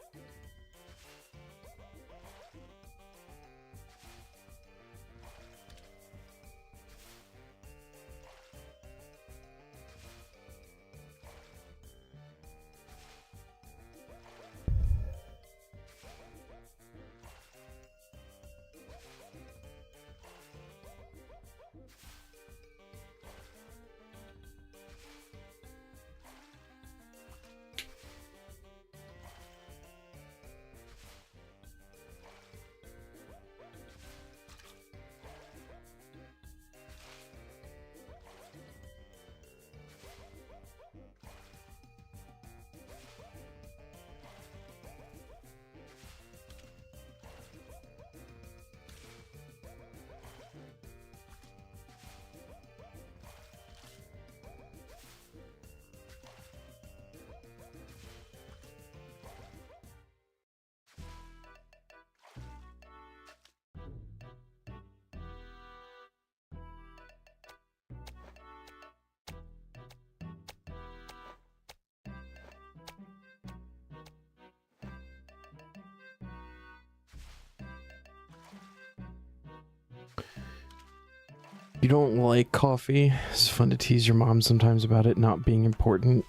You don't like coffee? It's fun to tease your mom sometimes about it not being important.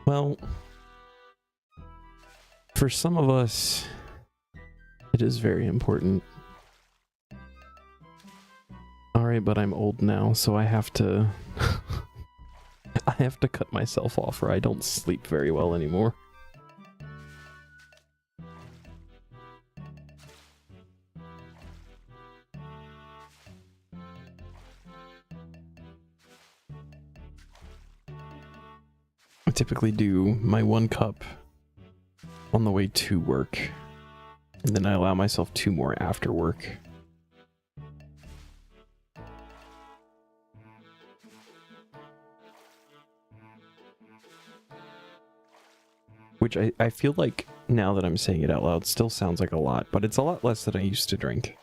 Well, for some of us, it is very important. Alright, but I'm old now, so I have to... I have to cut myself off or I don't sleep very well anymore. I typically do my 1 cup on the way to work, and then I allow myself 2 more after work. Which I feel like, now that I'm saying it out loud, still sounds like a lot, but it's a lot less than I used to drink.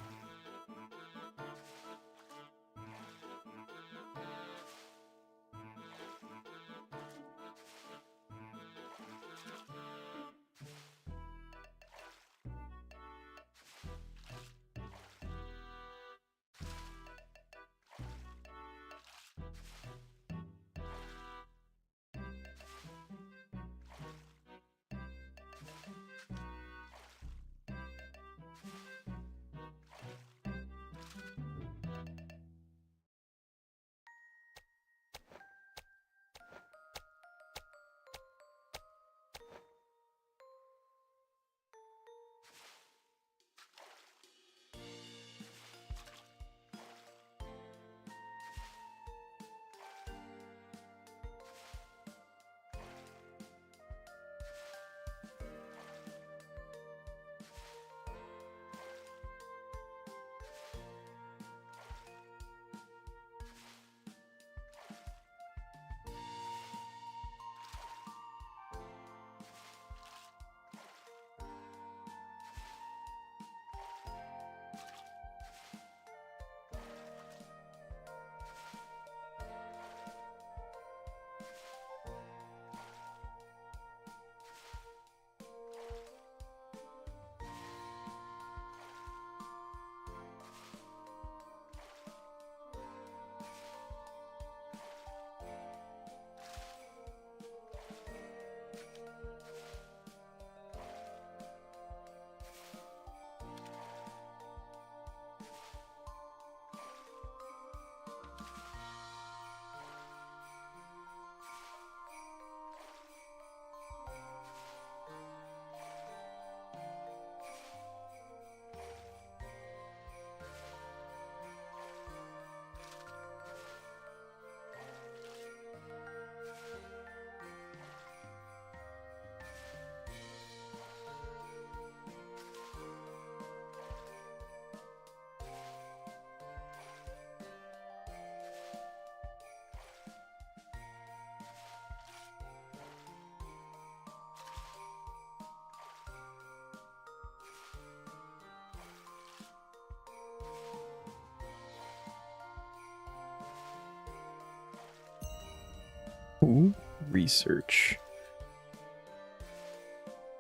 Ooh, research.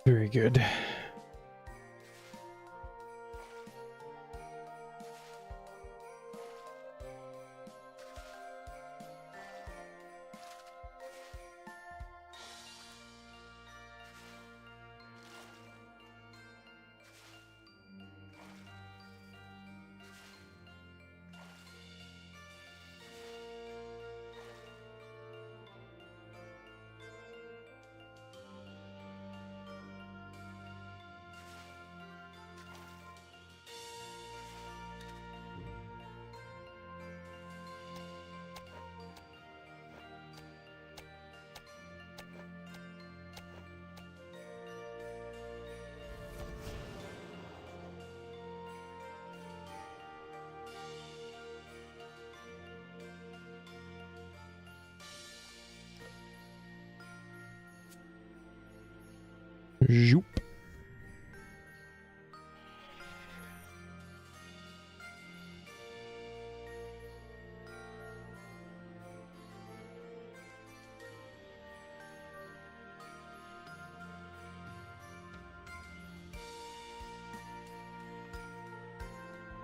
Very good. Zoop.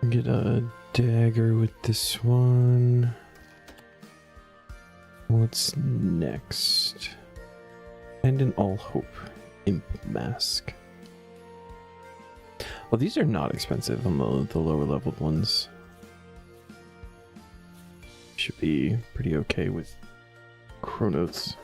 Get a dagger with this one. What's next? And an all hope imp mask. Well, these are not expensive on the lower leveled ones. Should be pretty okay with Chronos.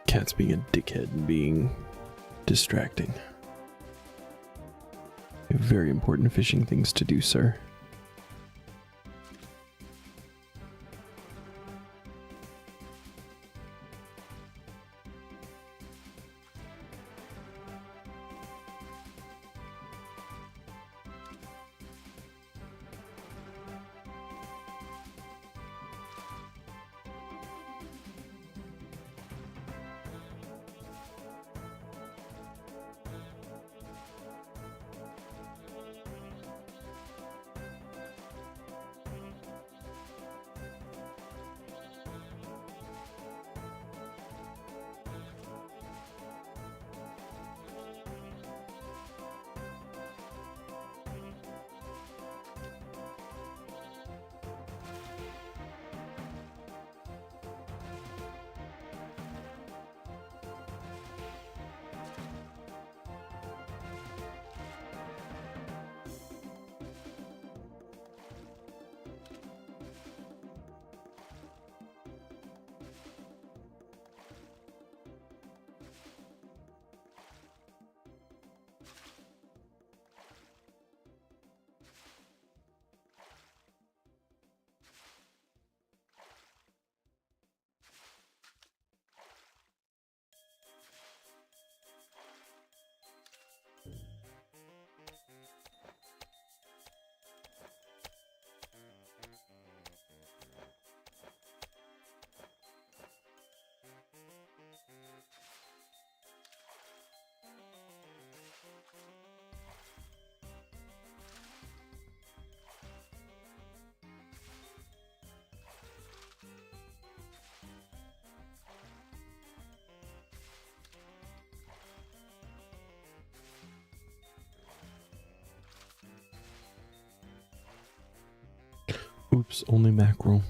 Cat's being a dickhead and being distracting. You have very important fishing things to do, sir. Oops, only mackerel.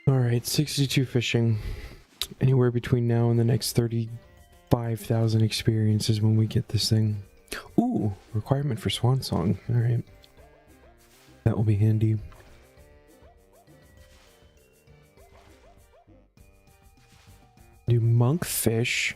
Alright, 62 fishing. Anywhere between now and the next 35,000 experiences when we get this thing. Ooh, requirement for Swan Song. Alright. That will be handy. Do monkfish.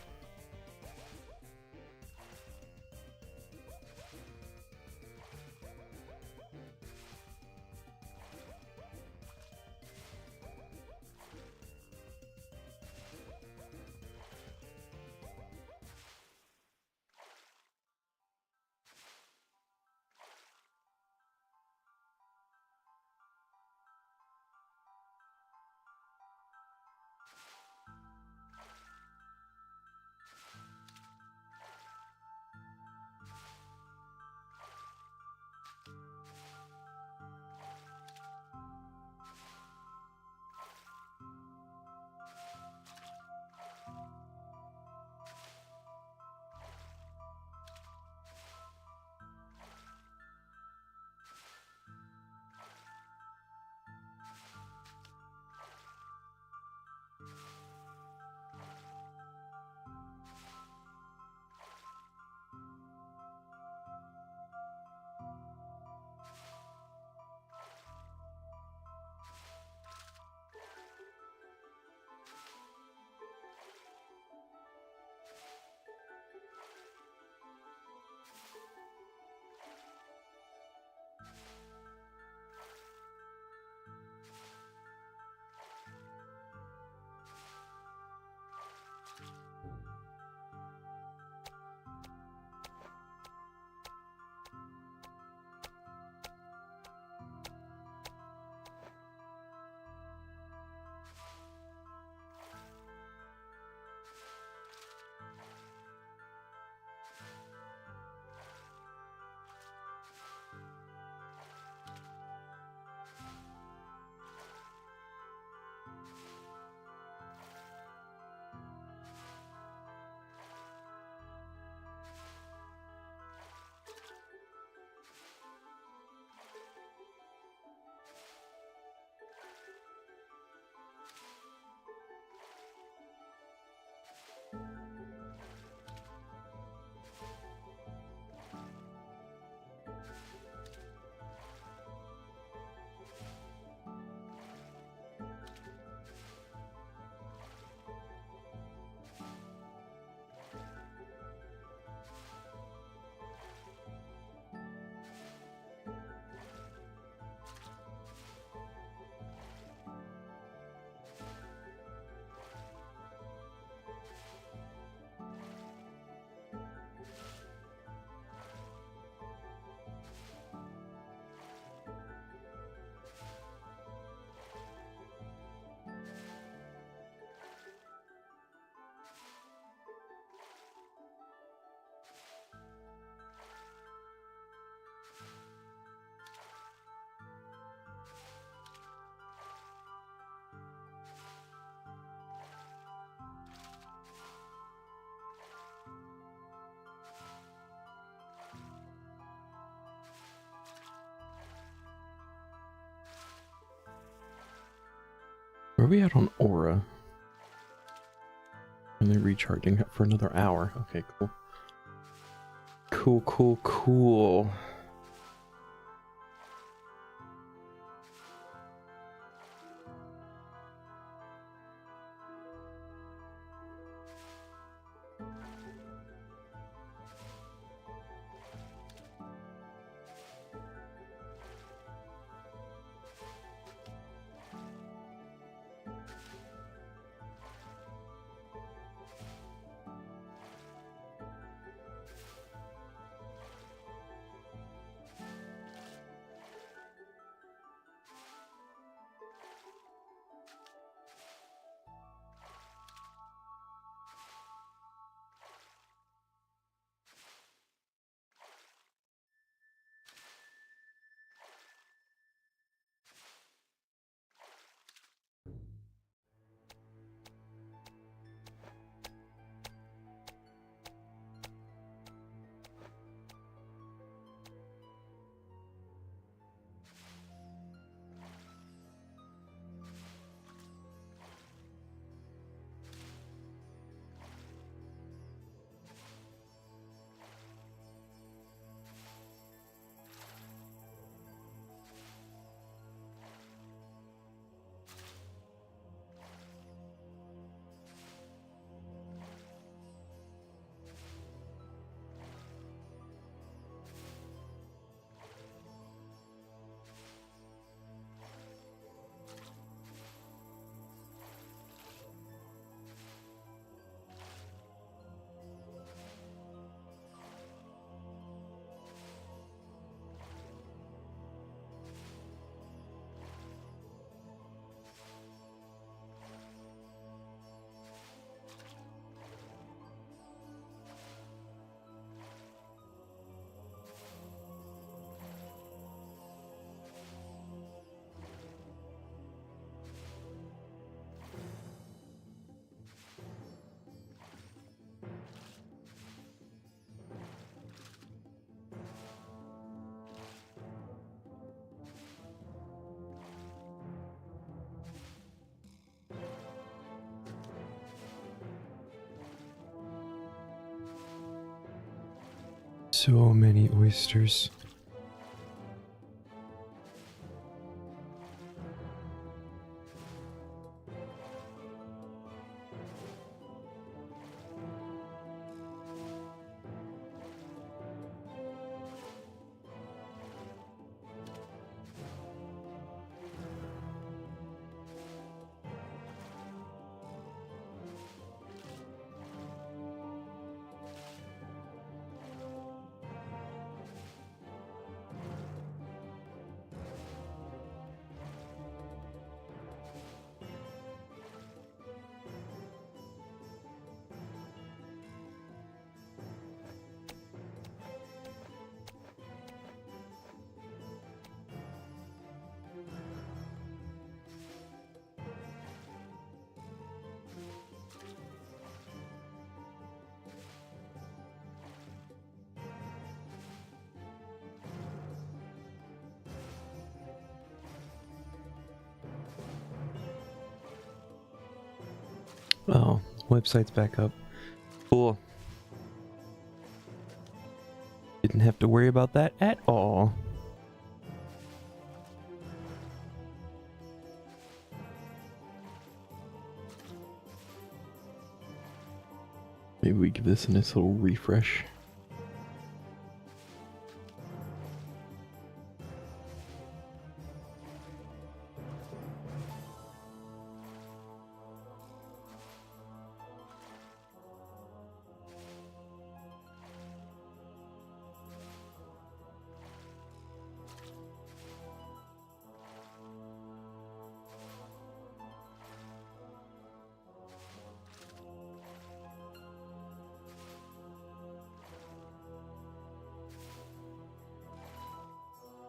Where are we at on aura? And they're recharging for another hour. Okay, cool. Cool, cool, cool. So many oysters. Oh, website's back up. Cool. Didn't have to worry about that at all. Maybe we give this a nice little refresh.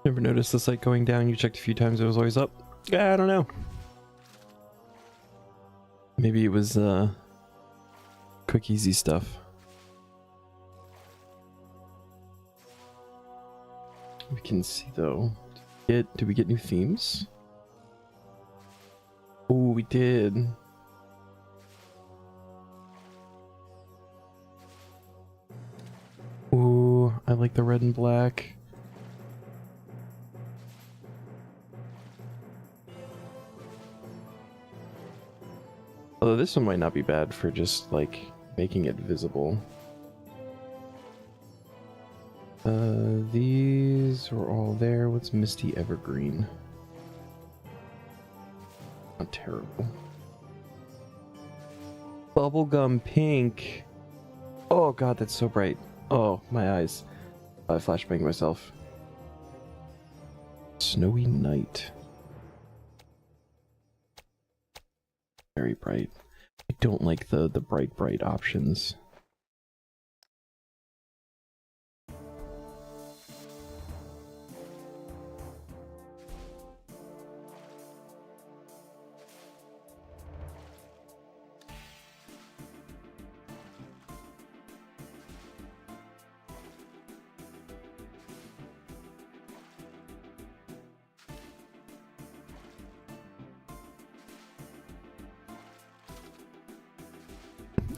Never noticed the site going down. You checked a few times, it was always up. Yeah, I don't know. Maybe it was quick easy stuff. We can see though. Did we get new themes? Oh, we did. Ooh, I like the red and black. Although this one might not be bad for just, like, making it visible. These are all there. What's Misty Evergreen? Not terrible. Bubblegum pink. Oh god, that's so bright. Oh, my eyes. I flashbanged myself. Snowy night. Very bright. I don't like the bright options.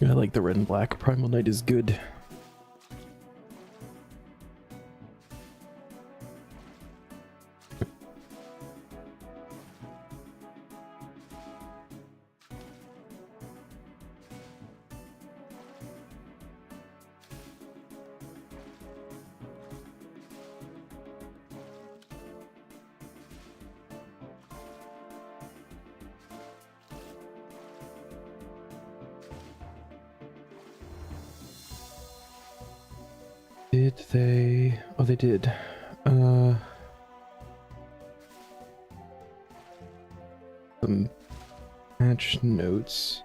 I like the red and black. Primal Night is good. Did they? Oh, they did. Some patch notes.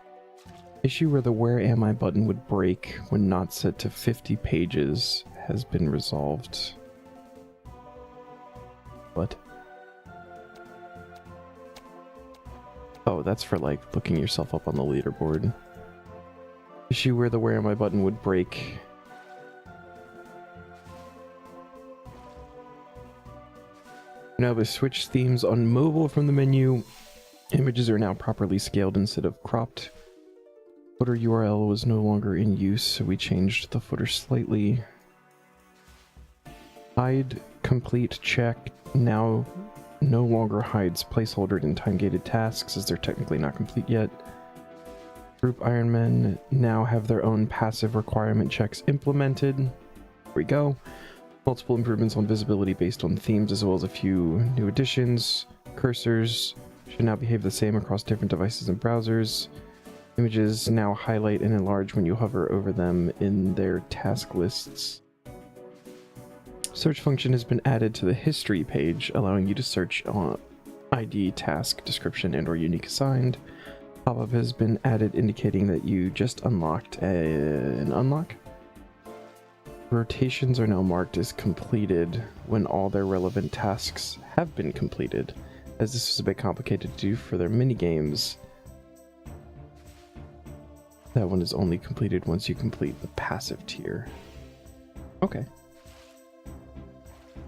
Issue where the Where Am I button would break when not set to 50 pages has been resolved. What? Oh, that's for, like, looking yourself up on the leaderboard. Issue where the Where Am I button would break. Now with switch themes on mobile from the menu, images are now properly scaled instead of cropped. Footer URL was no longer in use, so we changed the footer slightly. Hide complete check now no longer hides placeholdered and time-gated tasks as they're technically not complete yet. Group Ironmen now have their own passive requirement checks implemented. There we go. Multiple improvements on visibility based on themes, as well as a few new additions. Cursors should now behave the same across different devices and browsers. Images now highlight and enlarge when you hover over them in their task lists. Search function has been added to the history page, allowing you to search on ID, task, description, and/or unique assigned. Pop-up has been added indicating that you just unlocked an unlock. Rotations are now marked as completed when all their relevant tasks have been completed, as this was a bit complicated to do for their minigames. That one is only completed once you complete the passive tier. Okay.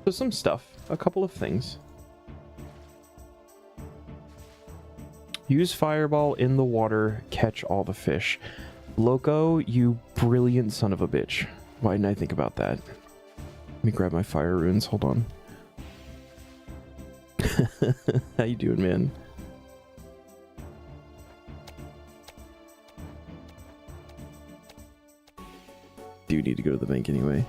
So some stuff, a couple of things. Use Fireball in the water, catch all the fish. Loco, you brilliant son of a bitch. Why didn't I think about that? Let me grab my fire runes, hold on. How you doing, man? Do need to go to the bank anyway.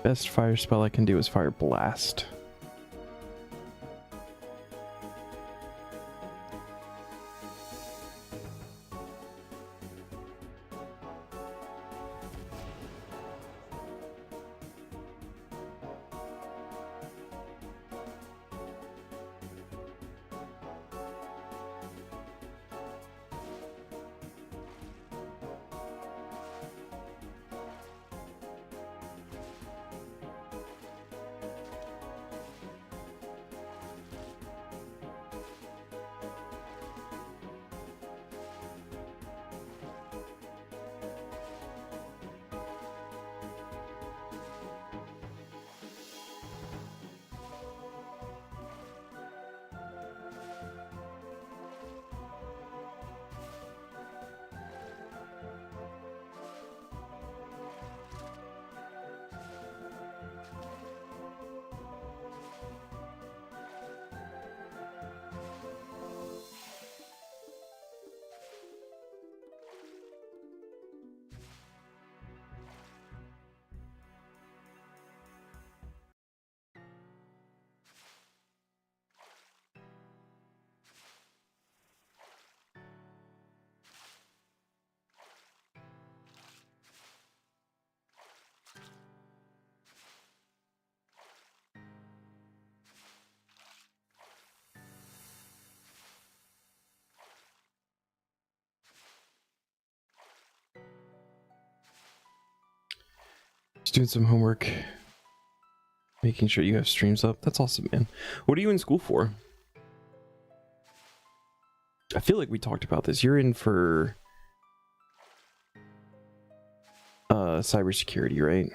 Best fire spell I can do is Fire Blast. Just doing some homework. Making sure you have streams up. That's awesome, man. What are you in school for? I feel like we talked about this. You're in for cybersecurity, right?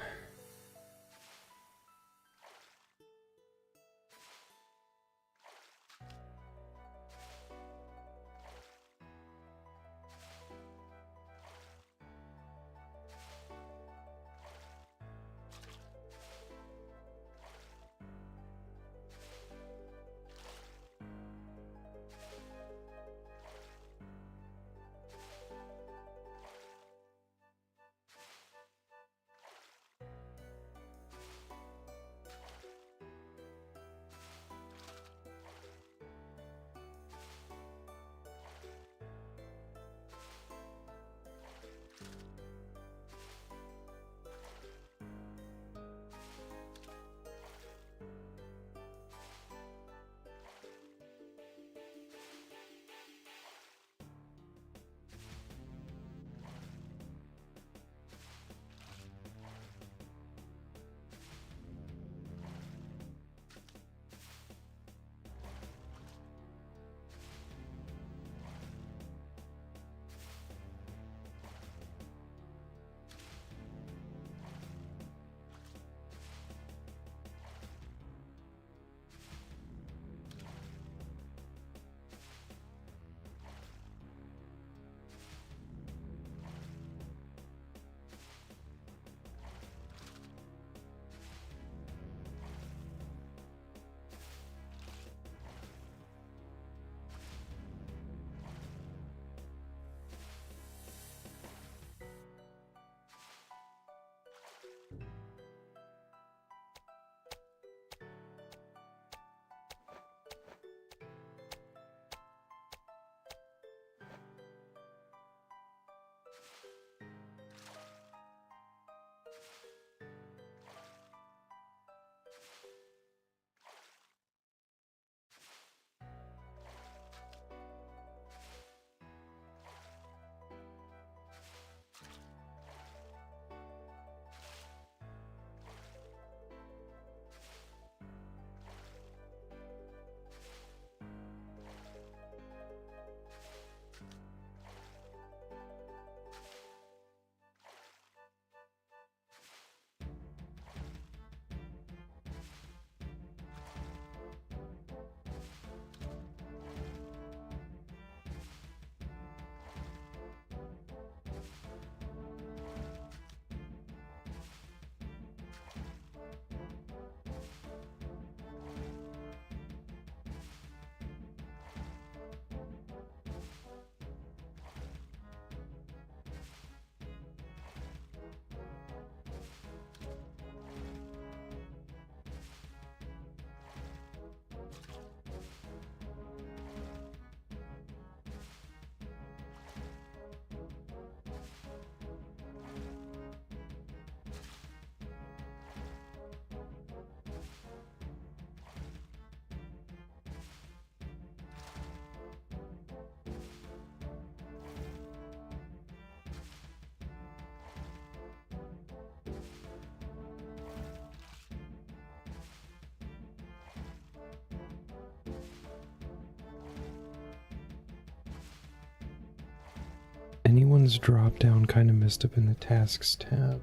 Anyone's drop down kind of messed up in the tasks tab.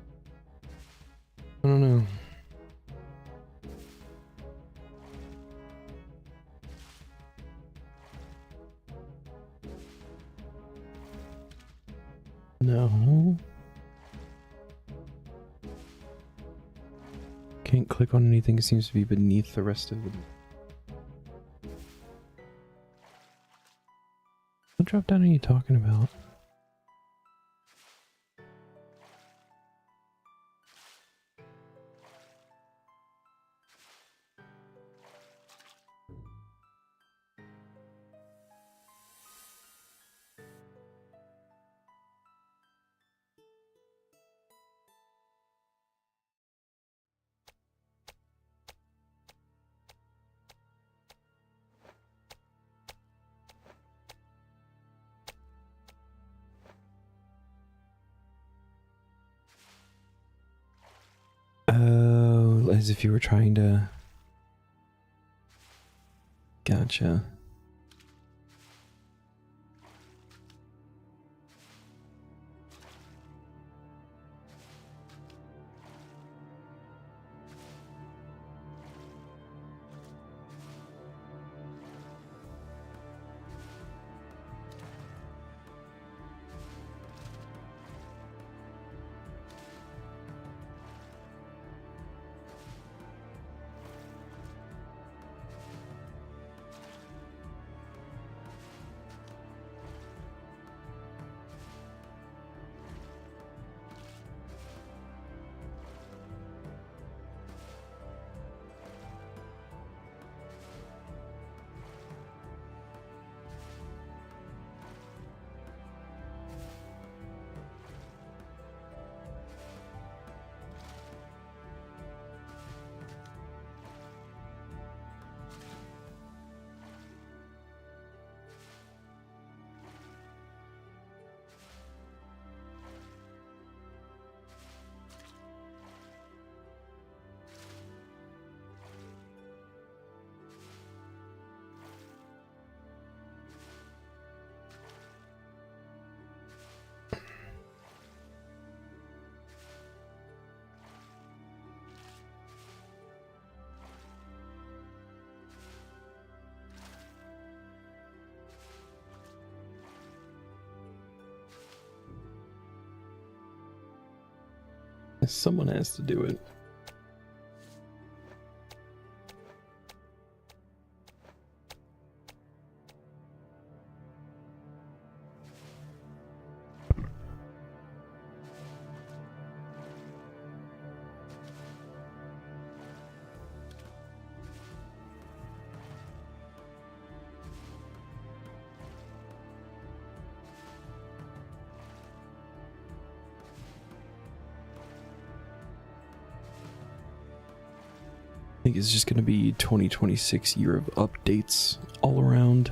I don't know. No. Can't click on anything. It seems to be beneath the rest of them. What drop down are you talking about? As if you were trying to... Gotcha. Someone has to do it. I think it's just going to be 2026 year of updates all around.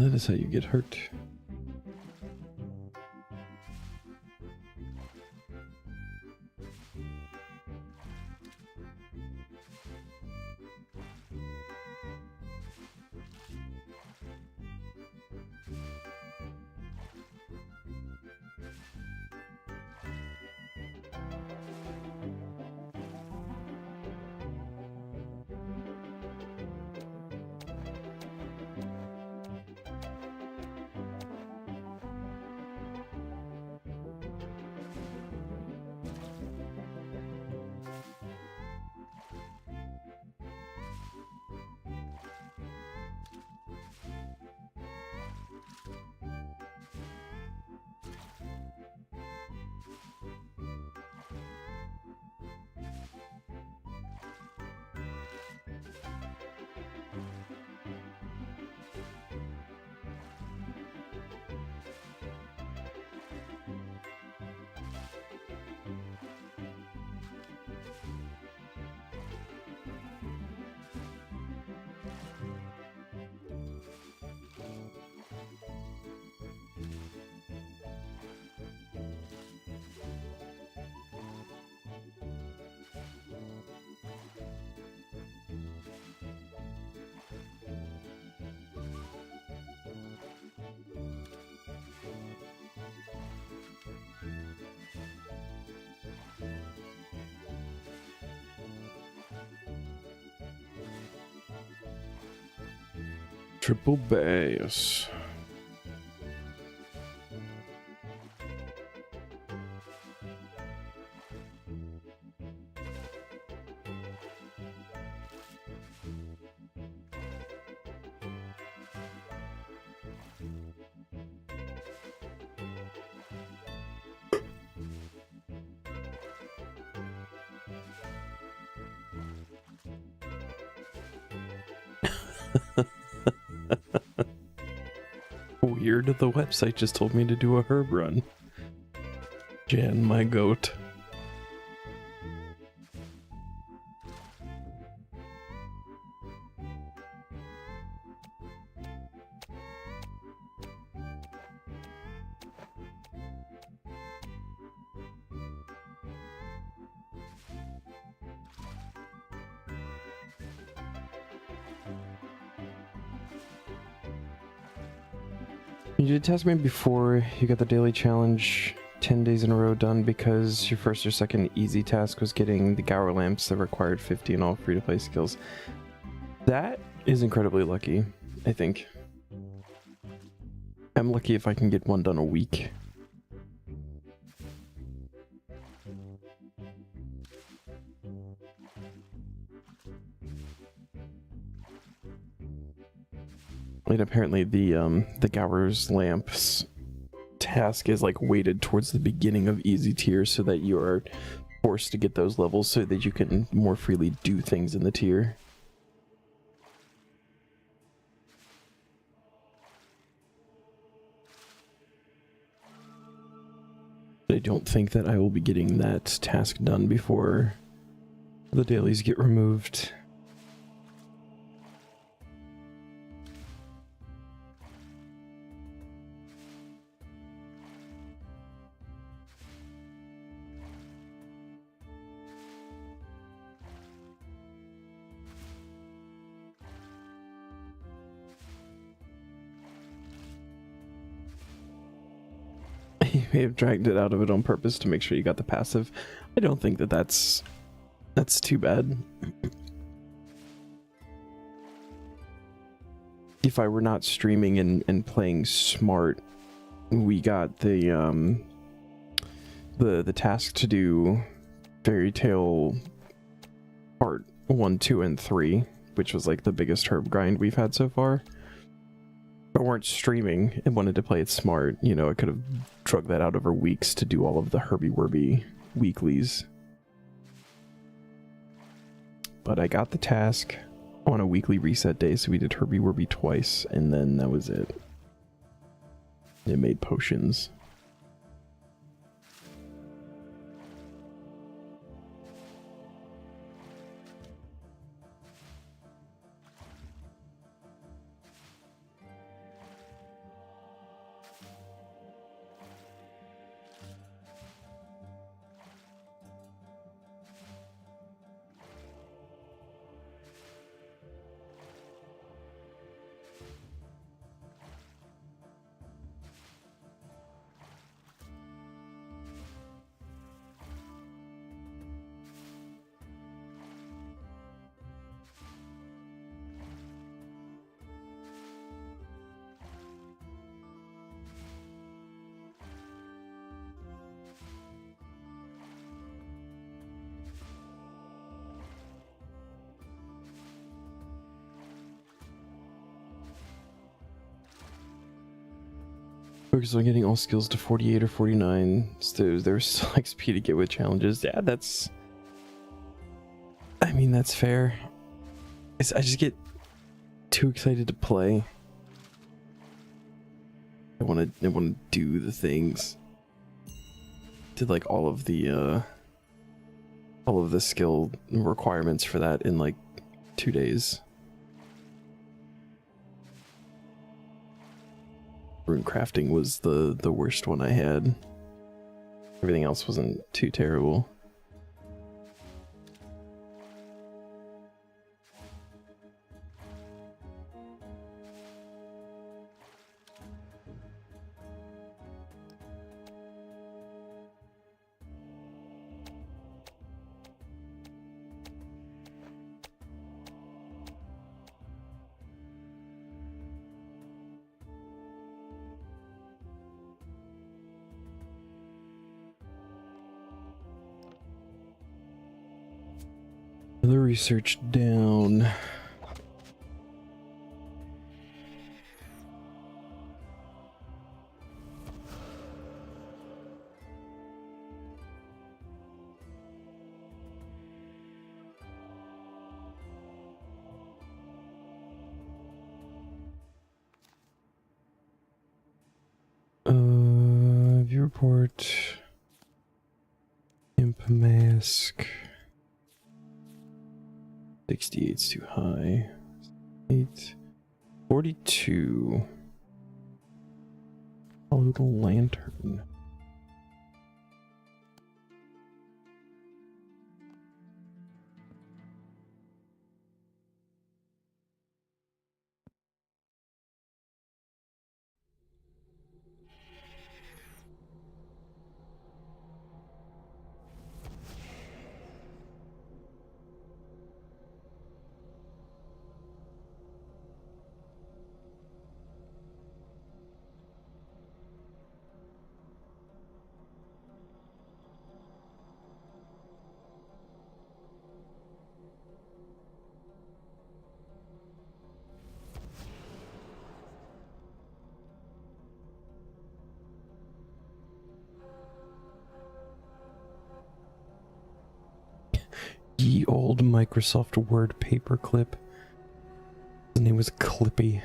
That is how you get hurt. Triple bass. Weird, the website just told me to do a herb run. Jan, my goat. You did Taskman before you got the daily challenge 10 days in a row done because your first or second easy task was getting the Gower lamps that required 50 in all free-to-play skills. That is incredibly lucky, I think. I'm lucky if I can get one done a week. And apparently the Gower's lamps task is like weighted towards the beginning of easy tier so that you are forced to get those levels so that you can more freely do things in the tier. I don't think that I will be getting that task done before the dailies get removed. You may have dragged it out of it on purpose to make sure you got the passive. I don't think that that's too bad. If I were not streaming and playing smart, we got the task to do Fairy Tale Part 1, 2, and 3, which was like the biggest herb grind we've had so far. If I weren't streaming and wanted to play it smart, you know, I could have drug that out over weeks to do all of the herby-werby weeklies. But I got the task on a weekly reset day, so we did herby-werby twice, and then that was it. It made potions. Focus on getting all skills to 48 or 49. So there's still XP to get with challenges. Yeah, that's... I mean, that's fair. I just get too excited to play. I want to do the things. Did like all of the skill requirements for that in like 2 days. Rune crafting was the worst one I had. Everything else wasn't too terrible. Another research down. View report. Imp mask. 68's too high. 8. 42. A little lantern. Ye old Microsoft Word paperclip. His name was Clippy.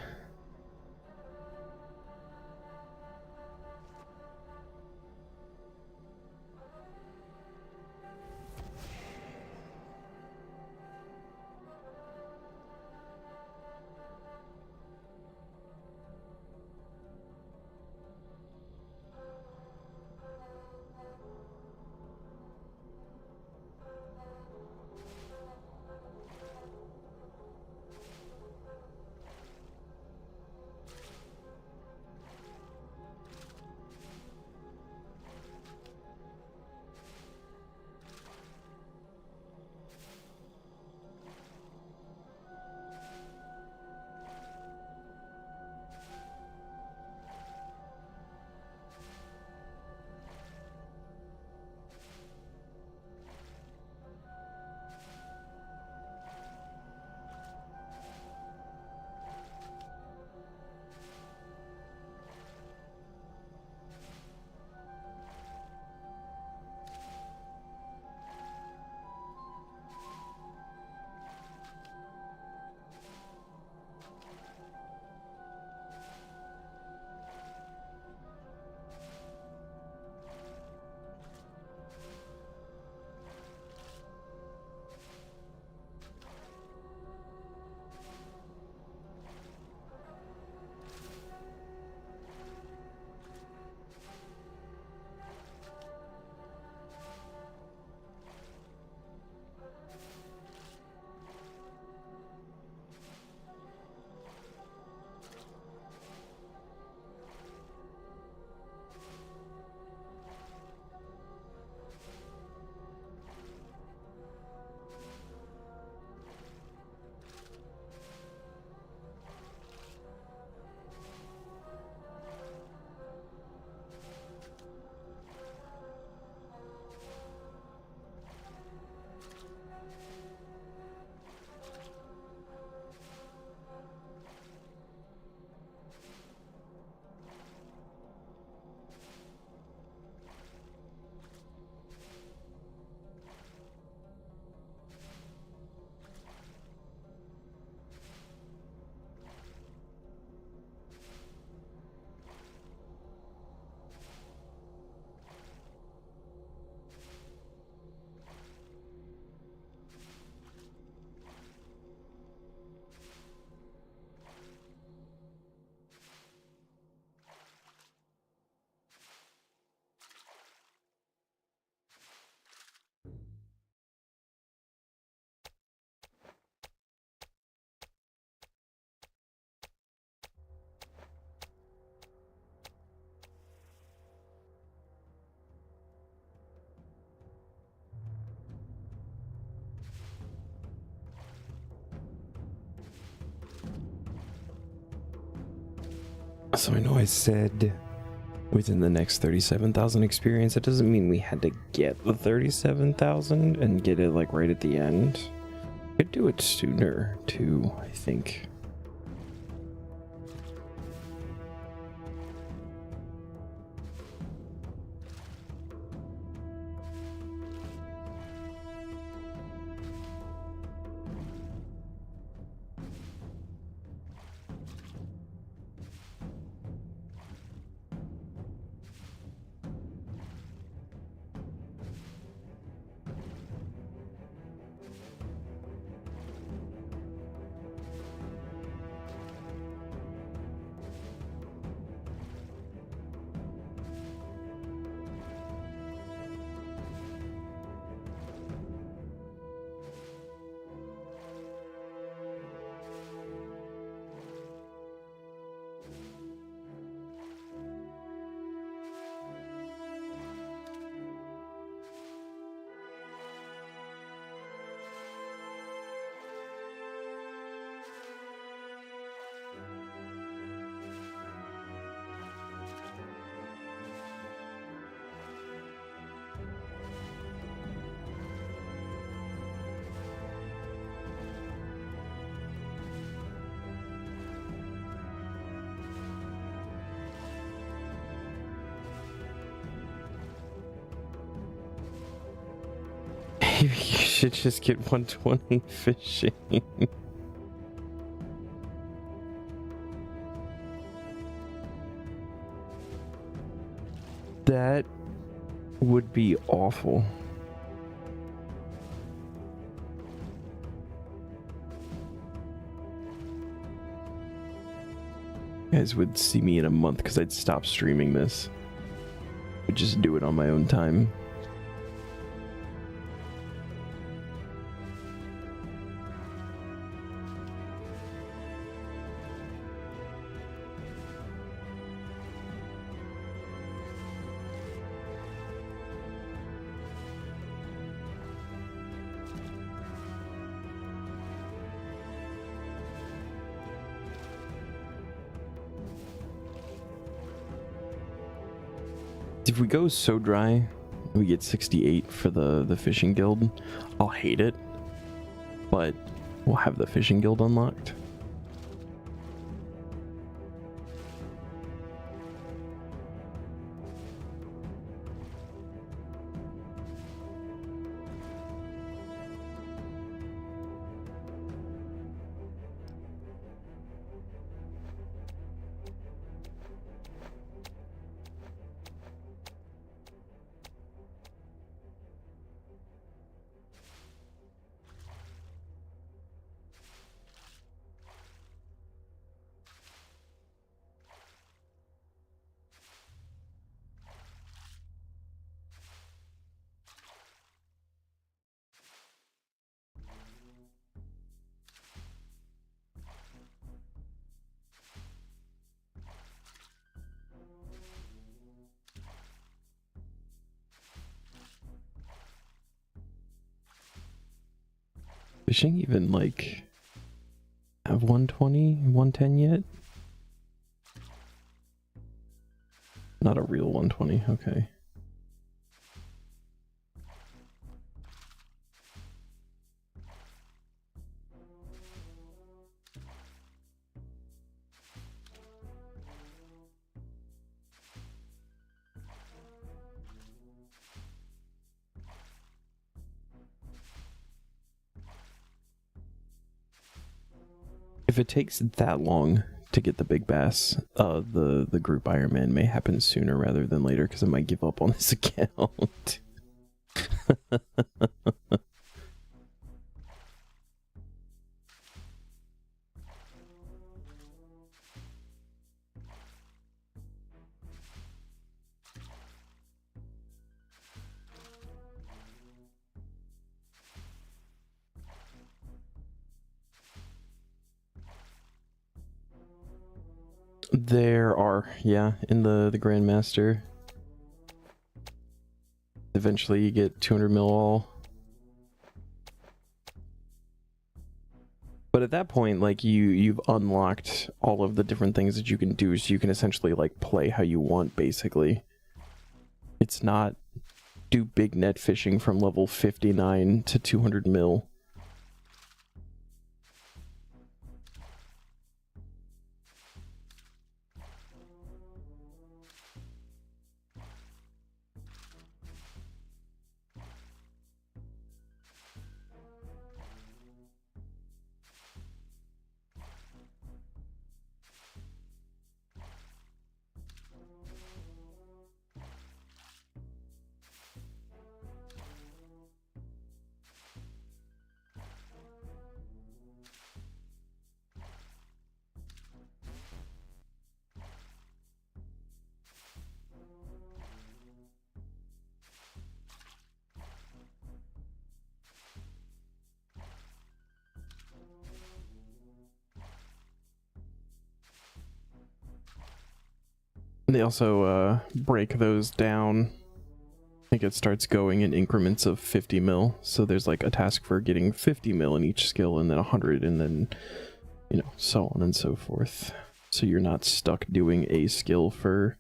So I know I said within the next 37,000 experience. That doesn't mean we had to get the 37,000 and get it like right at the end. Could do it sooner too, I think. You should just get 120 fishing. That would be awful. You guys would see me in a month because I'd stop streaming this. I'd just do it on my own time. If we go so dry, we get 68 for the fishing guild. I'll hate it, but we'll have the fishing guild unlocked. Fishing even like have 120, 110 yet? Not a real 120, okay. If it takes that long to get the big bass, the group Ironman may happen sooner rather than later because I might give up on this account. There are, yeah, in the Grandmaster. Eventually you get 200 mil all. But at that point, like, you've unlocked all of the different things that you can do, so you can essentially, like, play how you want, basically. It's not do big net fishing from level 59 to 200 mil. They also break those down. I think it starts going in increments of 50 mil. So there's like a task for getting 50 mil in each skill, and then 100, and then, you know, so on and so forth. So you're not stuck doing a skill for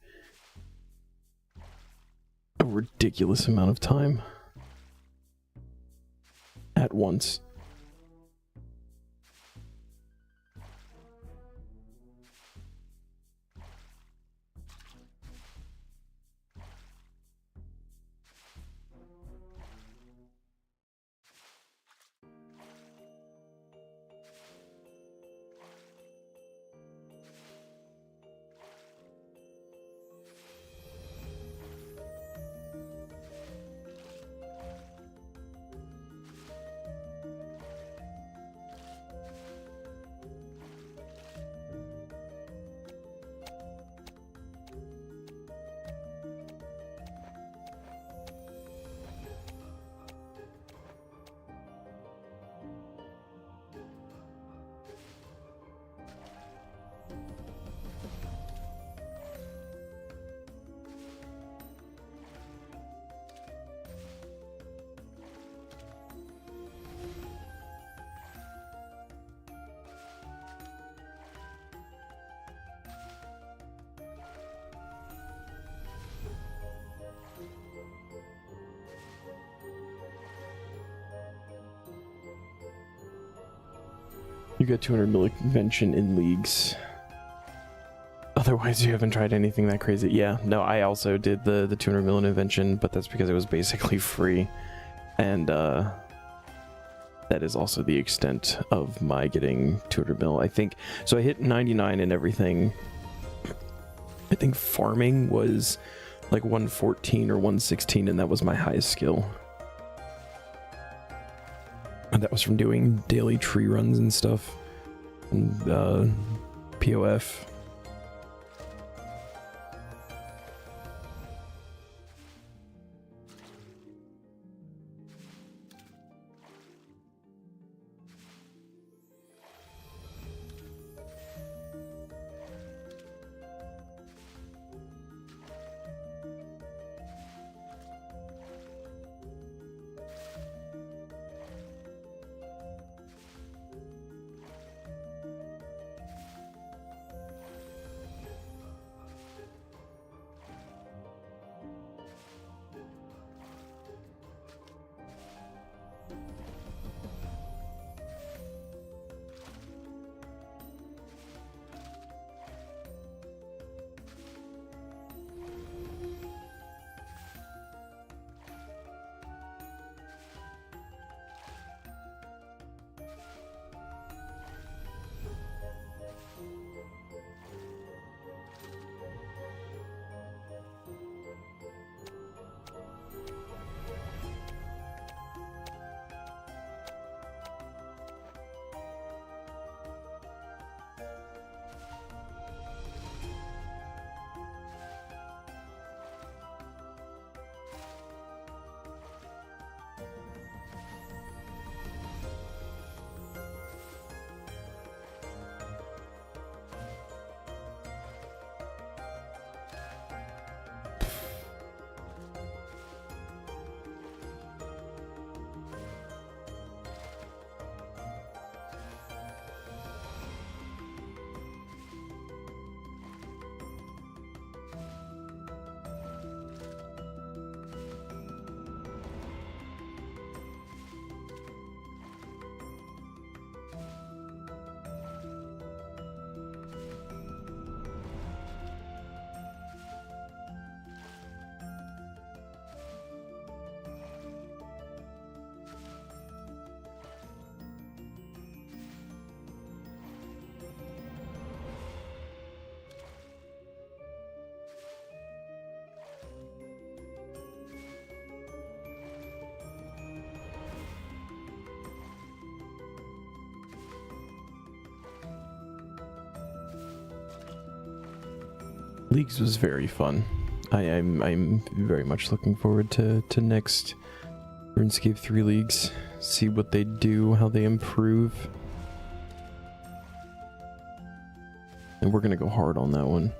a ridiculous amount of time at once. You get 200 mil invention in leagues. Otherwise, you haven't tried anything that crazy. Yeah, no, I also did the 200 mil in invention, but that's because it was basically free. And that is also the extent of my getting 200 mil. I think, so I hit 99 and everything. I think farming was like 114 or 116, and that was my highest skill. And that was from doing daily tree runs and stuff. And POF. Leagues was very fun. I'm very much looking forward to next RuneScape 3 Leagues. See what they do, how they improve. And we're gonna go hard on that one.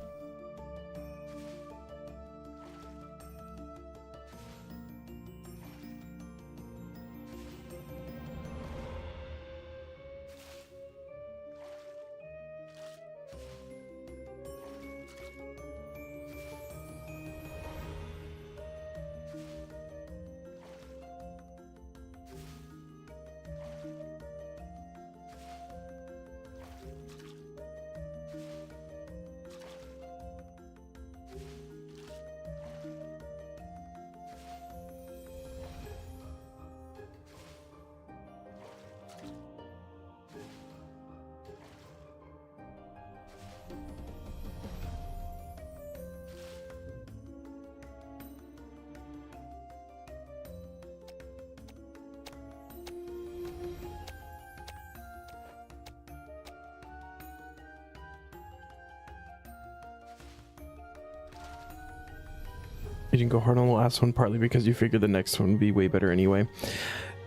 You didn't go hard on the last one, partly because you figured the next one would be way better anyway.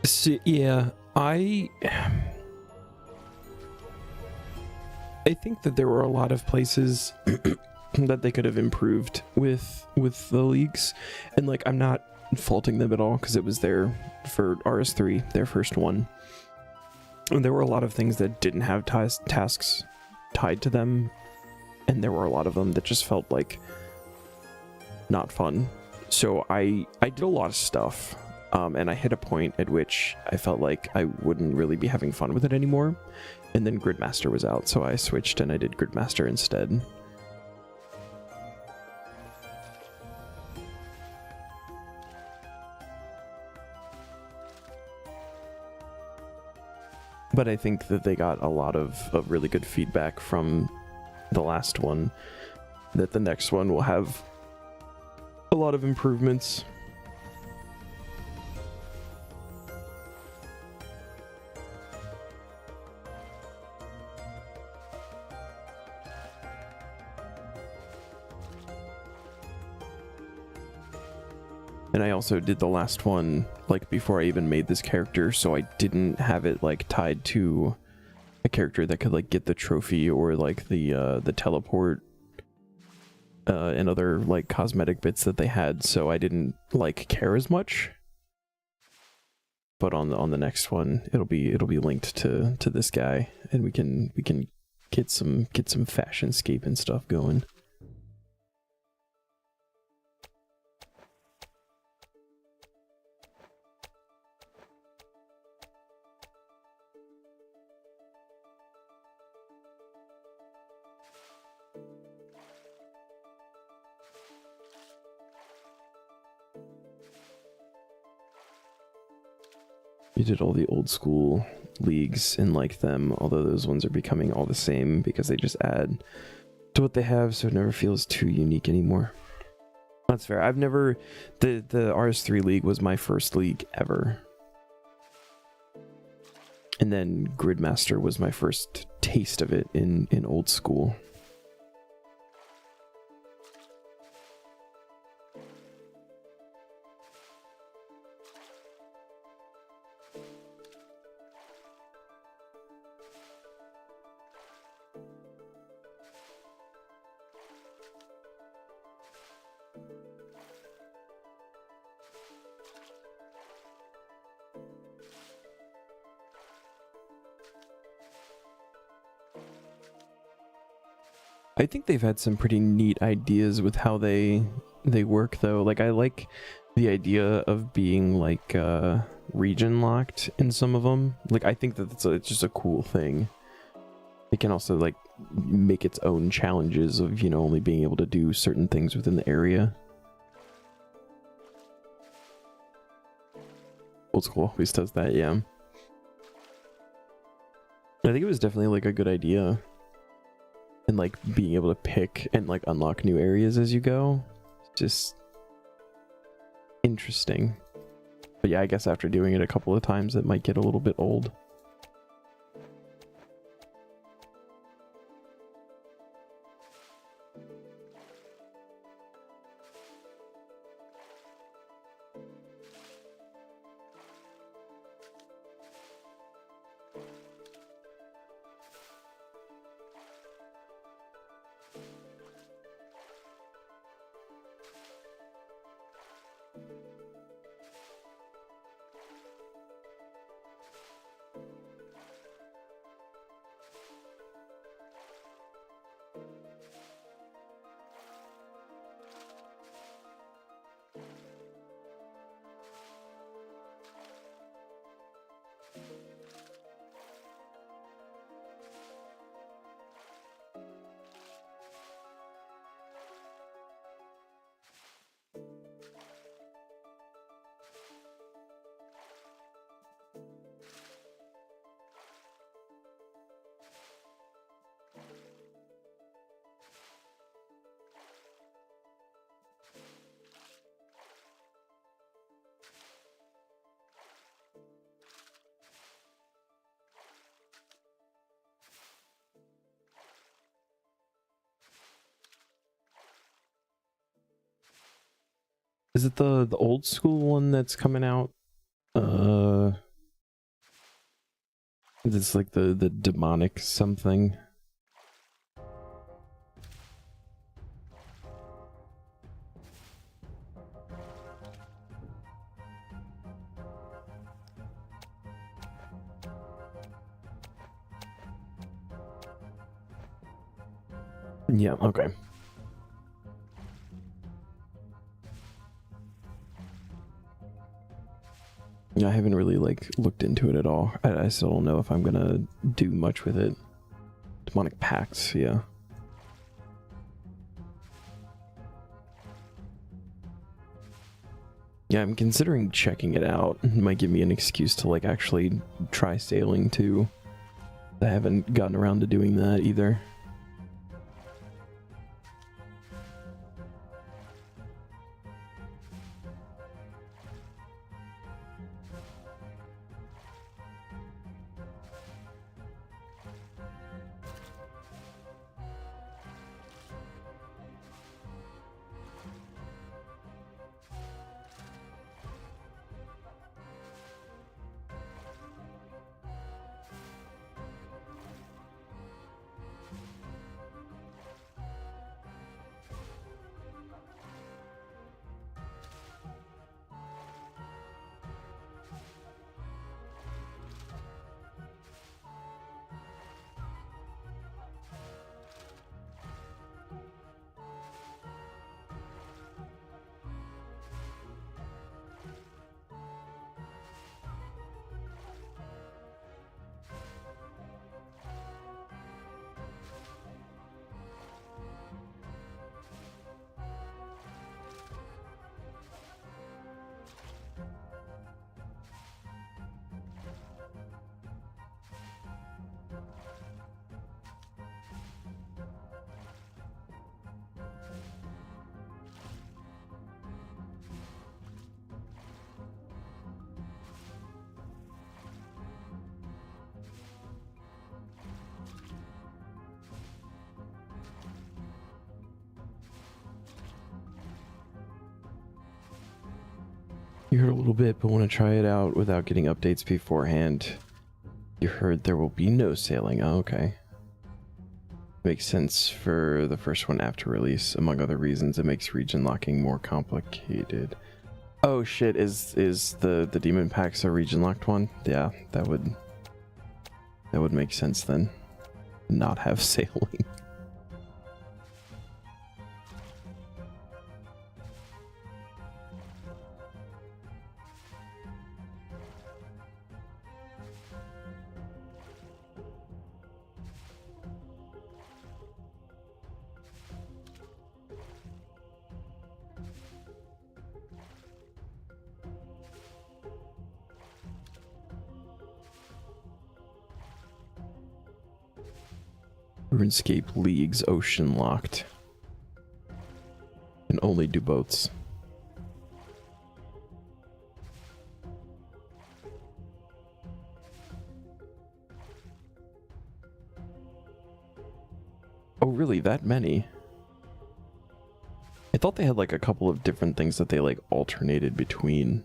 So, yeah, I think that there were a lot of places that they could have improved with the leagues, and like I'm not faulting them at all because it was there for RS3, their first one, and there were a lot of things that didn't have tasks tied to them, and there were a lot of them that just felt like not fun. So I did a lot of stuff, and I hit a point at which I felt like I wouldn't really be having fun with it anymore, and then Gridmaster was out, so I switched and I did Gridmaster instead. But I think that they got a lot of really good feedback from the last one, that the next one will have a lot of improvements. And I also did the last one like before I even made this character, so I didn't have it like tied to a character that could like get the trophy or like the teleport and other like cosmetic bits that they had, so I didn't like care as much. But on the next one, it'll be linked to this guy, and we can get some fashionscape and stuff going. You did all the old school leagues and like them, although those ones are becoming all the same because they just add to what they have, so it never feels too unique anymore. That's fair. I've never... The RS3 League was my first league ever. And then Gridmaster was my first taste of it in old school. I think they've had some pretty neat ideas with how they work though. Like I like the idea of being like region locked in some of them. Like I think that it's just a cool thing. It can also like make its own challenges of, you know, only being able to do certain things within the area. Old school always does that, yeah. I think it was definitely like a good idea. And like being able to pick and like unlock new areas as you go, just interesting. But yeah, I guess after doing it a couple of times it might get a little bit old. Is it the old school one that's coming out? It's like the demonic something. Yeah, okay. Yeah, I haven't really like looked into it at all. I still don't know if I'm gonna do much with it. Demonic Pacts, yeah. Yeah, I'm considering checking it out. It might give me an excuse to like actually try sailing too. I haven't gotten around to doing that either. You heard a little bit, but want to try it out without getting updates beforehand. You heard there will be no sailing. Oh, okay. Makes sense for the first one after release. Among other reasons, it makes region locking more complicated. Oh shit, is the demon packs a region locked one? Yeah, that would make sense then. Not have sailing. RuneScape League's ocean locked. Can only do boats. Oh really, that many? I thought they had like a couple of different things that they like alternated between.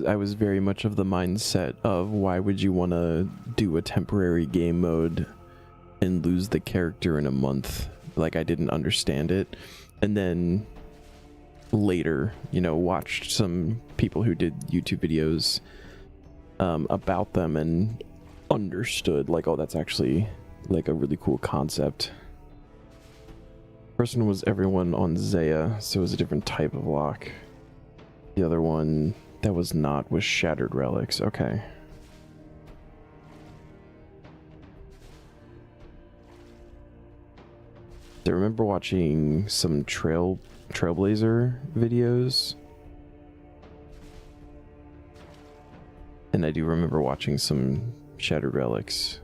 I was very much of the mindset of why would you want to do a temporary game mode and lose the character in a month? Like, I didn't understand it. And then later, you know, watched some people who did YouTube videos about them and understood like, oh, that's actually like a really cool concept. First one was everyone on Zaya, so it was a different type of lock. The other one that was not was Shattered Relics. Okay. I remember watching some Trailblazer videos. And I do remember watching some Shattered Relics.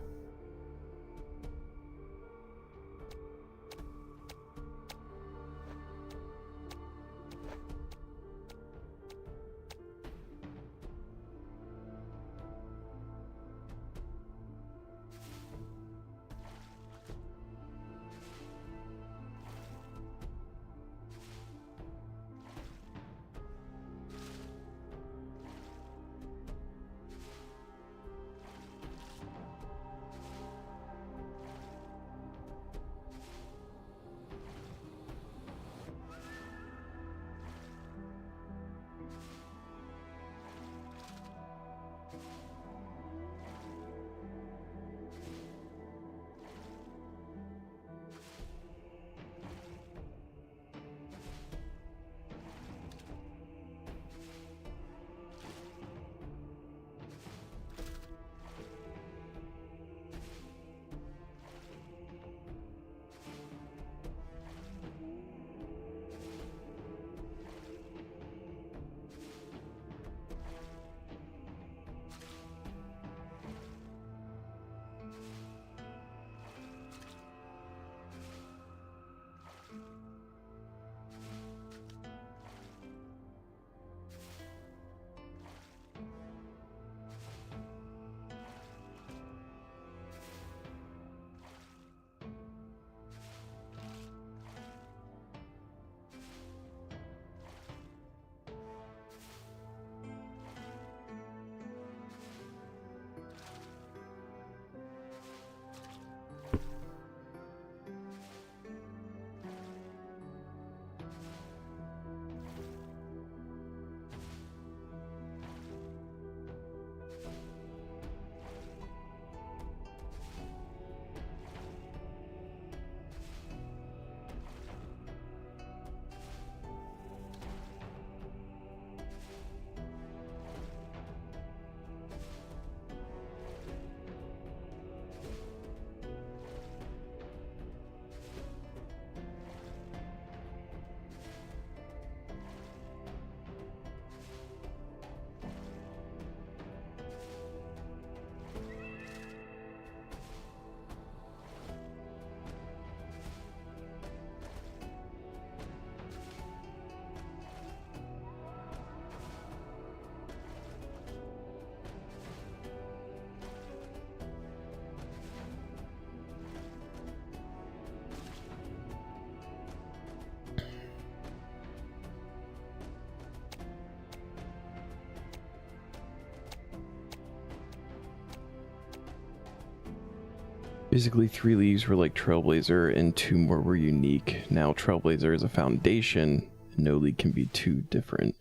Basically, 3 leagues were like Trailblazer and 2 more were unique. Now Trailblazer is a foundation, and no league can be too different.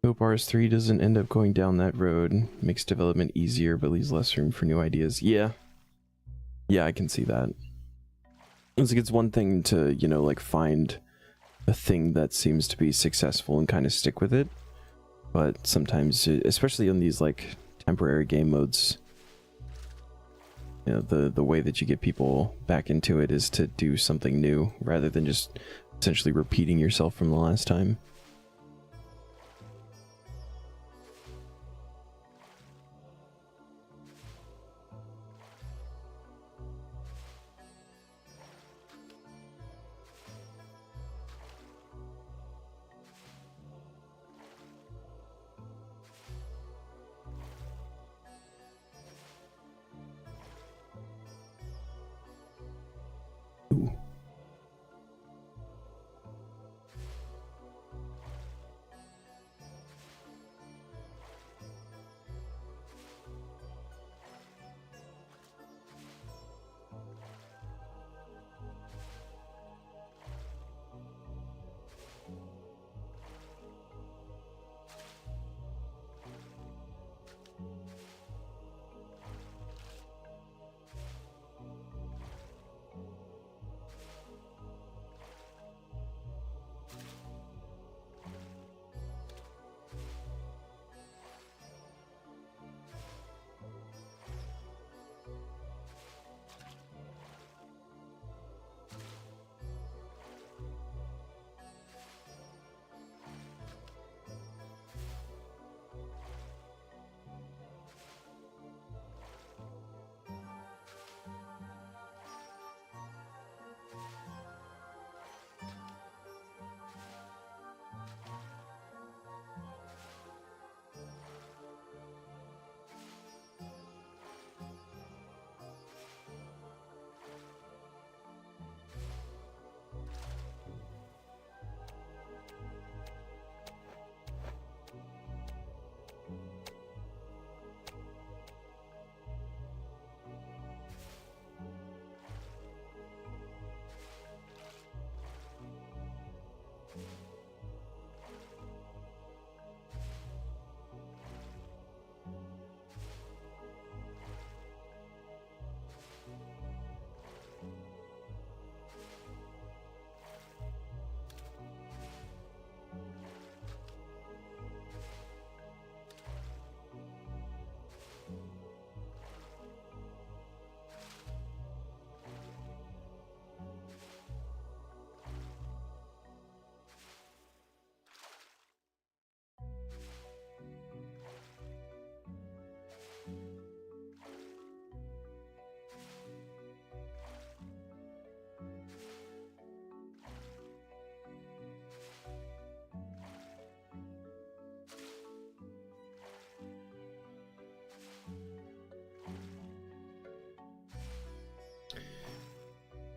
Hope RS3 doesn't end up going down that road. Makes development easier, but leaves less room for new ideas. Yeah, I can see that. It's like it's one thing to, you know, like find a thing that seems to be successful and kind of stick with it. But sometimes, especially on these like temporary game modes, you know, the way that you get people back into it is to do something new rather than just essentially repeating yourself from the last time. Ooh.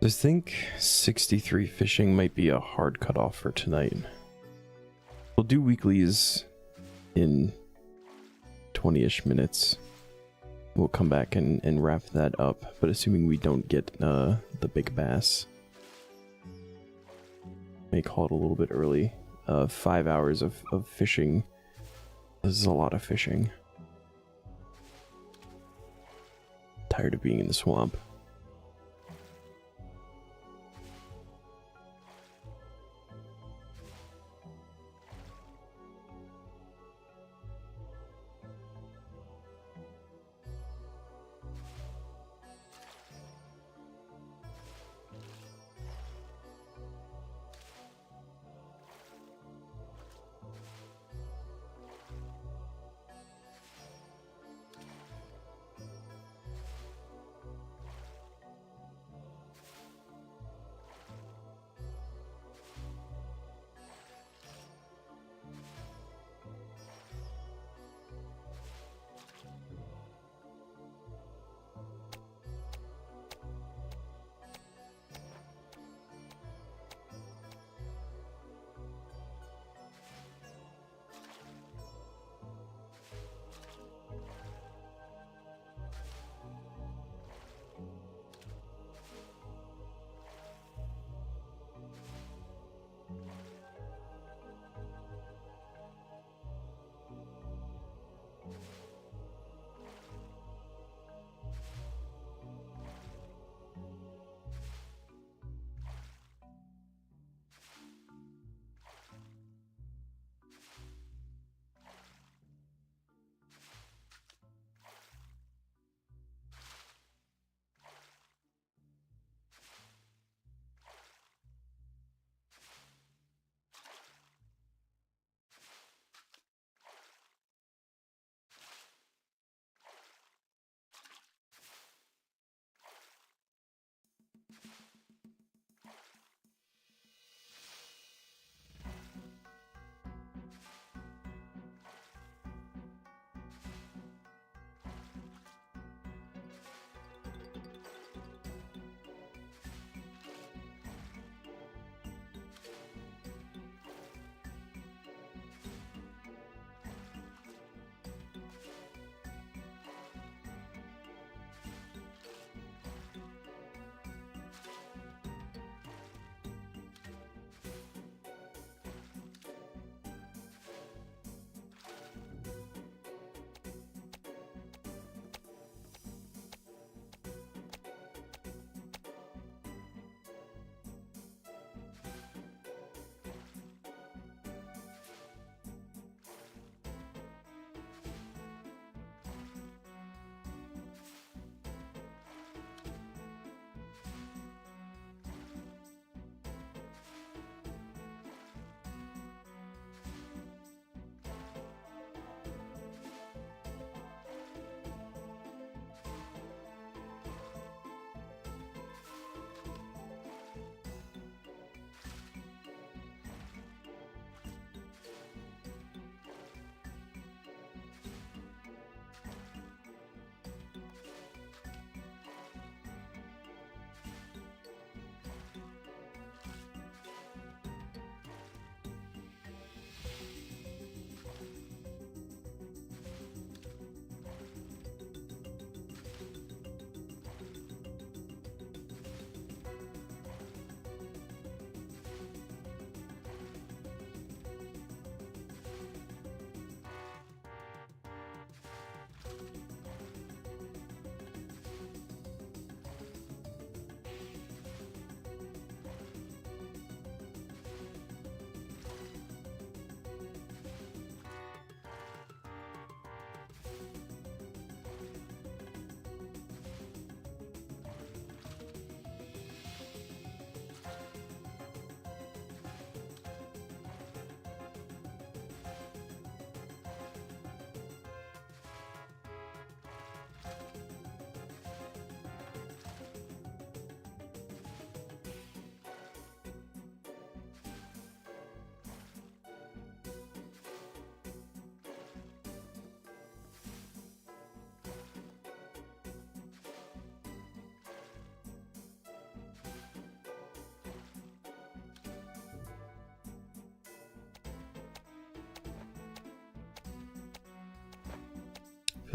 I think 63 fishing might be a hard cutoff for tonight. We'll do weeklies in 20-ish minutes. We'll come back and wrap that up, but assuming we don't get the big bass. May call it a little bit early. 5 hours of fishing. This is a lot of fishing. Tired of being in the swamp.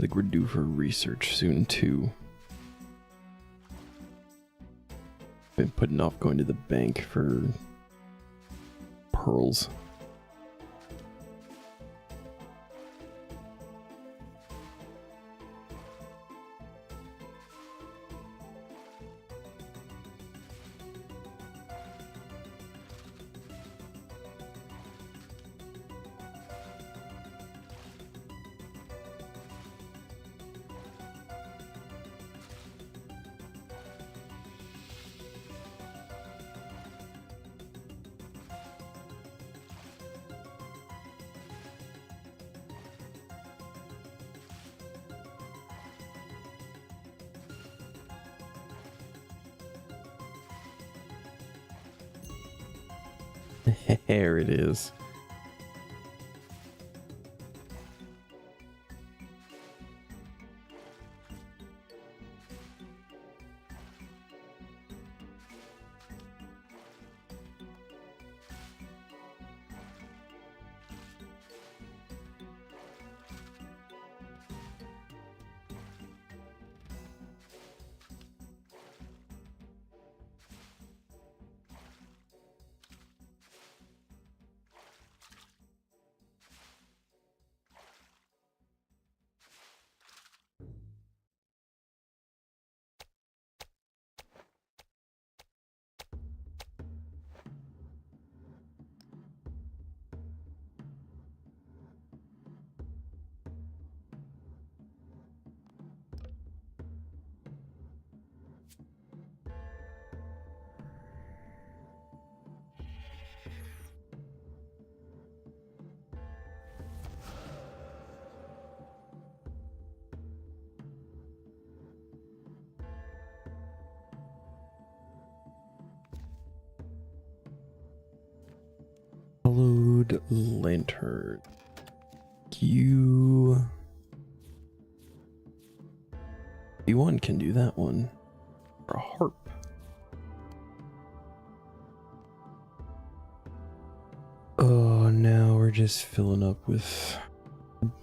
I think we're due for research soon too. Been putting off going to the bank for pearls. There it is. Hallowed lantern. You one can do that one. Or a harp. Oh, now we're just filling up with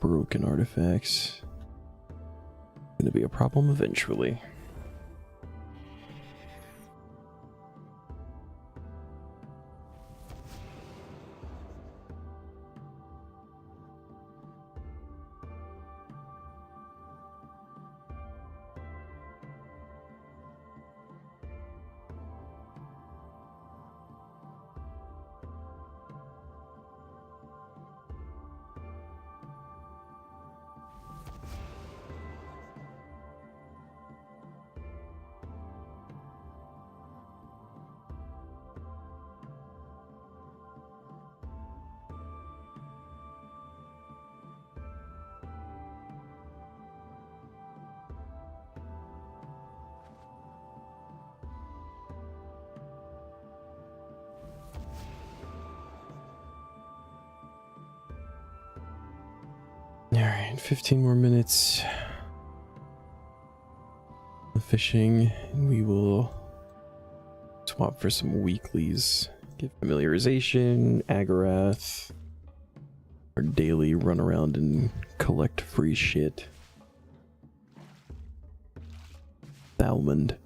broken artifacts. Gonna be a problem eventually. Alright, 15 more minutes of fishing, and we will swap for some weeklies. Get familiarization, Agarath, our daily run around and collect free shit. Almond.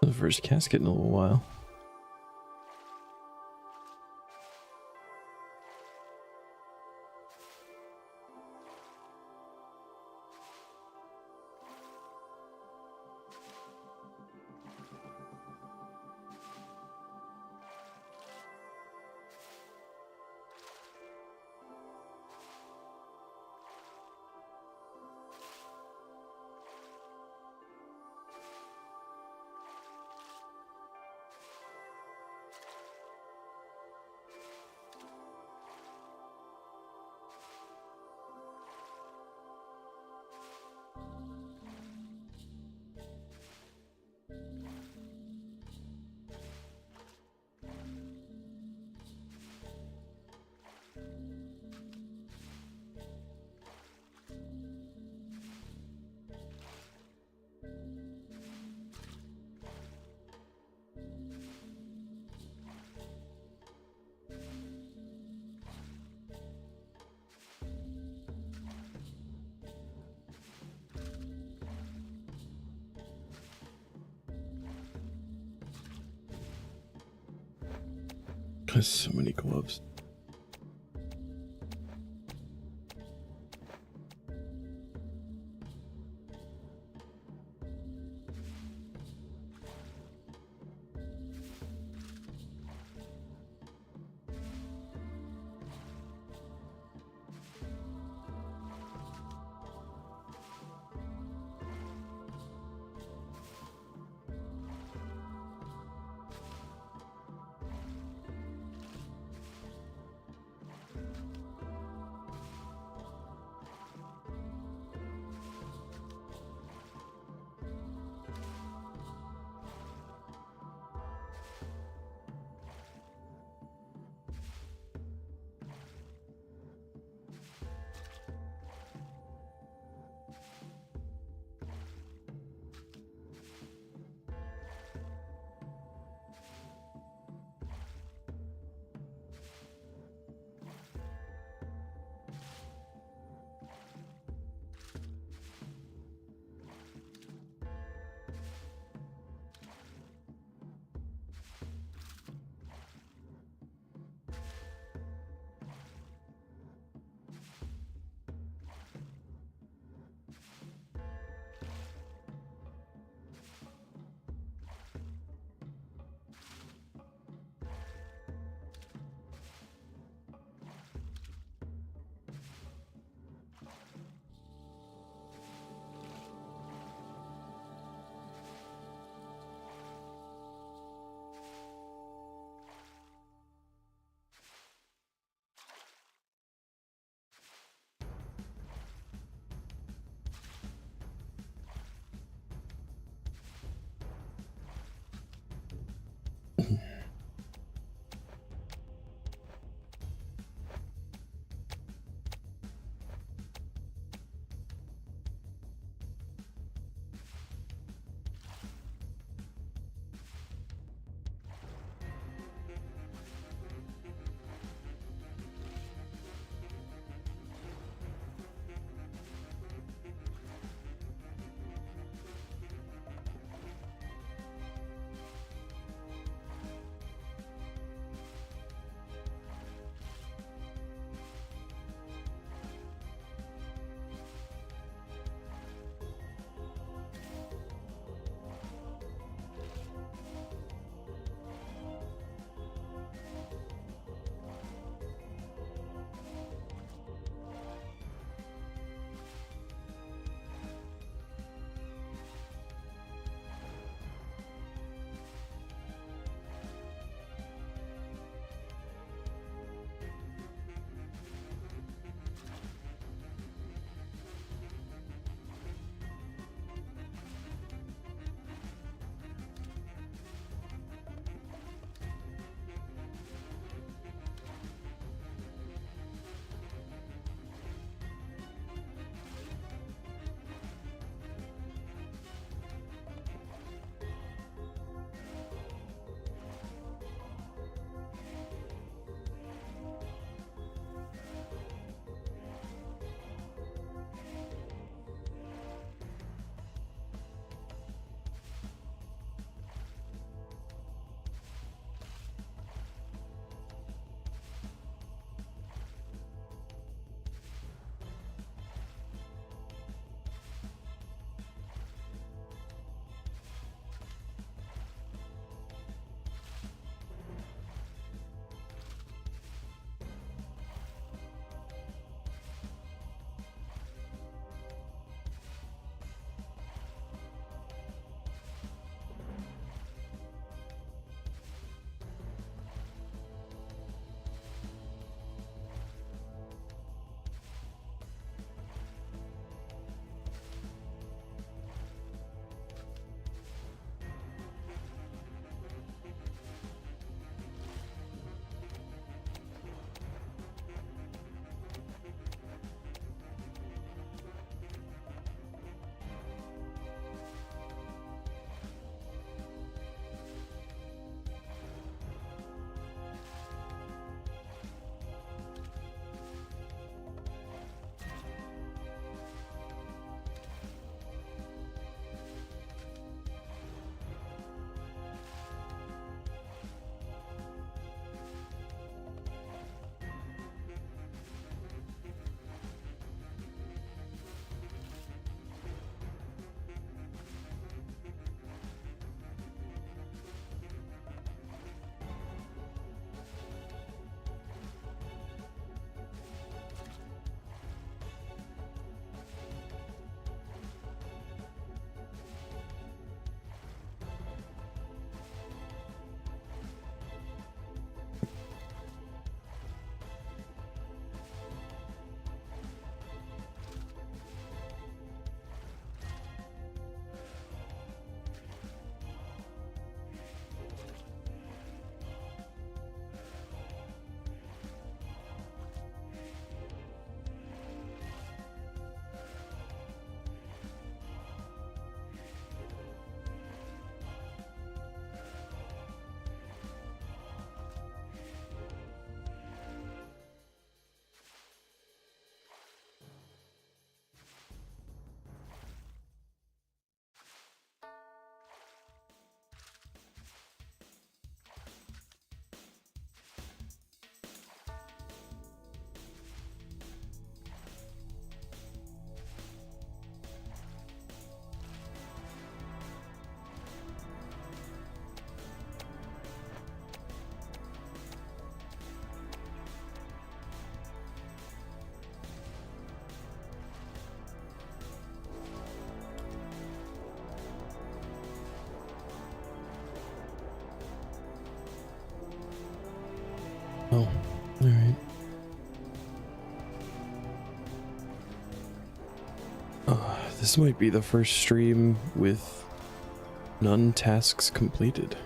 The first casket in a little while. There's so many gloves. Oh, alright. This might be the first stream with none tasks completed.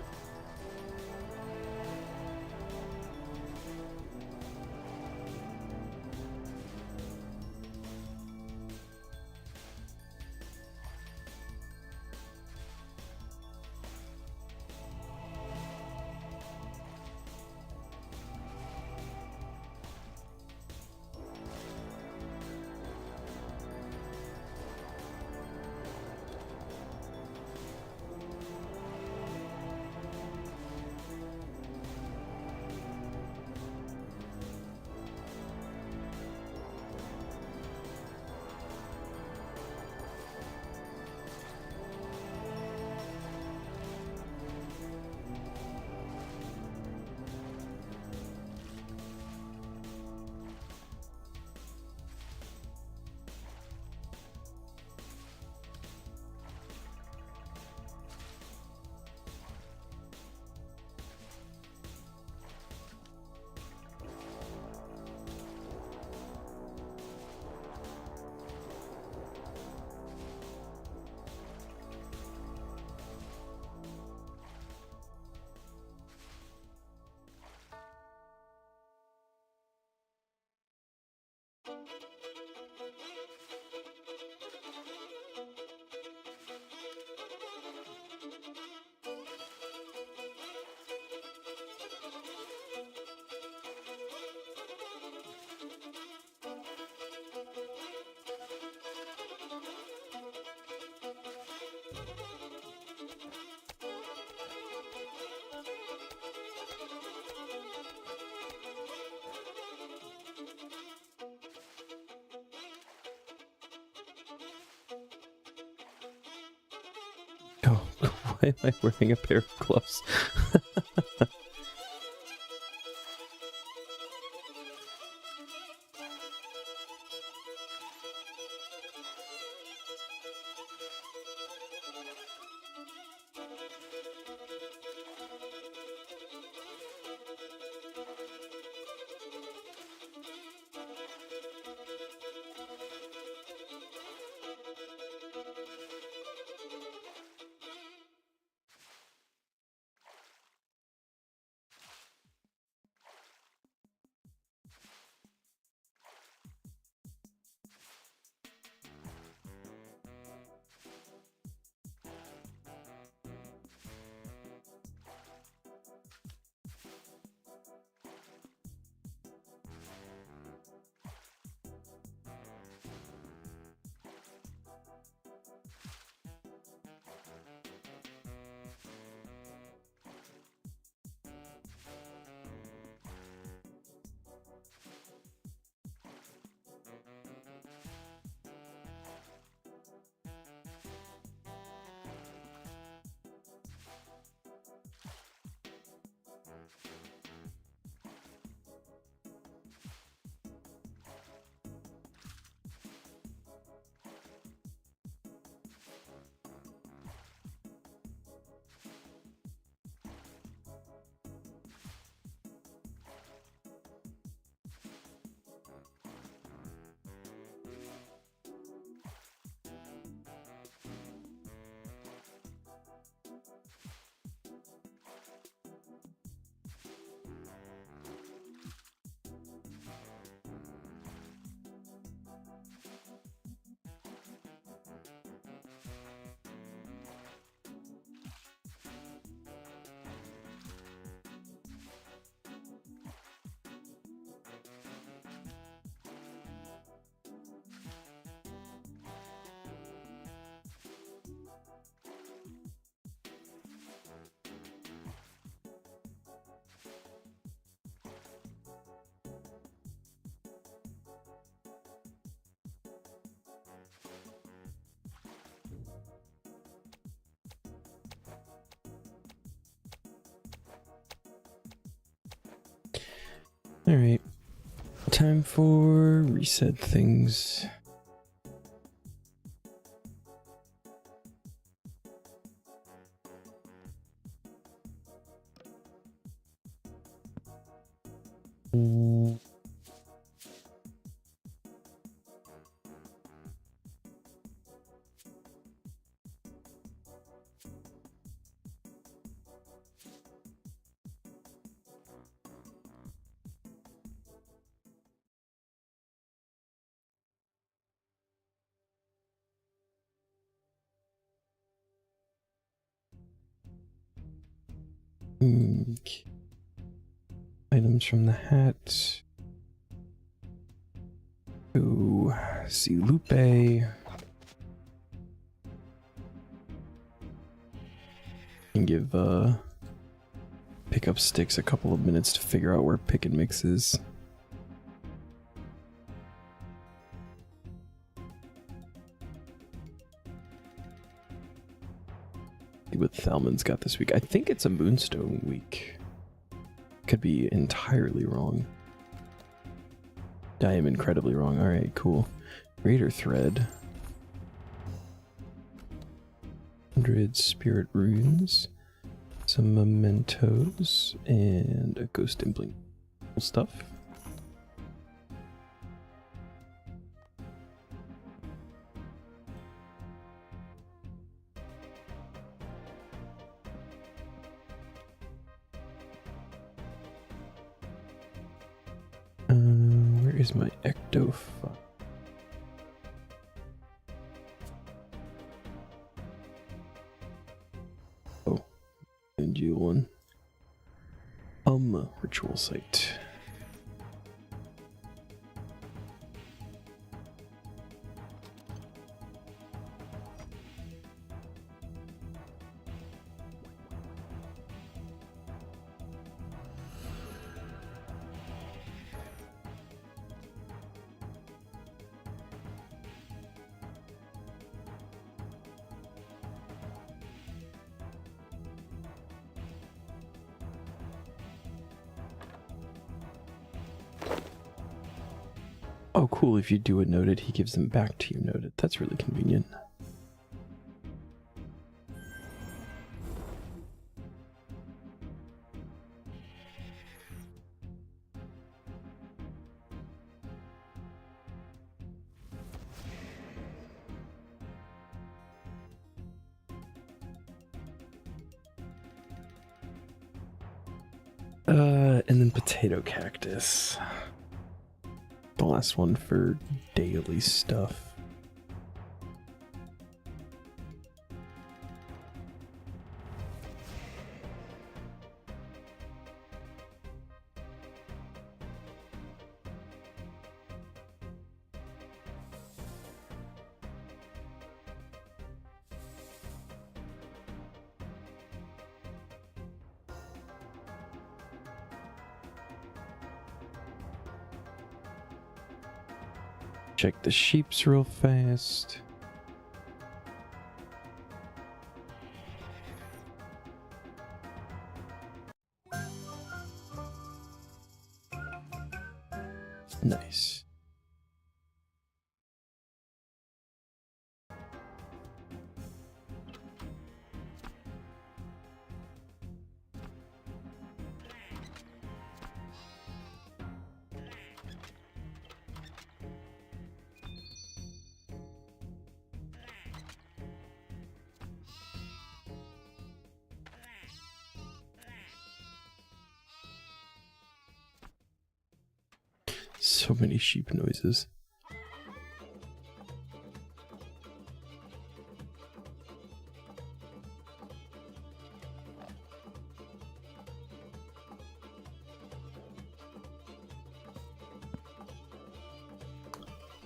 Oh, why am I wearing a pair of gloves? Alright. Time for reset things. Okay. Items from the hat. Ooh, see Lupe. And give pick up sticks a couple of minutes to figure out where pick and mix is. See what Thalmon's got this week. I think it's a Moonstone week. Could be entirely wrong. I am incredibly wrong. Alright, cool. Raider thread. 100 spirit runes. Some mementos. And a ghost implant stuff. Where is my ecto? Oh, and you one. Ritual site. Oh, cool. If you do a noted, he gives them back to you noted. That's really convenient. And then potato cactus. The last one for daily stuff. Check the sheeps real fast. Nice. So many sheep noises.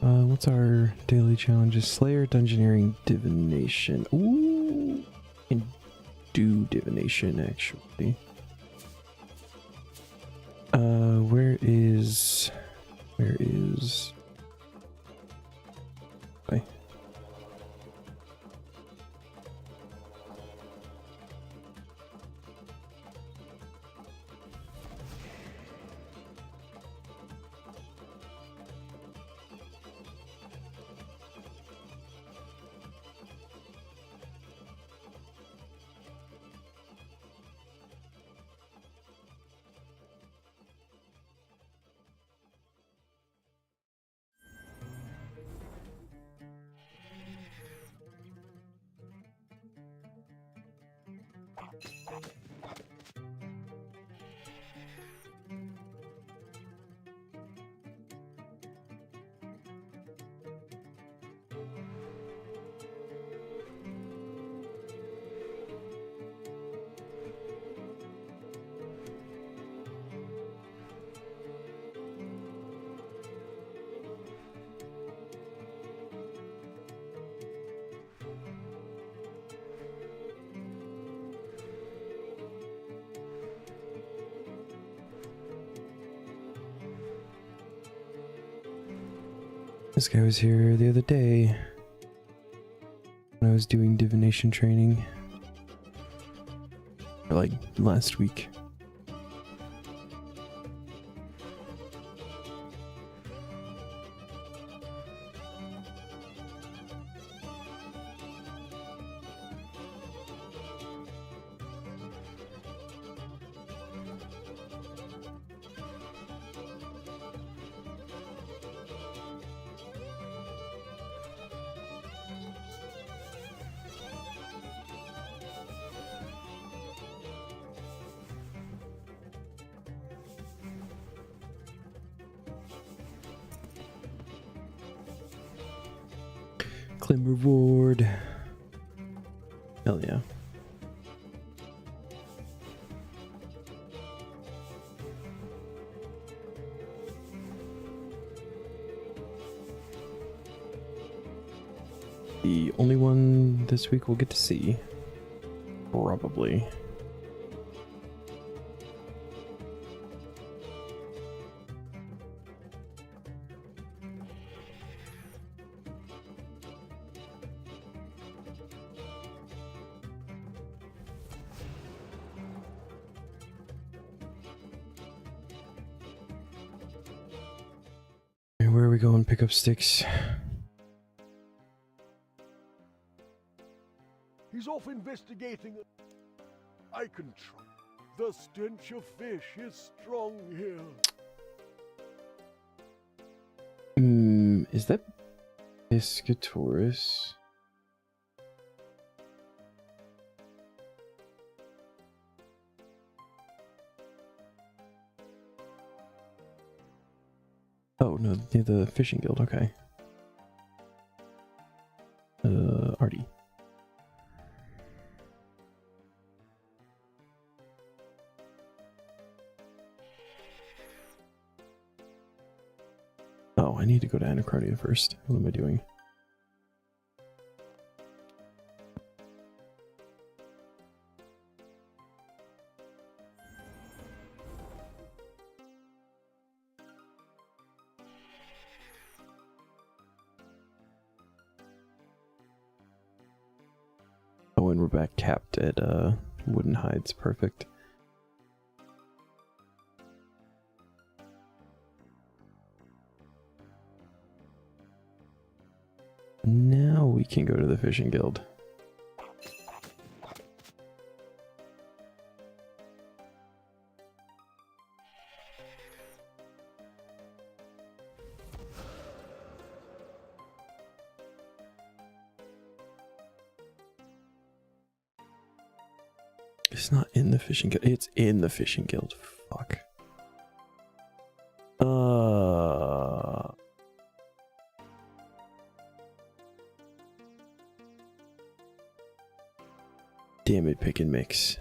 What's our daily challenges? Slayer, Dungeoneering, Divination. Ooh, can do Divination actually. Where is? Okay. This guy was here the other day when I was doing divination training. Or like last week. Claim reward. Hell yeah. The only one this week we'll get to see. Probably. Where are we going? Pick up sticks. He's off investigating. I can try. The stench of fish is strong here. Is that Piscatorus? Oh, no, near the fishing guild, okay. Artie. Oh, I need to go to Anacronia first. What am I doing? Oh, and we're back capped at Wooden Hides. Perfect. Now we can go to the fishing guild. It's not in the fishing guild. It's in the fishing guild. Fuck. Damn it, pick and mix.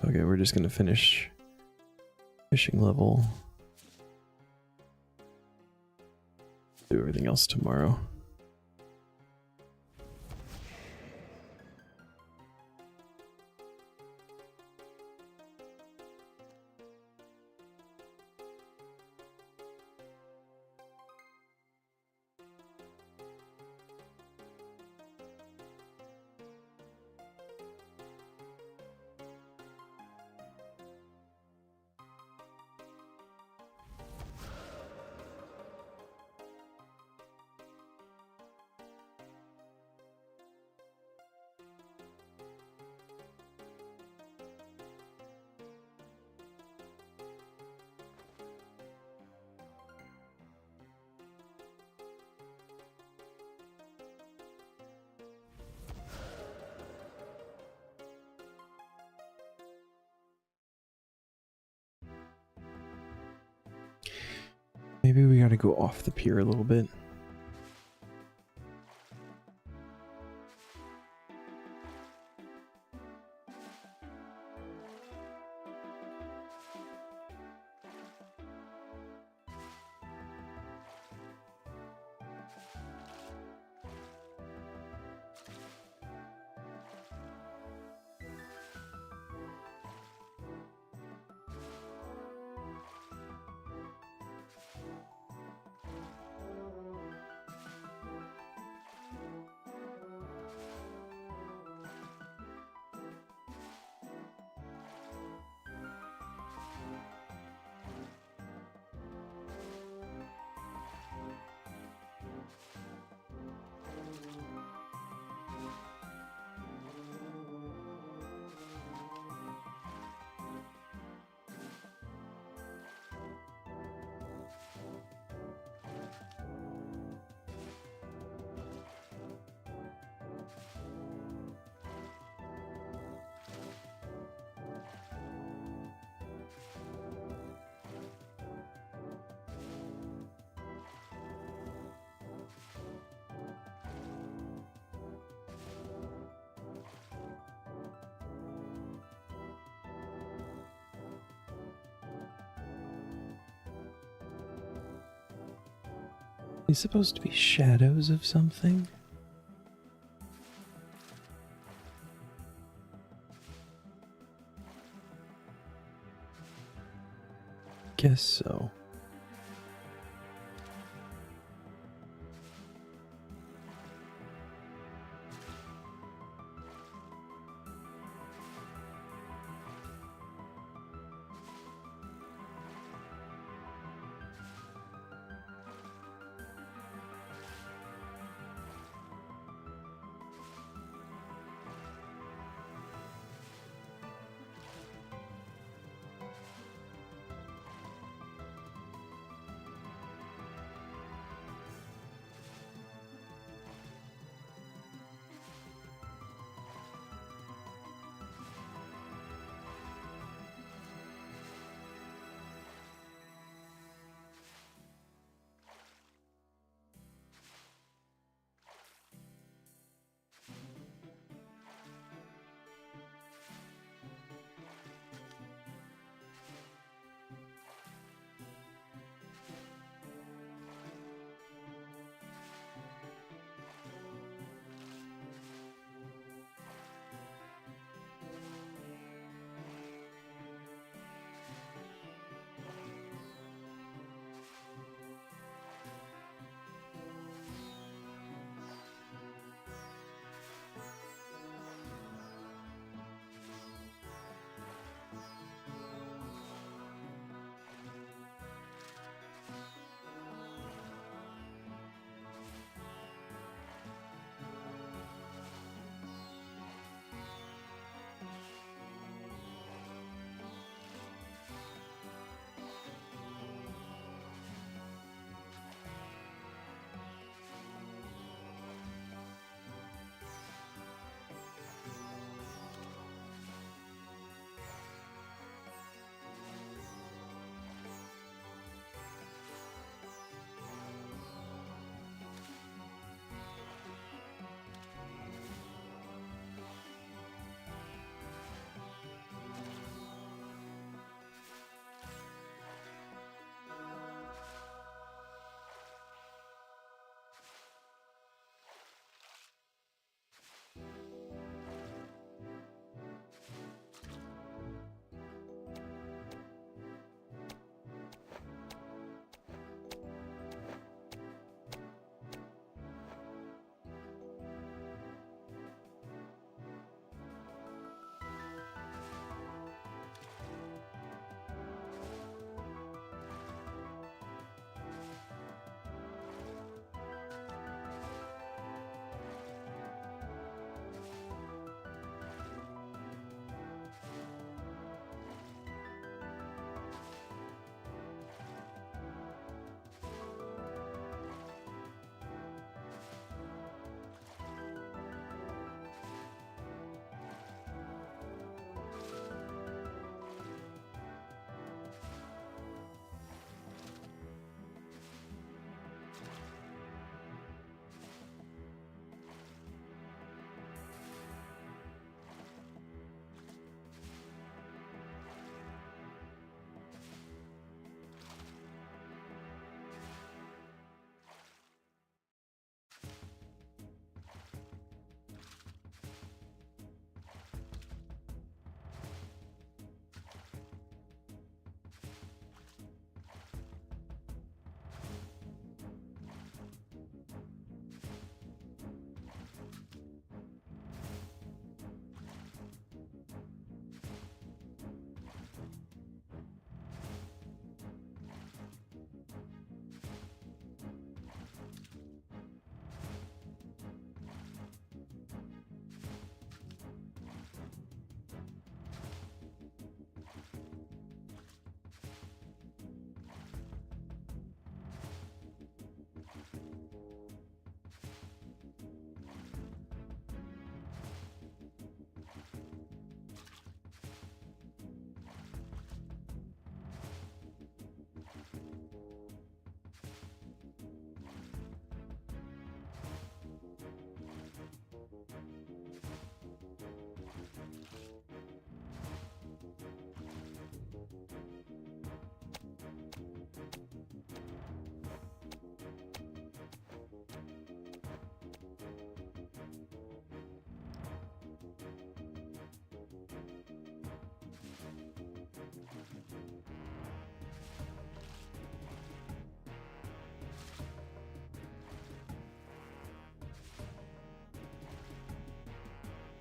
Okay, we're just gonna finish fishing level. Do everything else tomorrow. gotta go off the pier a little bit. These supposed to be shadows of something? Guess so.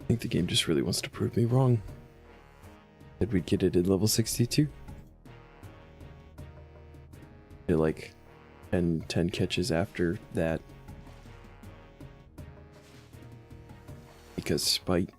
think the game just really wants to prove me wrong. Said we'd get it at level 62. Feel like 10 catches after that. Because spite.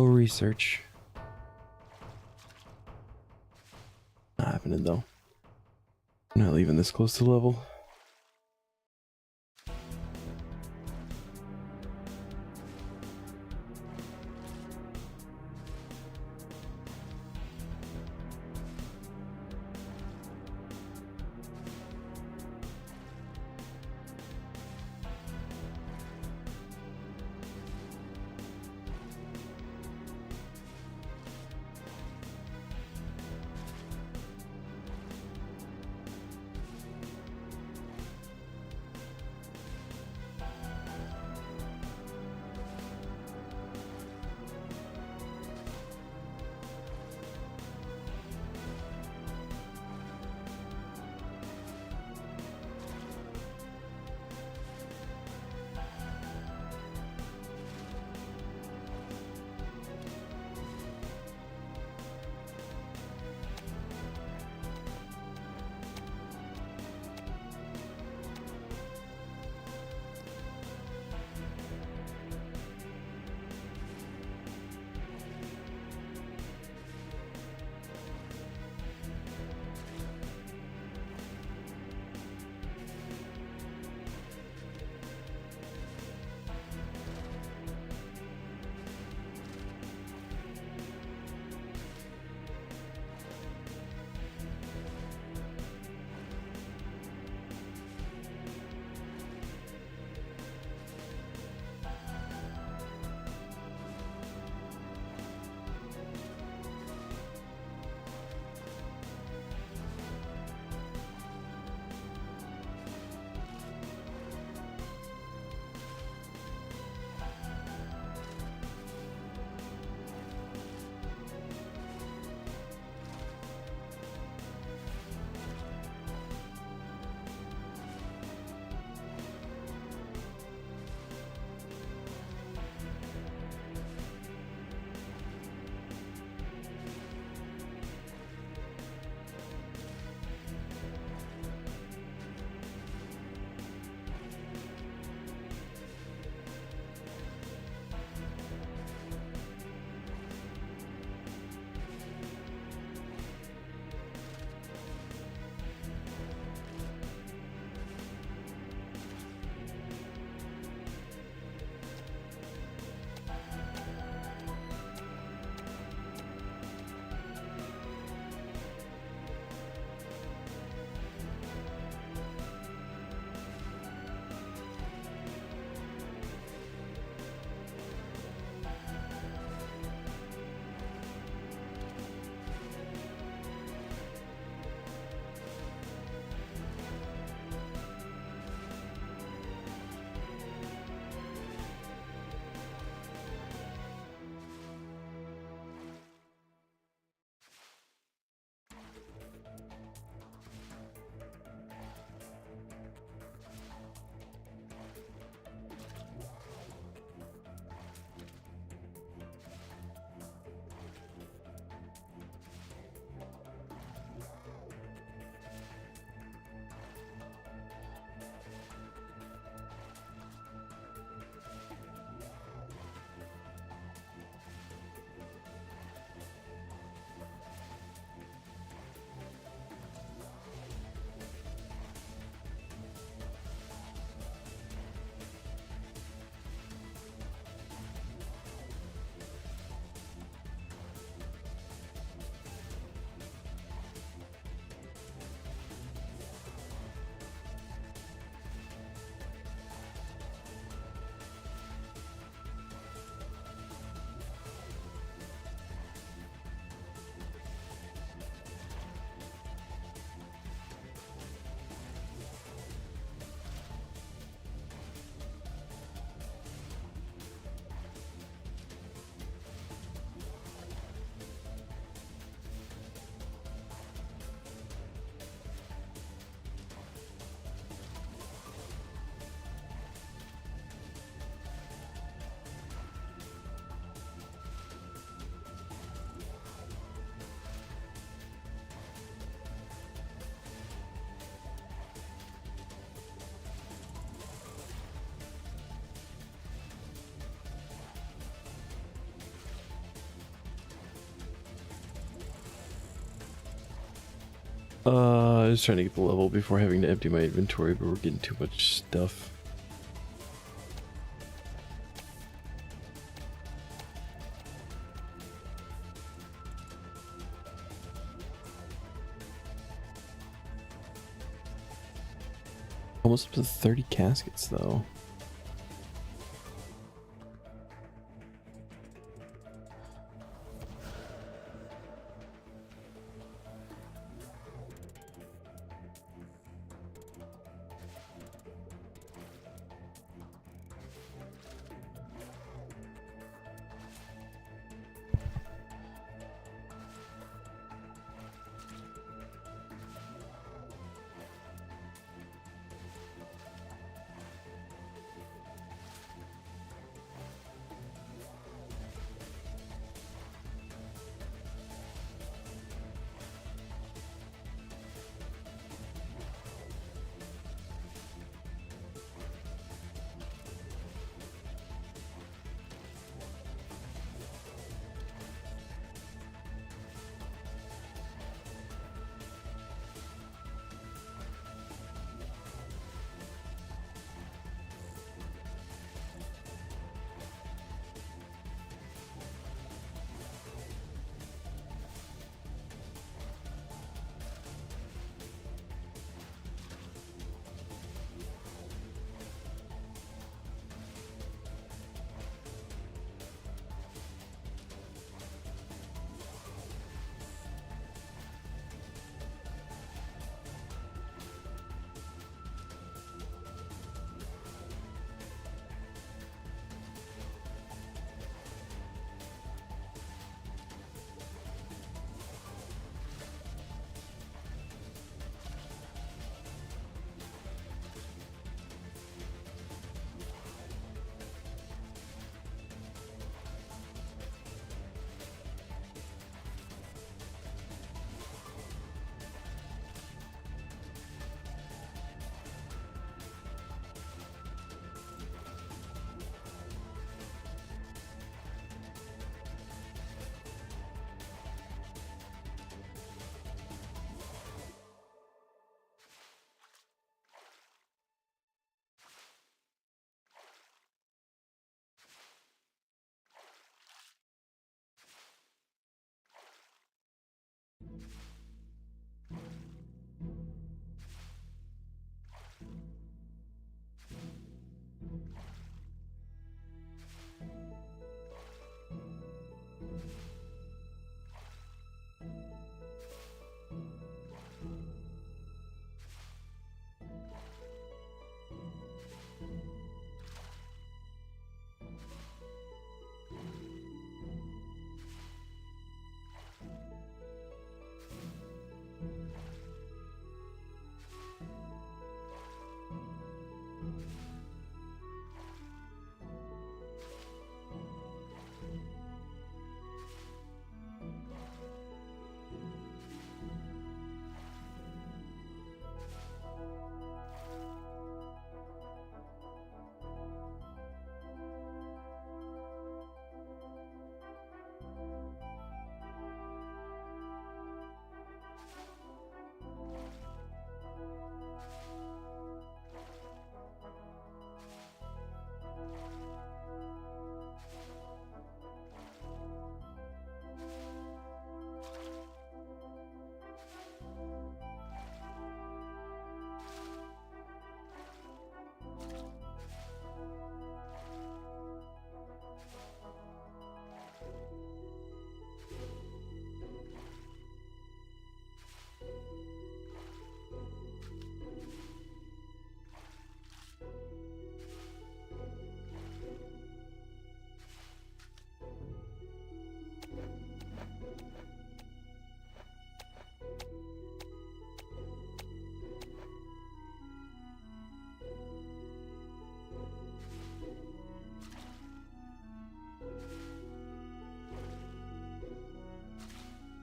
Research. Not happening though. I'm not leaving this close to level. I was trying to get the level before having to empty my inventory, but we're getting too much stuff. Almost up to 30 caskets, though.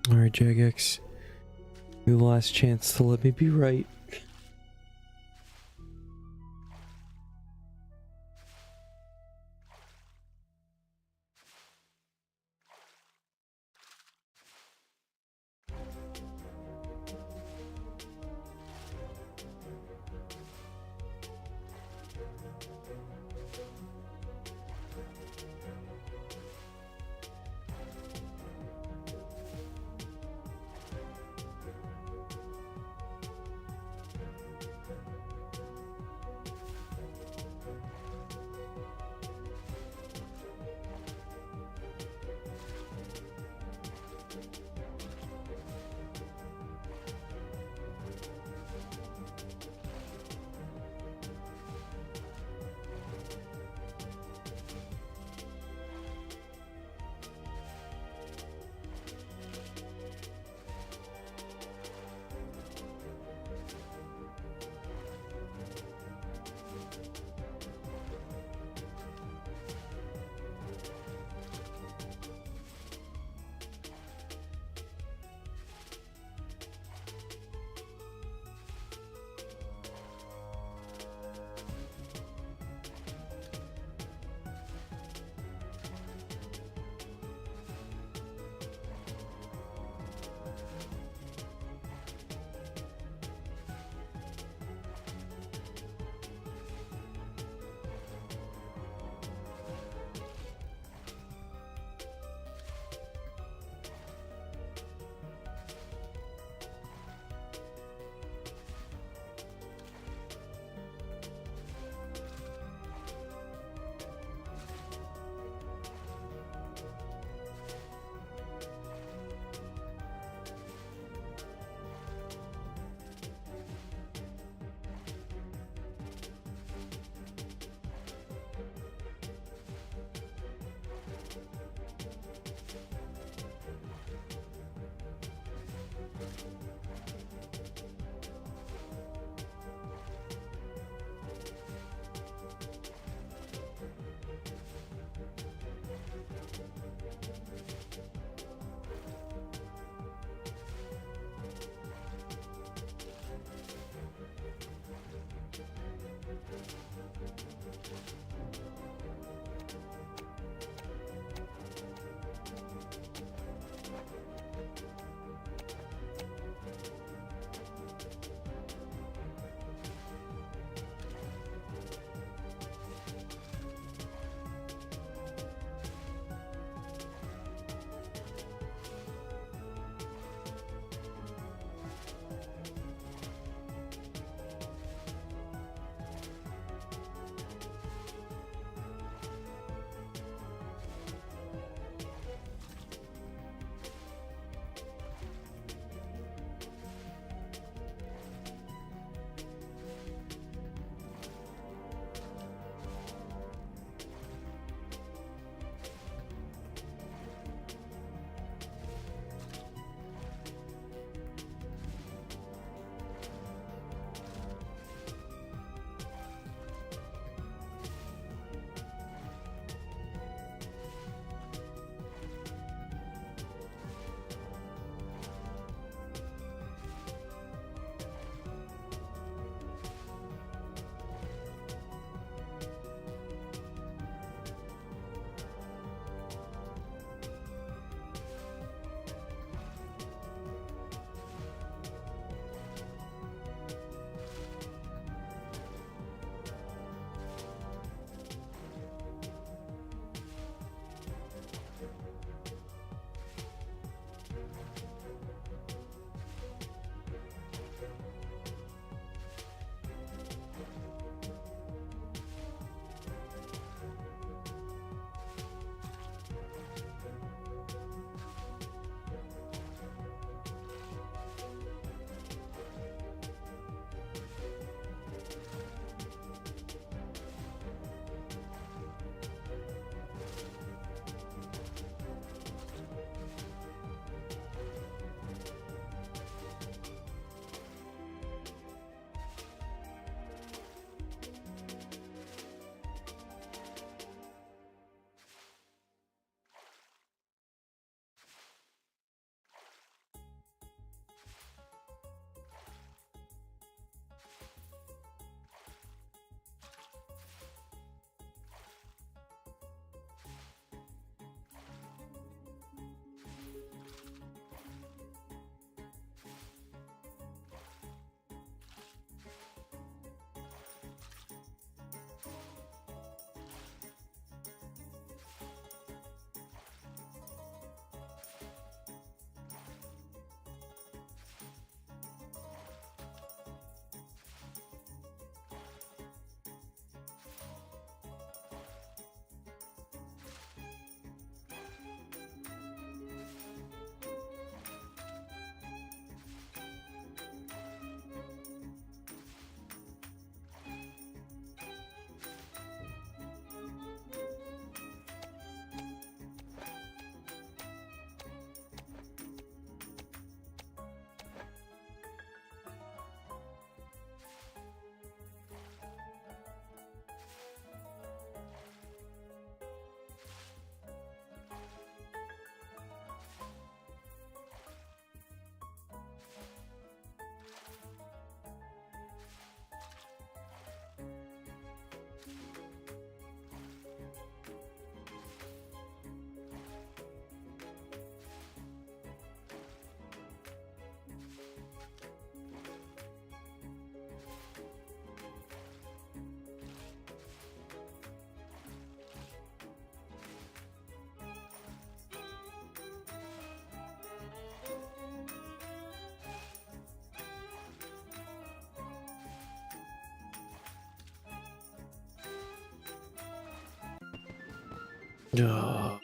Alright, Jagex. Your last chance to let me be right. Ugh. That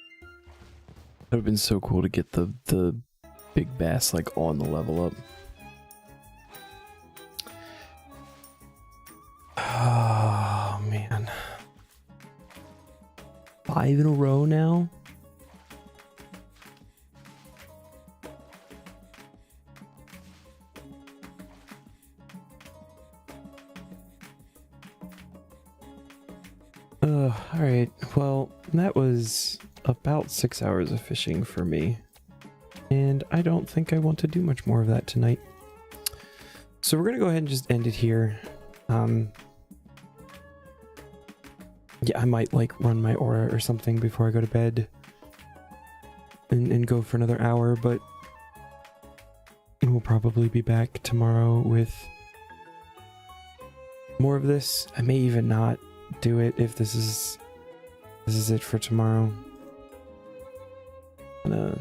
would have been so cool to get the big bass like on the level up. Oh man. 5 in a row now? Alright. Well, that was about 6 hours of fishing for me. And I don't think I want to do much more of that tonight. So we're gonna go ahead and just end it here. Yeah, I might like run my aura or something before I go to bed. And go for another hour, but we'll probably be back tomorrow with more of this. I may even not do it if this is it for tomorrow. I'm gonna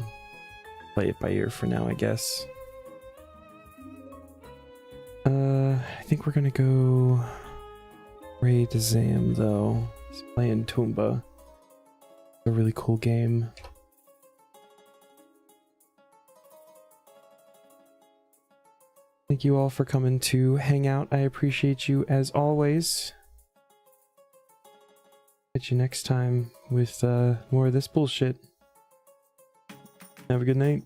play it by ear for now, I guess. I think we're gonna go raid Zam though. He's playing Toomba. A really cool game. Thank you all for coming to hang out. I appreciate you as always. Catch you next time with more of this bullshit. Have a good night.